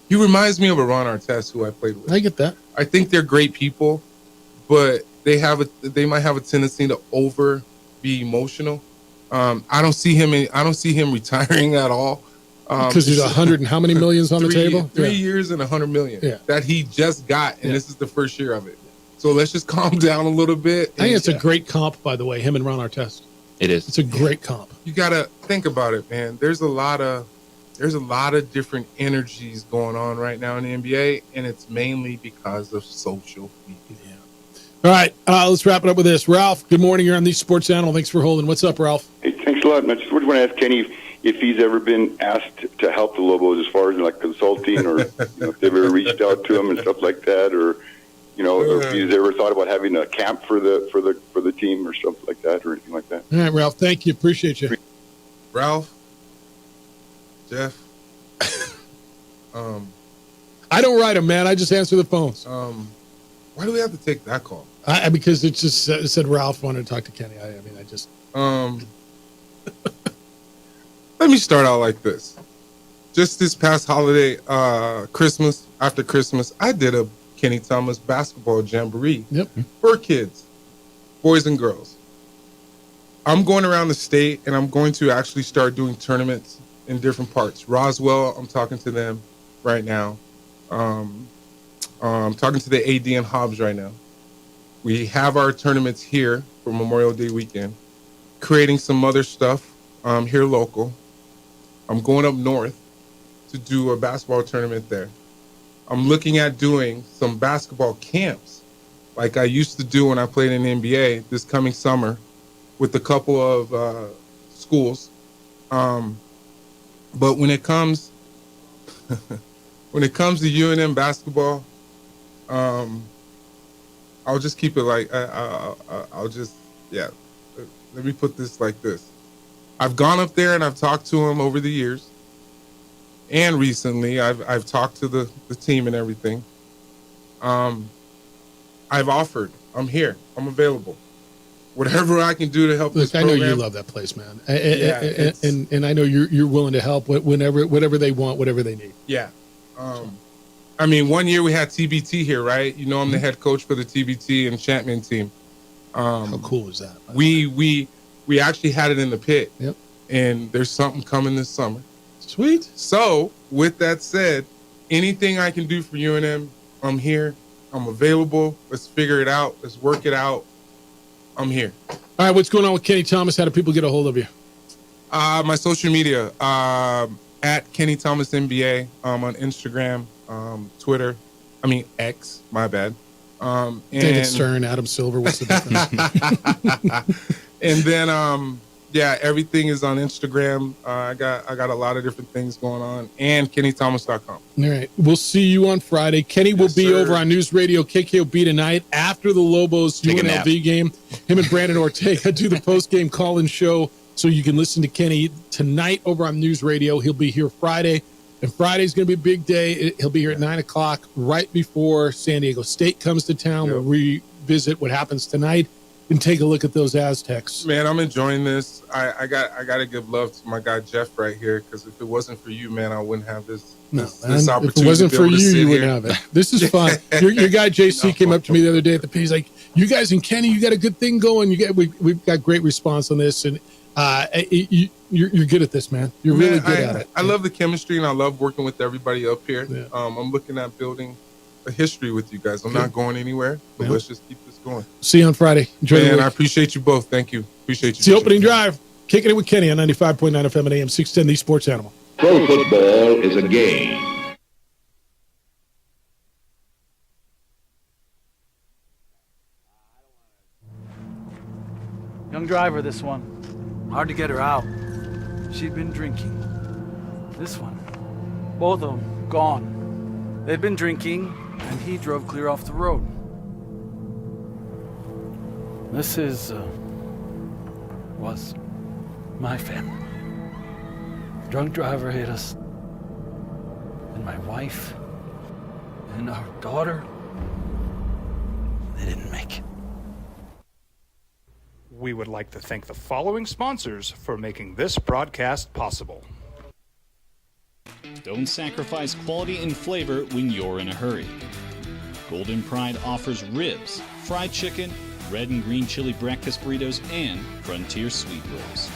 reminds me of a Ron Artest, who I played with. I get that. I think they're great people, but they might have a tendency to be emotional. I don't see him retiring at all. Because there's 100 and how many millions on the table? 3 years and 100 million that he just got, and this is the first year of it. So let's just calm down a little bit. I think it's a great comp, by the way, him and Ron Artest. It is. It's a great comp. You gotta think about it, man. There's a lot of different energies going on right now in the NBA, and it's mainly because of social media. All right, let's wrap it up with this. Ralph, good morning. You're on the Sports Animal. Thanks for holding. What's up, Ralph? Hey, thanks a lot. I just want to ask Kenny if he's ever been asked to help the Lobos as far as like consulting, or if they've ever reached out to him and stuff like that, or or if he's ever thought about having a camp for the team or something like that, or anything like that. All right, Ralph. Thank you. Appreciate you. Ralph, Jeff. I don't write them, man. I just answer the phones. Why do we have to take that call? Because it just said Ralph wanted to talk to Kenny. I just. Let me start out like this. Just this past holiday, Christmas, after Christmas, I did a Kenny Thomas basketball jamboree for kids, boys and girls. I'm going around the state, and I'm going to actually start doing tournaments in different parts. Roswell, I'm talking to them right now. I'm talking to the AD and Hobbs right now. We have our tournaments here for Memorial Day weekend, creating some other stuff here local. I'm going up north to do a basketball tournament there. I'm looking at doing some basketball camps like I used to do when I played in the NBA this coming summer with a couple of schools. But when it comes to UNM basketball, I'll just keep it like let me put this like this. I've gone up there and I've talked to them over the years, and recently I've talked to the team and everything. I've offered. I'm here. I'm available. Whatever I can do to help this program. I know you love that place, man. And I know you're willing to help whatever they want, whatever they need. Yeah. I mean, one year we had TBT here, right? I'm the head coach for the TBT Enchantment team. How cool is that? We actually had it in the pit. Yep. And there's something coming this summer. Sweet. So, with that said, anything I can do for UNM, I'm here. I'm available. Let's figure it out. Let's work it out. I'm here. All right, what's going on with Kenny Thomas? How do people get a hold of you? My social media, at Kenny Thomas NBA, on Instagram, Twitter. X, my bad. David Stern, Adam Silver, what's the difference? And then, everything is on Instagram. I got a lot of different things going on, and KennyThomas.com. All right. We'll see you on Friday. Kenny will be over on News Radio KKOB tonight after the Lobos UNLV game. Him and Brandon Ortega do the post-game call-in show, so you can listen to Kenny tonight over on News Radio. He'll be here Friday, and Friday's going to be a big day. He'll be here at 9 o'clock right before San Diego State comes to town. We'll revisit what happens tonight and take a look at those Aztecs. Man, I'm enjoying this. I got to give love to my guy Jeff right here, because if it wasn't for you, man, I wouldn't have this opportunity. If it wasn't for you, you wouldn't have it. This is fun. Your guy JC came up to me the other day at the P. He's like, "You guys and Kenny, you got a good thing going. We've got great response on this, and you're good at this, man. You're really good at it." I love the chemistry, and I love working with everybody up here. Yeah. I'm looking at building a history with you guys. I'm not going anywhere, but let's just keep this going. See you on Friday. Enjoy the week. I appreciate you both. Thank you. Appreciate you. It's the opening drive. Kicking it with Kenny on 95.9 FM and AM 610, the Sports Animal. Pro football is a game. Young driver, this one. Hard to get her out. She'd been drinking. This one. Both of them gone. They'd been drinking, and he drove clear off the road. This was my family. Drunk driver hit us. And my wife and our daughter, they didn't make it. We would like to thank the following sponsors for making this broadcast possible. Don't sacrifice quality and flavor when you're in a hurry. Golden Pride offers ribs, fried chicken, red and green chili breakfast burritos, and Frontier Sweet Rolls.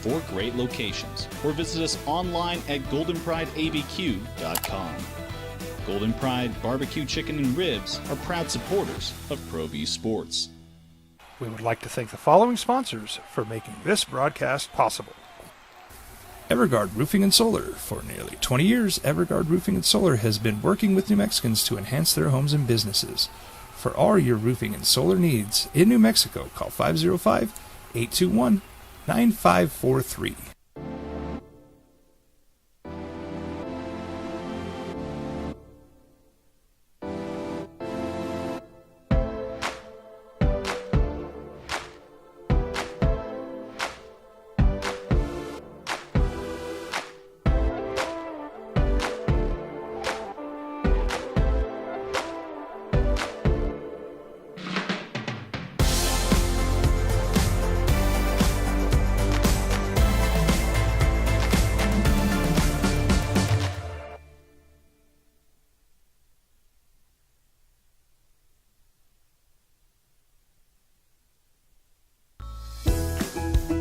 4 great locations, or visit us online at goldenprideabq.com. Golden Pride Barbecue Chicken and Ribs are proud supporters of ProView Sports. We would like to thank the following sponsors for making this broadcast possible. Everguard Roofing and Solar. For nearly 20 years, Everguard Roofing and Solar has been working with New Mexicans to enhance their homes and businesses. For all your roofing and solar needs in New Mexico, call 505-821-9543.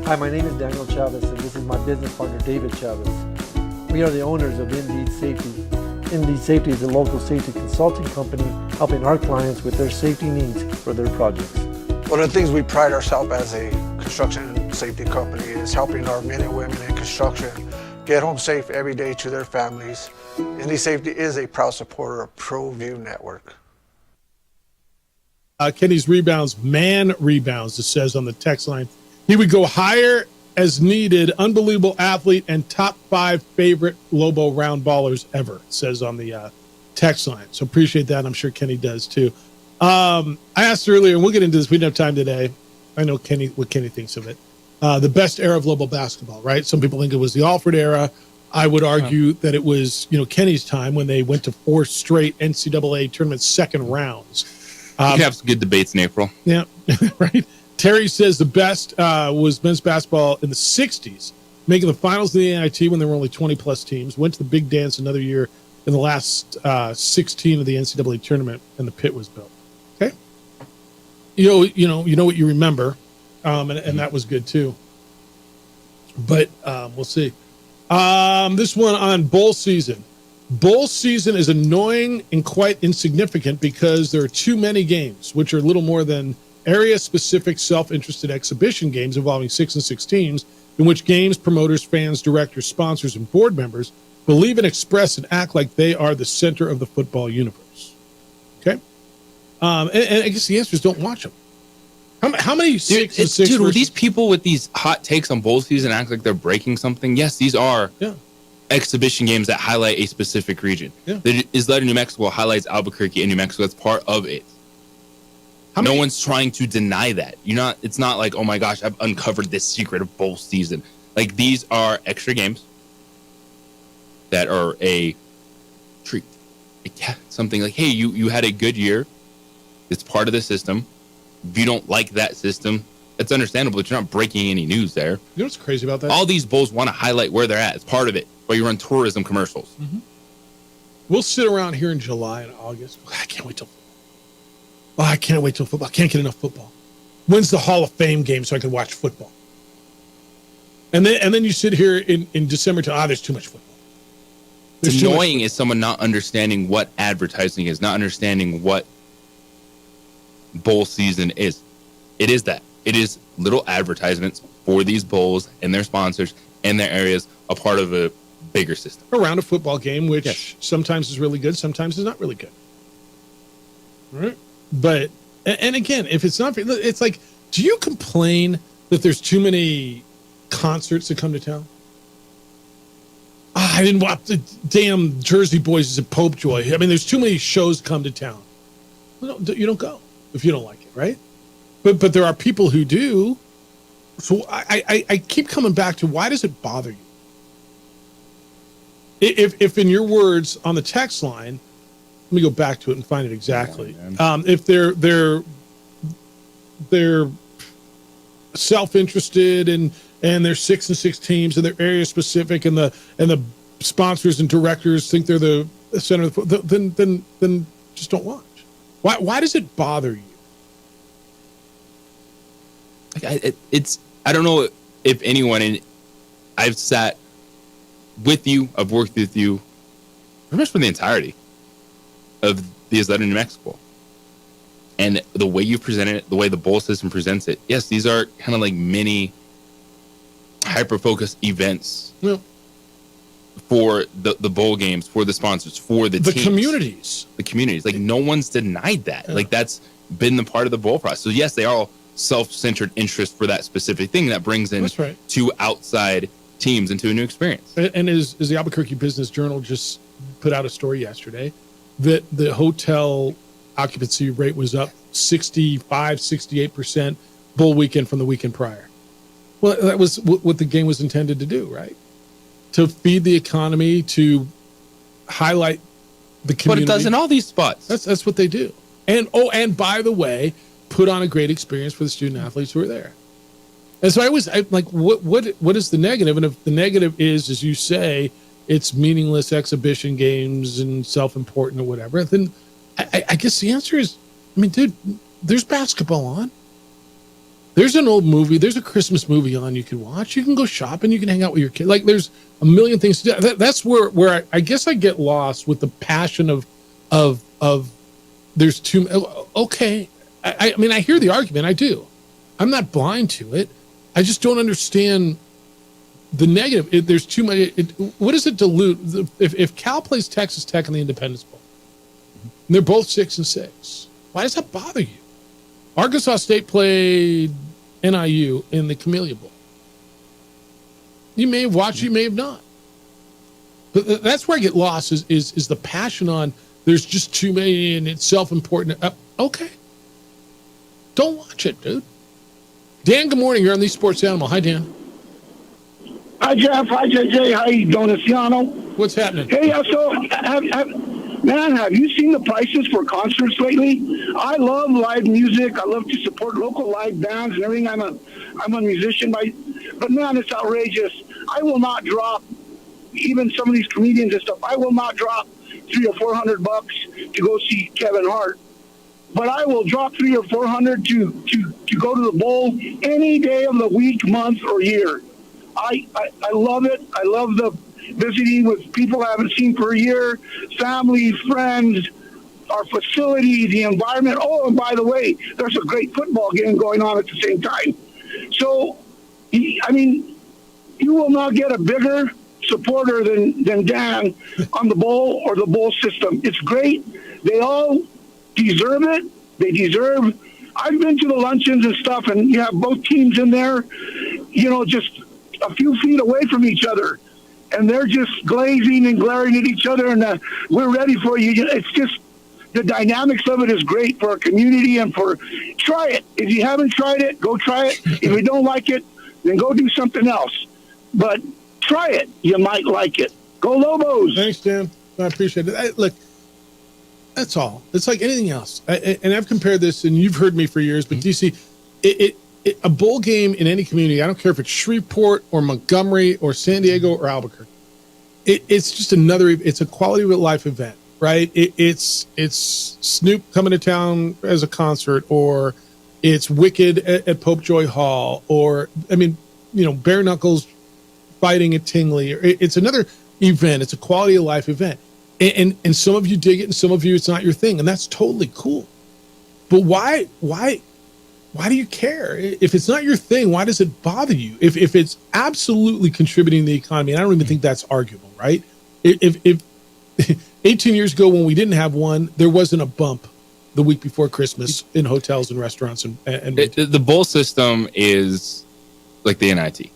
Hi, my name is Daniel Chavez, and this is my business partner, David Chavez. We are the owners of Indeed Safety. Indeed Safety is a local safety consulting company helping our clients with their safety needs for their projects. One of the things we pride ourselves as a construction safety company is helping our men and women in construction get home safe every day to their families. Indeed Safety is a proud supporter of ProView Network. Kenny's rebounds, man rebounds, it says on the text line. He would go higher as needed. Unbelievable athlete and top 5 favorite Lobo round ballers ever, says on the text line. So appreciate that. I'm sure Kenny does too. I asked earlier, and we'll get into this. We don't have time today. I know what Kenny thinks of it. The best era of Lobo basketball, right? Some people think it was the Alfred era. I would argue that it was, Kenny's time when they went to 4 straight NCAA tournament second rounds. You can have some good debates in April. Yeah, right. Terry says the best was men's basketball in the 60s, making the finals of the NIT when there were only 20-plus teams. Went to the big dance another year in the last 16 of the NCAA tournament, and the pit was built. Okay, you know what you remember, and that was good too. But we'll see. This one on bowl season. Bowl season is annoying and quite insignificant because there are too many games, which are little more than area-specific self-interested exhibition games involving 6 and 6 teams, in which games, promoters, fans, directors, sponsors, and board members believe and express and act like they are the center of the football universe. Okay? And I guess the answer is don't watch them. How many 6 and 6? Dude, were these people with these hot takes on bowl season act like they're breaking something? Yes, these are exhibition games that highlight a specific region. Yeah. The Isleta, New Mexico highlights Albuquerque and New Mexico. That's part of it. No one's trying to deny that. It's not like, oh my gosh, I've uncovered this secret of bowl season. Like, these are extra games that are a treat. Something like, hey, you had a good year. It's part of the system. If you don't like that system, it's understandable that you're not breaking any news there. You know what's crazy about that? All these bowls want to highlight where they're at. It's part of it. But you run tourism commercials. Mm-hmm. We'll sit around here in July and August. I can't wait till football. I can't wait till football. I can't get enough football. When's the Hall of Fame game so I can watch football? And then you sit here in December till, there's too much football. It's annoying is someone not understanding what advertising is, not understanding what bowl season is. It is that. It is little advertisements for these bowls and their sponsors and their areas, a part of a bigger system. Around a football game, which sometimes is really good, sometimes is not really good. Right? But, and again, if it's not, it's like, do you complain that there's too many concerts that come to town? I didn't watch the damn Jersey Boys at Pope Joy. I mean, there's too many shows come to town. Well, no, you don't go if you don't like it, right? But there are people who do. So I keep coming back to, why does it bother you? If in your words on the text line, let me go back to it and find it exactly. If they're self-interested and they're 6 and 6 teams and they're area specific and the sponsors and directors think they're the center of the then just don't watch. Why does it bother you? I don't know if anyone, and I've sat with you, I've worked with you pretty much for the entirety of the Isleta, New Mexico. And the way you present it, the way the bowl system presents it, yes, these are kind of like mini hyper-focused events for the bowl games, for the sponsors, for the teams. The communities. Like, no one's denied that. Like, that's been the part of the bowl process. So, yes, they are all self-centered interest for that specific thing that brings in two outside teams into a new experience. And as the Albuquerque Business Journal just put out a story yesterday that the hotel occupancy rate was up 65, 68% bowl weekend from the weekend prior. Well, that was what the game was intended to do, right? To feed the economy, to highlight the community. But it does in all these spots. That's what they do. And by the way, put on a great experience for the student athletes who are there. And so I'm like, what is the negative? And if the negative is, as you say, it's meaningless exhibition games and self-important or whatever, then I guess the answer is, I mean, dude, there's basketball on. There's an old movie. There's a Christmas movie on you can watch. You can go shopping. You can hang out with your kid. Like, there's a million things to do. That's where I guess I get lost with the passion of there's too. Okay, I mean, I hear the argument. I do. I'm not blind to it. I just don't understand the negative. There's too much. What does it dilute? If Cal plays Texas Tech in the Independence Bowl, and they're both 6-6, why does that bother you? Arkansas State played NIU in the Camellia Bowl. You may have watched, you may have not. But that's where I get lost is the passion on there's just too many and it's self-important. Okay. Don't watch it, dude. Dan, good morning. You're on the Sports Animal. Hi, Dan. Hi, Jeff. Hi, JJ. Hi, Donaciano. What's happening? Hey, so have you seen the prices for concerts lately? I love live music. I love to support local live bands and everything. I'm a musician, but man, it's outrageous. I will not drop, even some of these comedians and stuff, I will not drop $300 or $400 to go see Kevin Hart. But I will drop $300 or $400 to go to the bowl any day of the week, month, or year. I love it. I love the visiting with people I haven't seen for a year, family, friends, our facility, the environment. Oh, and by the way, there's a great football game going on at the same time. So, I mean, you will not get a bigger supporter than Dan on the bowl or the bowl system. It's great. They all deserve it. They deserve. I've been to the luncheons and stuff, and you have both teams in there, just a few feet away from each other. And they're just glazing and glaring at each other, and we're ready for you. It's just, the dynamics of it is great for our community and try it. If you haven't tried it, go try it. If you don't like it, then go do something else. But try it. You might like it. Go Lobos. Thanks, Dan. I appreciate it. Look, that's all. It's like anything else. And I've compared this, and you've heard me for years, but DC, a bowl game in any community, I don't care if it's Shreveport or Montgomery or San Diego or Albuquerque, it's just it's a quality of life event, right? It's Snoop coming to town as a concert, or it's Wicked at Pope Joy Hall, or, I mean, Bare Knuckles fighting at Tingley. It's another event. It's a quality of life event. And some of you dig it and some of you it's not your thing, and that's totally cool. But why do you care? If it's not your thing, why does it bother you? If it's absolutely contributing to the economy, and I don't even think that's arguable, right? If 18 years ago when we didn't have one, there wasn't a bump the week before Christmas in hotels and restaurants and the bowl system is like the NIT.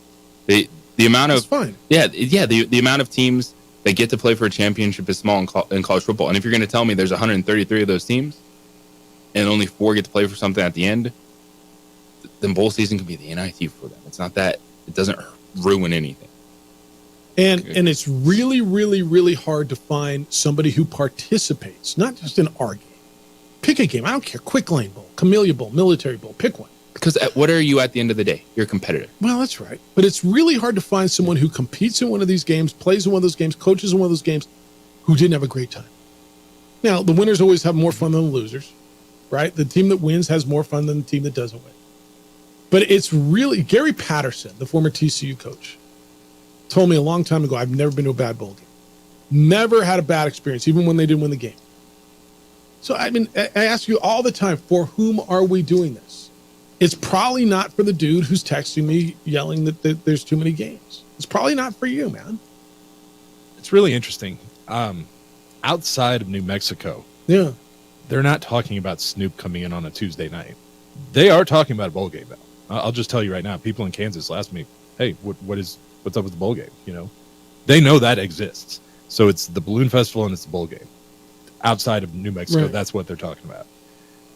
The amount of the amount of teams that get to play for a championship is small in college football. And if you're going to tell me there's 133 of those teams and only 4 get to play for something at the end, then bowl season can be the NIT for them. It's not that it doesn't ruin anything. And it's really, really, really hard to find somebody who participates, not just in our game. Pick a game. I don't care. Quick Lane Bowl, Camellia Bowl, Military Bowl. Pick one. Because what are you at the end of the day? You're a competitor. Well, that's right. But it's really hard to find someone who competes in one of these games, plays in one of those games, coaches in one of those games, who didn't have a great time. Now, the winners always have more fun than the losers, right? The team that wins has more fun than the team that doesn't win. But it's really, Gary Patterson, the former TCU coach, told me a long time ago, I've never been to a bad bowl game. Never had a bad experience, even when they didn't win the game. So, I mean, I ask you all the time, for whom are we doing this? It's probably not for the dude who's texting me yelling that there's too many games. It's probably not for you, man. It's really interesting. Outside of New Mexico, yeah, they're not talking about Snoop coming in on a Tuesday night. They are talking about a bowl game now. I'll just tell you right now, people in Kansas asked me, hey, what's up with the bowl game? You know, they know that exists. So it's the Balloon Festival and it's the bowl game. Outside of New Mexico, Right. That's what they're talking about.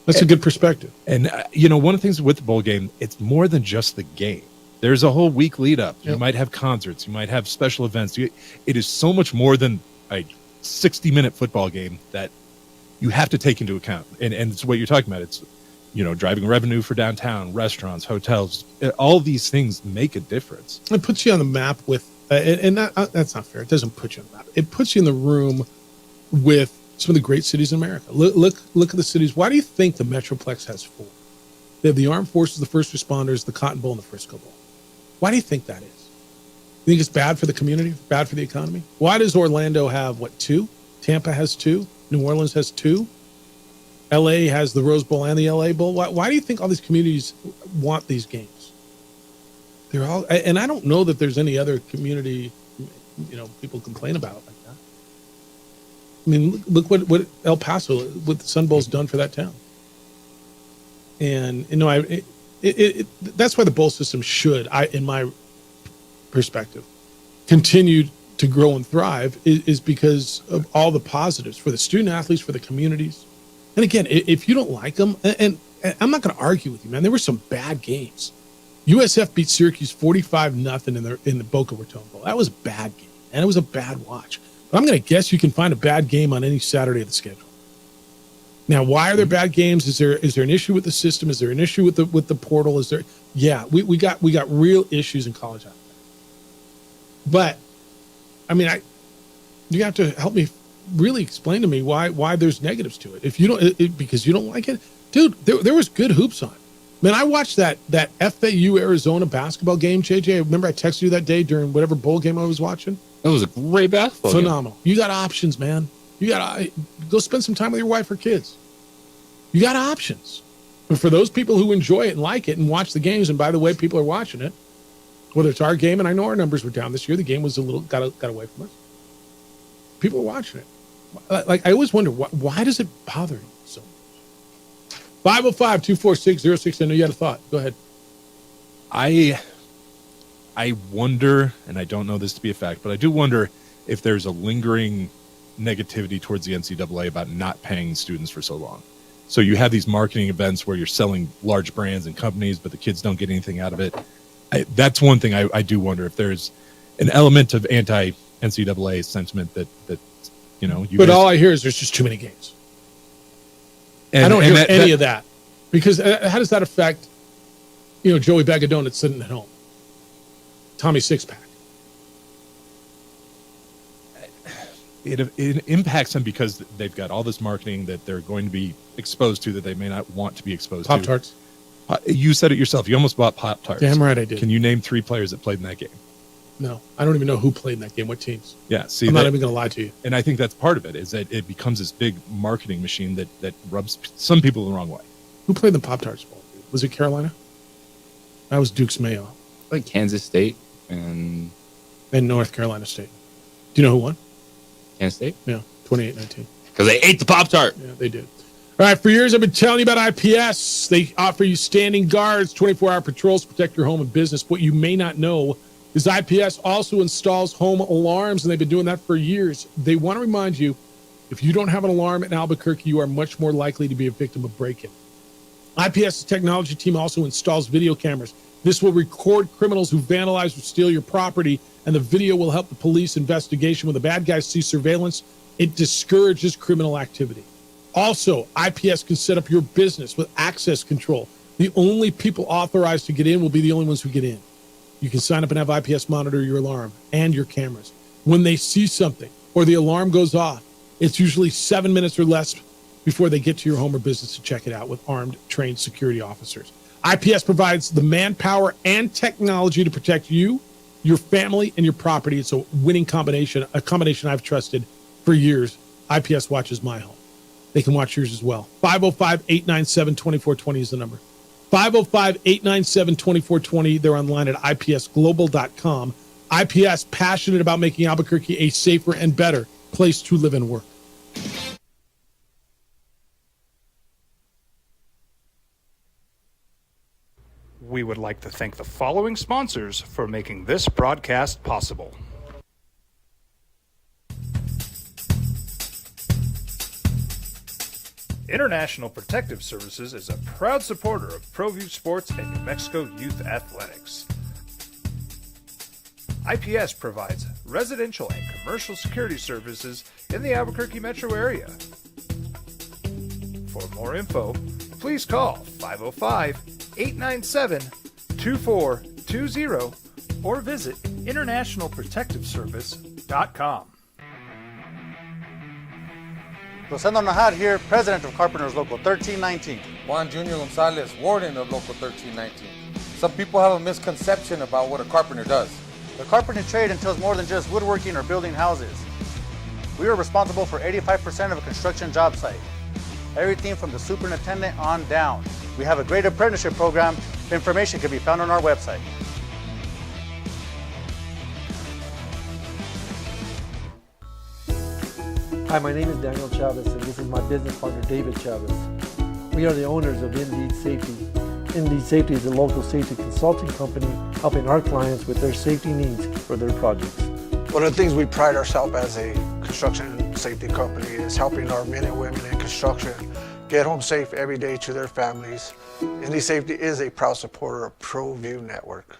That's a good perspective. And, one of the things with the bowl game, it's more than just the game. There's a whole week lead up. You might have concerts. You might have special events. It is so much more than a 60-minute football game that you have to take into account. And it's what you're talking about. It's, driving revenue for downtown, restaurants, hotels. All these things make a difference. It puts you on the map with, and that's not fair. It doesn't put you on the map. It puts you in the room with some of the great cities in America. Look at the cities. Why do you think the Metroplex has 4? They have the Armed Forces, the First Responders, the Cotton Bowl, and the Frisco Bowl. Why do you think that is? You think it's bad for the community, bad for the economy? Why does Orlando have, 2? Tampa has 2. New Orleans has 2. LA has the Rose Bowl and the LA Bowl. Why do you think all these communities want these games? They're all, and I don't know that there's any other community, people complain about it like that. I mean, look what El Paso, what the Sun Bowl's done for that town. And that's why the bowl system should, in my perspective, continue to grow and thrive is because of all the positives for the student athletes, for the communities. And again, if you don't like them, and I'm not going to argue with you, man, there were some bad games. USF beat Syracuse 45-0 in the Boca Raton Bowl. That was a bad game, and it was a bad watch. But I'm going to guess you can find a bad game on any Saturday of the schedule. Now, why are there bad games? Is there an issue with the system? Is there an issue with the portal? Is there? Yeah, we got real issues in college out there. But I mean, you have to help me really explain to me why there's negatives to it. If you don't, because you don't like it, dude, there was good hoops on. Man, I watched that FAU Arizona basketball game, JJ. I remember I texted you that day during whatever bowl game I was watching. It was a great basketball game. Phenomenal. You got options, man. You got to go spend some time with your wife or kids. You got options. But for those people who enjoy it and like it and watch the games, and by the way, people are watching it, whether it's our game, and I know our numbers were down this year. The game was a little got away from us. People are watching it. Like, I always wonder, why does it bother you so much? 505-246-06. I know you had a thought. Go ahead. I wonder, and I don't know this to be a fact, but I do wonder if there's a lingering negativity towards the NCAA about not paying students for so long. So you have these marketing events where you're selling large brands and companies, but the kids don't get anything out of it. That's one thing I do wonder if there's an element of anti-NCAA sentiment that But all I hear is there's just too many games. I don't hear any of that. Because how does that affect, Joey Bag of Donuts sitting at home? Tommy Sixpack. It impacts them because they've got all this marketing that they're going to be exposed to that they may not want to be exposed to. Pop-Tarts. You said it yourself. You almost bought Pop-Tarts. Damn right I did. Can you name 3 players that played in that game? No, I don't even know who played in that game, what teams. Yeah, see, I'm not even going to lie to you. And I think that's part of it, is that it becomes this big marketing machine that rubs some people the wrong way. Who played the Pop-Tarts Bowl? Was it Carolina? That was Duke's Mayo. Like Kansas State and North Carolina State. Do you know who won? Kansas State? Yeah, 28-19. Because they ate the Pop-Tart. Yeah, they did. All right, for years I've been telling you about IPS. They offer you standing guards, 24-hour patrols to protect your home and business. What you may not know is IPS also installs home alarms, and they've been doing that for years. They want to remind you, if you don't have an alarm in Albuquerque, you are much more likely to be a victim of break-in. IPS's technology team also installs video cameras. This will record criminals who vandalize or steal your property, and the video will help the police investigation. When the bad guys see surveillance, it discourages criminal activity. Also, IPS can set up your business with access control. The only people authorized to get in will be the only ones who get in. You can sign up and have IPS monitor your alarm and your cameras. When they see something or the alarm goes off, it's usually 7 minutes or less before they get to your home or business to check it out with armed, trained security officers. IPS provides the manpower and technology to protect you, your family, and your property. It's a winning combination, a combination I've trusted for years. IPS watches my home. they can watch yours as well. 505-897-2420 is the number. 505-897-2420. They're online at ipsglobal.com. IPS, passionate about making Albuquerque a safer and better place to live and work. We would like to thank the following sponsors for making this broadcast possible. International Protective Services is a proud supporter of ProView Sports and New Mexico Youth Athletics. IPS provides residential and commercial security services in the Albuquerque metro area. For more info, please call 505-897-2420 or visit internationalprotectiveservice.com. Rosendo Najar here, president of Carpenters Local 1319. Juan Junior Gonzalez, warden of Local 1319. Some people have a misconception about what a carpenter does. The carpentry trade entails more than just woodworking or building houses. We are responsible for 85% of a construction job site. Everything from the superintendent on down. We have a great apprenticeship program. Information can be found on our website. Hi, my name is Daniel Chavez, and this is my business partner, David Chavez. We are the owners of Indeed Safety. Indeed Safety is a local safety consulting company helping our clients with their safety needs for their projects. One of the things we pride ourselves as a construction safety company is helping our men and women in construction get home safe every day to their families. Indeed Safety is a proud supporter of ProView Network.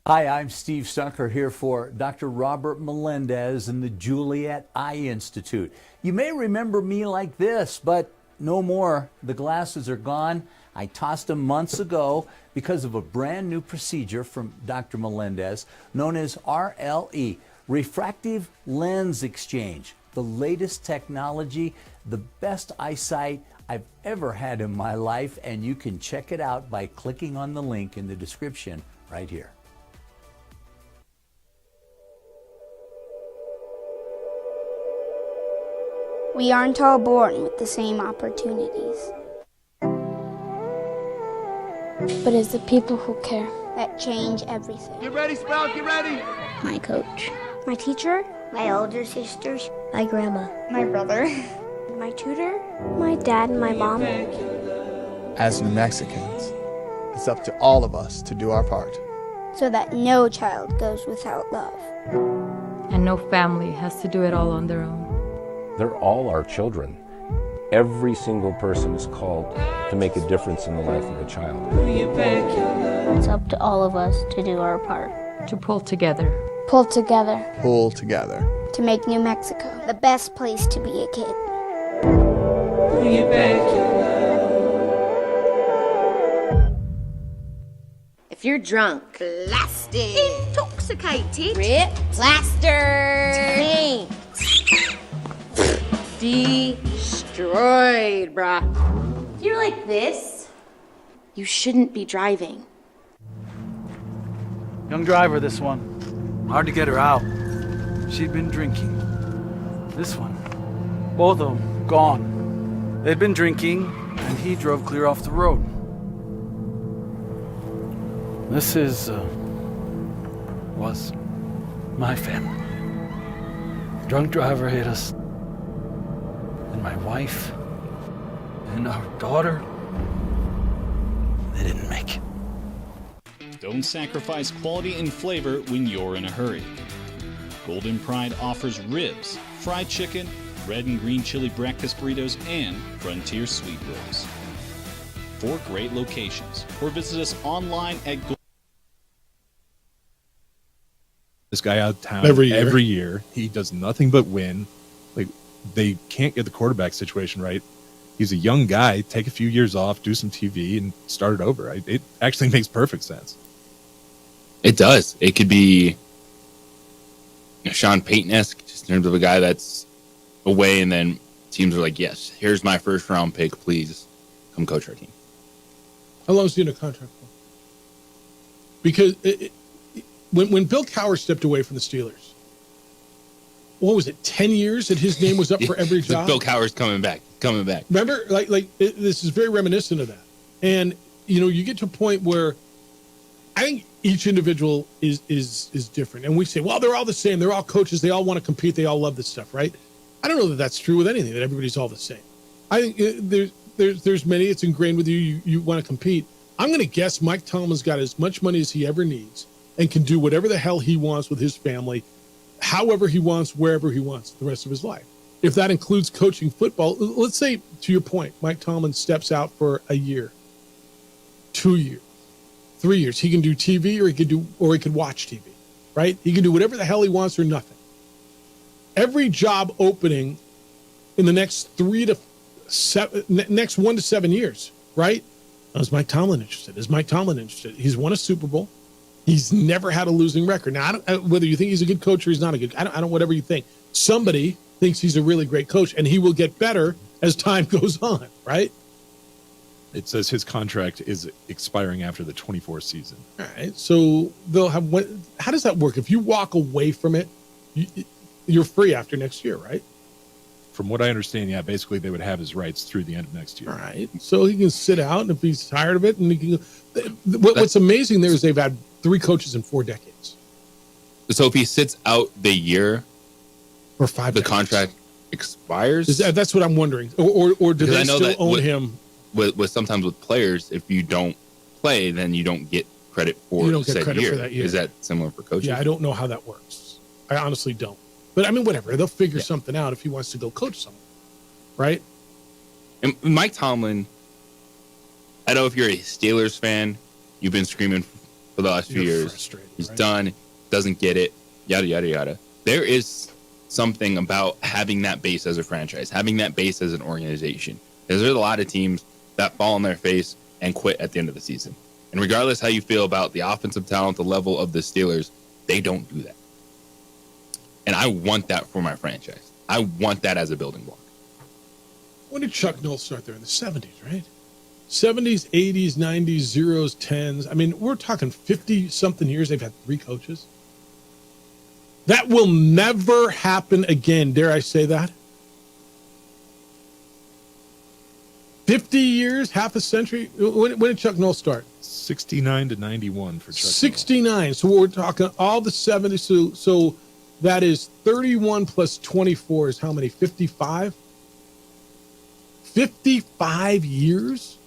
Hi, I'm Steve Stucker here for Dr. Robert Melendez and the Juliet Eye Institute. You may remember me like this, but no more. The glasses are gone. I tossed them months ago because of a brand new procedure from Dr. Melendez known as RLE, Refractive Lens Exchange. The latest technology, the best eyesight I've ever had in my life, and you can check it out by clicking on the link in the description right here. We aren't all born with the same opportunities. But it's the people who care that change everything. Get ready, Sprout, get ready. My coach. My teacher. My older sisters. My grandma. My brother. My tutor. My dad and my mom. As New Mexicans, it's up to all of us to do our part. So that no child goes without love. And no family has to do it all on their own. They're all our children. Every single person is called to make a difference in the life of a child. It's up to all of us to do our part. To pull together. Pull together. Pull together. To make New Mexico the best place to be a kid. If you're drunk, blasted, intoxicated, ripped, plastered, taint, destroyed, bruh. If you're like this, you shouldn't be driving. Young driver, this one. Hard to get her out. She'd been drinking. This one. Both of them gone. They'd been drinking, and he drove clear off the road. This was my family. Drunk driver hit us. And my wife and our daughter, they didn't make it. Don't sacrifice quality and flavor when you're in a hurry. Golden Pride offers ribs, fried chicken, red and green chili breakfast burritos, and Frontier sweet rolls. 4 great locations. Or visit us online at This guy out of town Every year. He does nothing but win. Like, they can't get the quarterback situation right. He's a young guy. Take a few years off, do some TV, and start it over. It actually makes perfect sense. It does. It could be Sean Payton-esque, just in terms of a guy that's away, and then teams are like, yes, here's my first round pick. Please come coach our team. How long is he in a contract for? Because when Bill Cowher stepped away from the Steelers, what was it, 10 years that his name was up for every It's like job? Bill Cowher's coming back. Remember, this is very reminiscent of that. And you get to a point where I think each individual is different. And we say, well, they're all the same. They're all coaches. They all want to compete. They all love this stuff, right? I don't know that that's true with anything, that everybody's all the same. I think there's many, it's ingrained with you. You want to compete. I'm going to guess Mike Tomlin's got as much money as he ever needs and can do whatever the hell he wants with his family, however he wants, wherever he wants the rest of his life. If that includes coaching football, let's say, to your point, Mike Tomlin steps out for a year, 2 years, 3 years. He can do TV or he could watch TV, right? He can do whatever the hell he wants or nothing. Every job opening in the next 1 to 7 years, right? Is Mike Tomlin interested? Is Mike Tomlin interested? He's won a Super Bowl. He's never had a losing record. Now, whether you think he's a good coach or he's not a good, I don't whatever you think. Somebody thinks he's a really great coach, and he will get better as time goes on, right? It says his contract is expiring after the 24 season. All right. So they'll have how does that work? If you walk away from it, you're free after next year, right? From what I understand, yeah, basically they would have his rights through the end of next year. All right. So he can sit out, and if he's tired of it, and he can. What's amazing there is they've had 3 coaches in 4 decades. So if he sits out the year or 5, the contract expires. That's what I'm wondering. Or do they still own him? With sometimes with players, if you don't play, then you don't get credit for said year. For that year. Is that similar for coaches? Yeah, I don't know how that works. I honestly don't. But I mean, whatever. They'll figure something out if he wants to go coach someone, right? And Mike Tomlin, I know if you're a Steelers fan, you've been screaming for the last few years. He's done, doesn't get it, yada, yada, yada. There is something about having that base as a franchise, having that base as an organization. Because there's a lot of teams that fall on their face and quit at the end of the season. And regardless how you feel about the offensive talent, the level of the Steelers, they don't do that. And I want that for my franchise. I want that as a building block. When did Chuck Noll start there? In the 70s, right? 70s, 80s, 90s, 0s, 10s. I mean, we're talking 50-something years they've had 3 coaches. That will never happen again. Dare I say that? 50 years, half a century. When did Chuck Noll start? 69 to 91 for Chuck 69. Noll. So we're talking all the 70s. So that is 31 plus 24 is how many? 55? 55 years?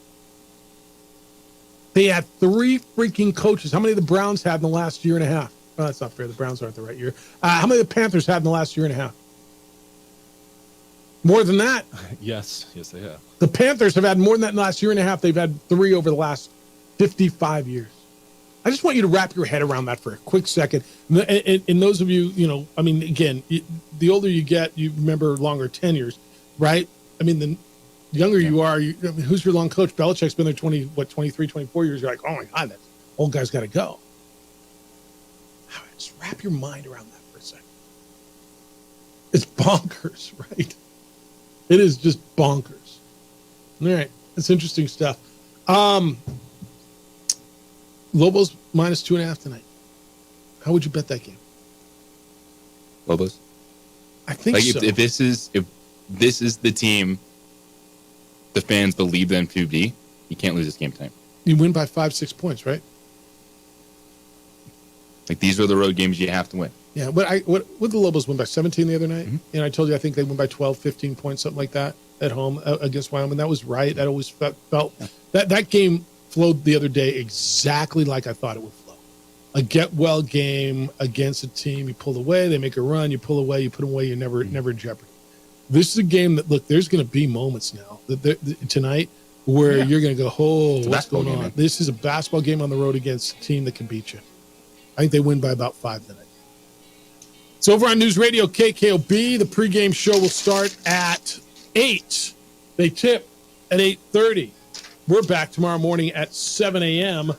They had 3 freaking coaches. How many of the Browns had in the last year and a half? Oh, that's not fair. The Browns aren't the right year. How many of the Panthers had in the last year and a half? More than that. Yes, they have. The Panthers have had more than that in the last year and a half. They've had 3 over the last 55 years. I just want you to wrap your head around that for a quick second. And those of you, I mean, again, the older you get, you remember longer tenures, right? I mean, the younger you are, who's your long coach? Belichick's been there 23, 24 years. You're like, oh my God, that old guy's got to go. Just wrap your mind around that for a second. It's bonkers, right? It is just bonkers. All right. That's interesting stuff. Lobos minus 2.5 tonight. How would you bet that game? Lobos? I think so. If this is the team the fans believe them to be, you can't lose this game tonight. You win by 5-6 points, right? Like, these are the road games you have to win. Yeah, what did the Lobos win by 17 the other night? Mm-hmm. And I told you I think they won by 12, 15 points, something like that at home against Wyoming. That was right. That always felt that game flowed the other day exactly like I thought it would flow. A get-well game against a team. You pull away, they make a run. You pull away, you put them away. You're never in jeopardy. This is a game that, look, there's going to be moments now tonight where you're going to go, oh, what's going on? This is a basketball game on the road against a team that can beat you. I think they win by about 5 tonight. It's over on News Radio KKOB. The pregame show will start at 8. They tip at 8:30. We're back tomorrow morning at 7 a.m.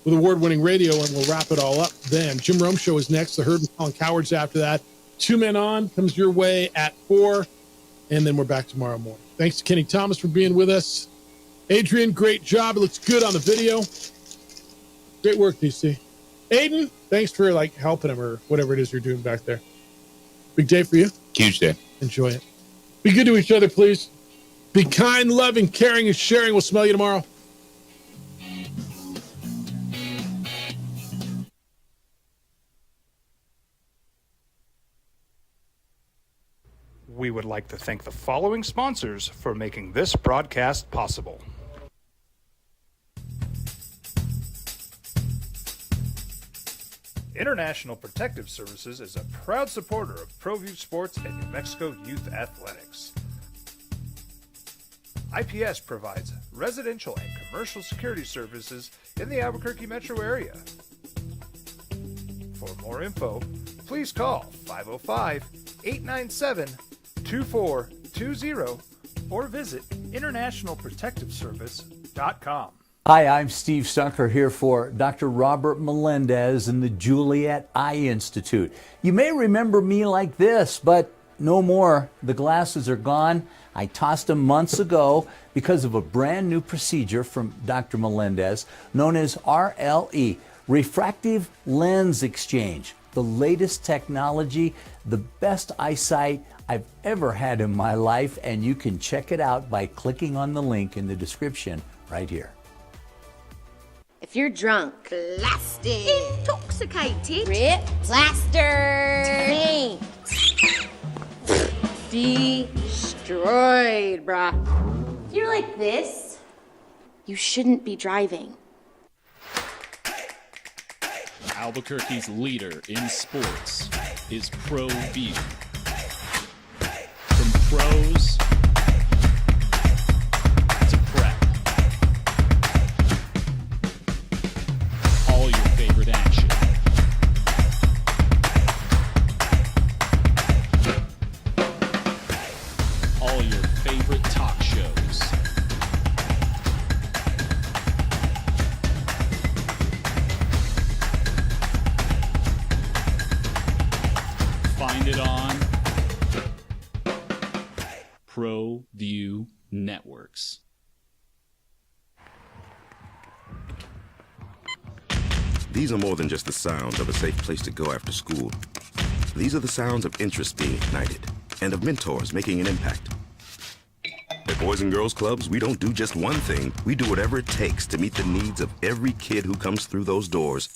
with award-winning radio, and we'll wrap it all up then. Jim Rome Show is next. The Herd and Colin Cowards after that. 2 Men On comes your way at 4, and then we're back tomorrow morning. Thanks to Kenny Thomas for being with us. Adrian, great job. It looks good on the video. Great work, DC. Aiden, thanks for helping him or whatever it is you're doing back there. Big day for you? Huge day. Enjoy it. Be good to each other, please. Be kind, loving, caring, and sharing. We'll smell you tomorrow. We would like to thank the following sponsors for making this broadcast possible. International Protective Services is a proud supporter of ProView Sports and New Mexico Youth Athletics. IPS provides residential and commercial security services in the Albuquerque metro area. For more info, please call 505-897-2420 or visit internationalprotectiveservice.com. Hi, I'm Steve Stunker here for Dr. Robert Melendez and the Juliet Eye Institute. You may remember me like this, but no more. The glasses are gone. I tossed them months ago because of a brand new procedure from Dr. Melendez known as RLE, Refractive Lens Exchange. The latest technology, the best eyesight I've ever had in my life, and you can check it out by clicking on the link in the description right here. If you're drunk, blasted, intoxicated, ripped, plastered, taint, destroyed, bruh. If you're like this, you shouldn't be driving. Albuquerque's leader in sports is ProView. From pros to prep. All your favorite action. All your favorite talk shows. Find it on ProView Networks. These are more than just the sounds of a safe place to go after school. These are the sounds of interest being ignited and of mentors making an impact. At Boys and Girls Clubs, we don't do just one thing. We do whatever it takes to meet the needs of every kid who comes through those doors.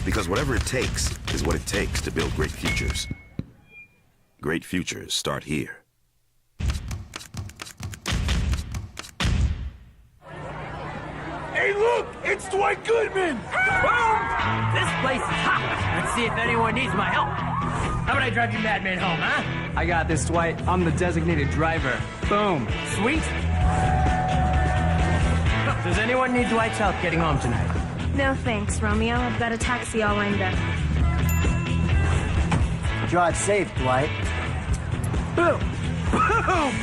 Because whatever it takes is what it takes to build great futures. Great futures start here. Hey, look! It's Dwight Goodman! This place is hot. Let's see if anyone needs my help. How about I drive you madman home, huh? I got this, Dwight. I'm the designated driver. Boom. Sweet. Does anyone need Dwight's help getting home tonight? No thanks, Romeo. I've got a taxi all lined up. Drive safe, Dwight. Boom! Boom!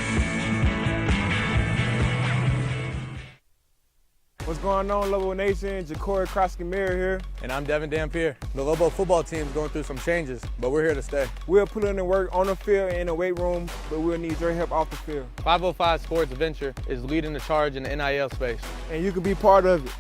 What's going on, Lobo Nation? Ja'Cory Krosky-Mir here. And I'm Devin Dampier. The Lobo football team's going through some changes, but we're here to stay. We'll put in the work on the field and in the weight room, but we'll need your help off the field. 505 Sports Venture is leading the charge in the NIL space. And you can be part of it.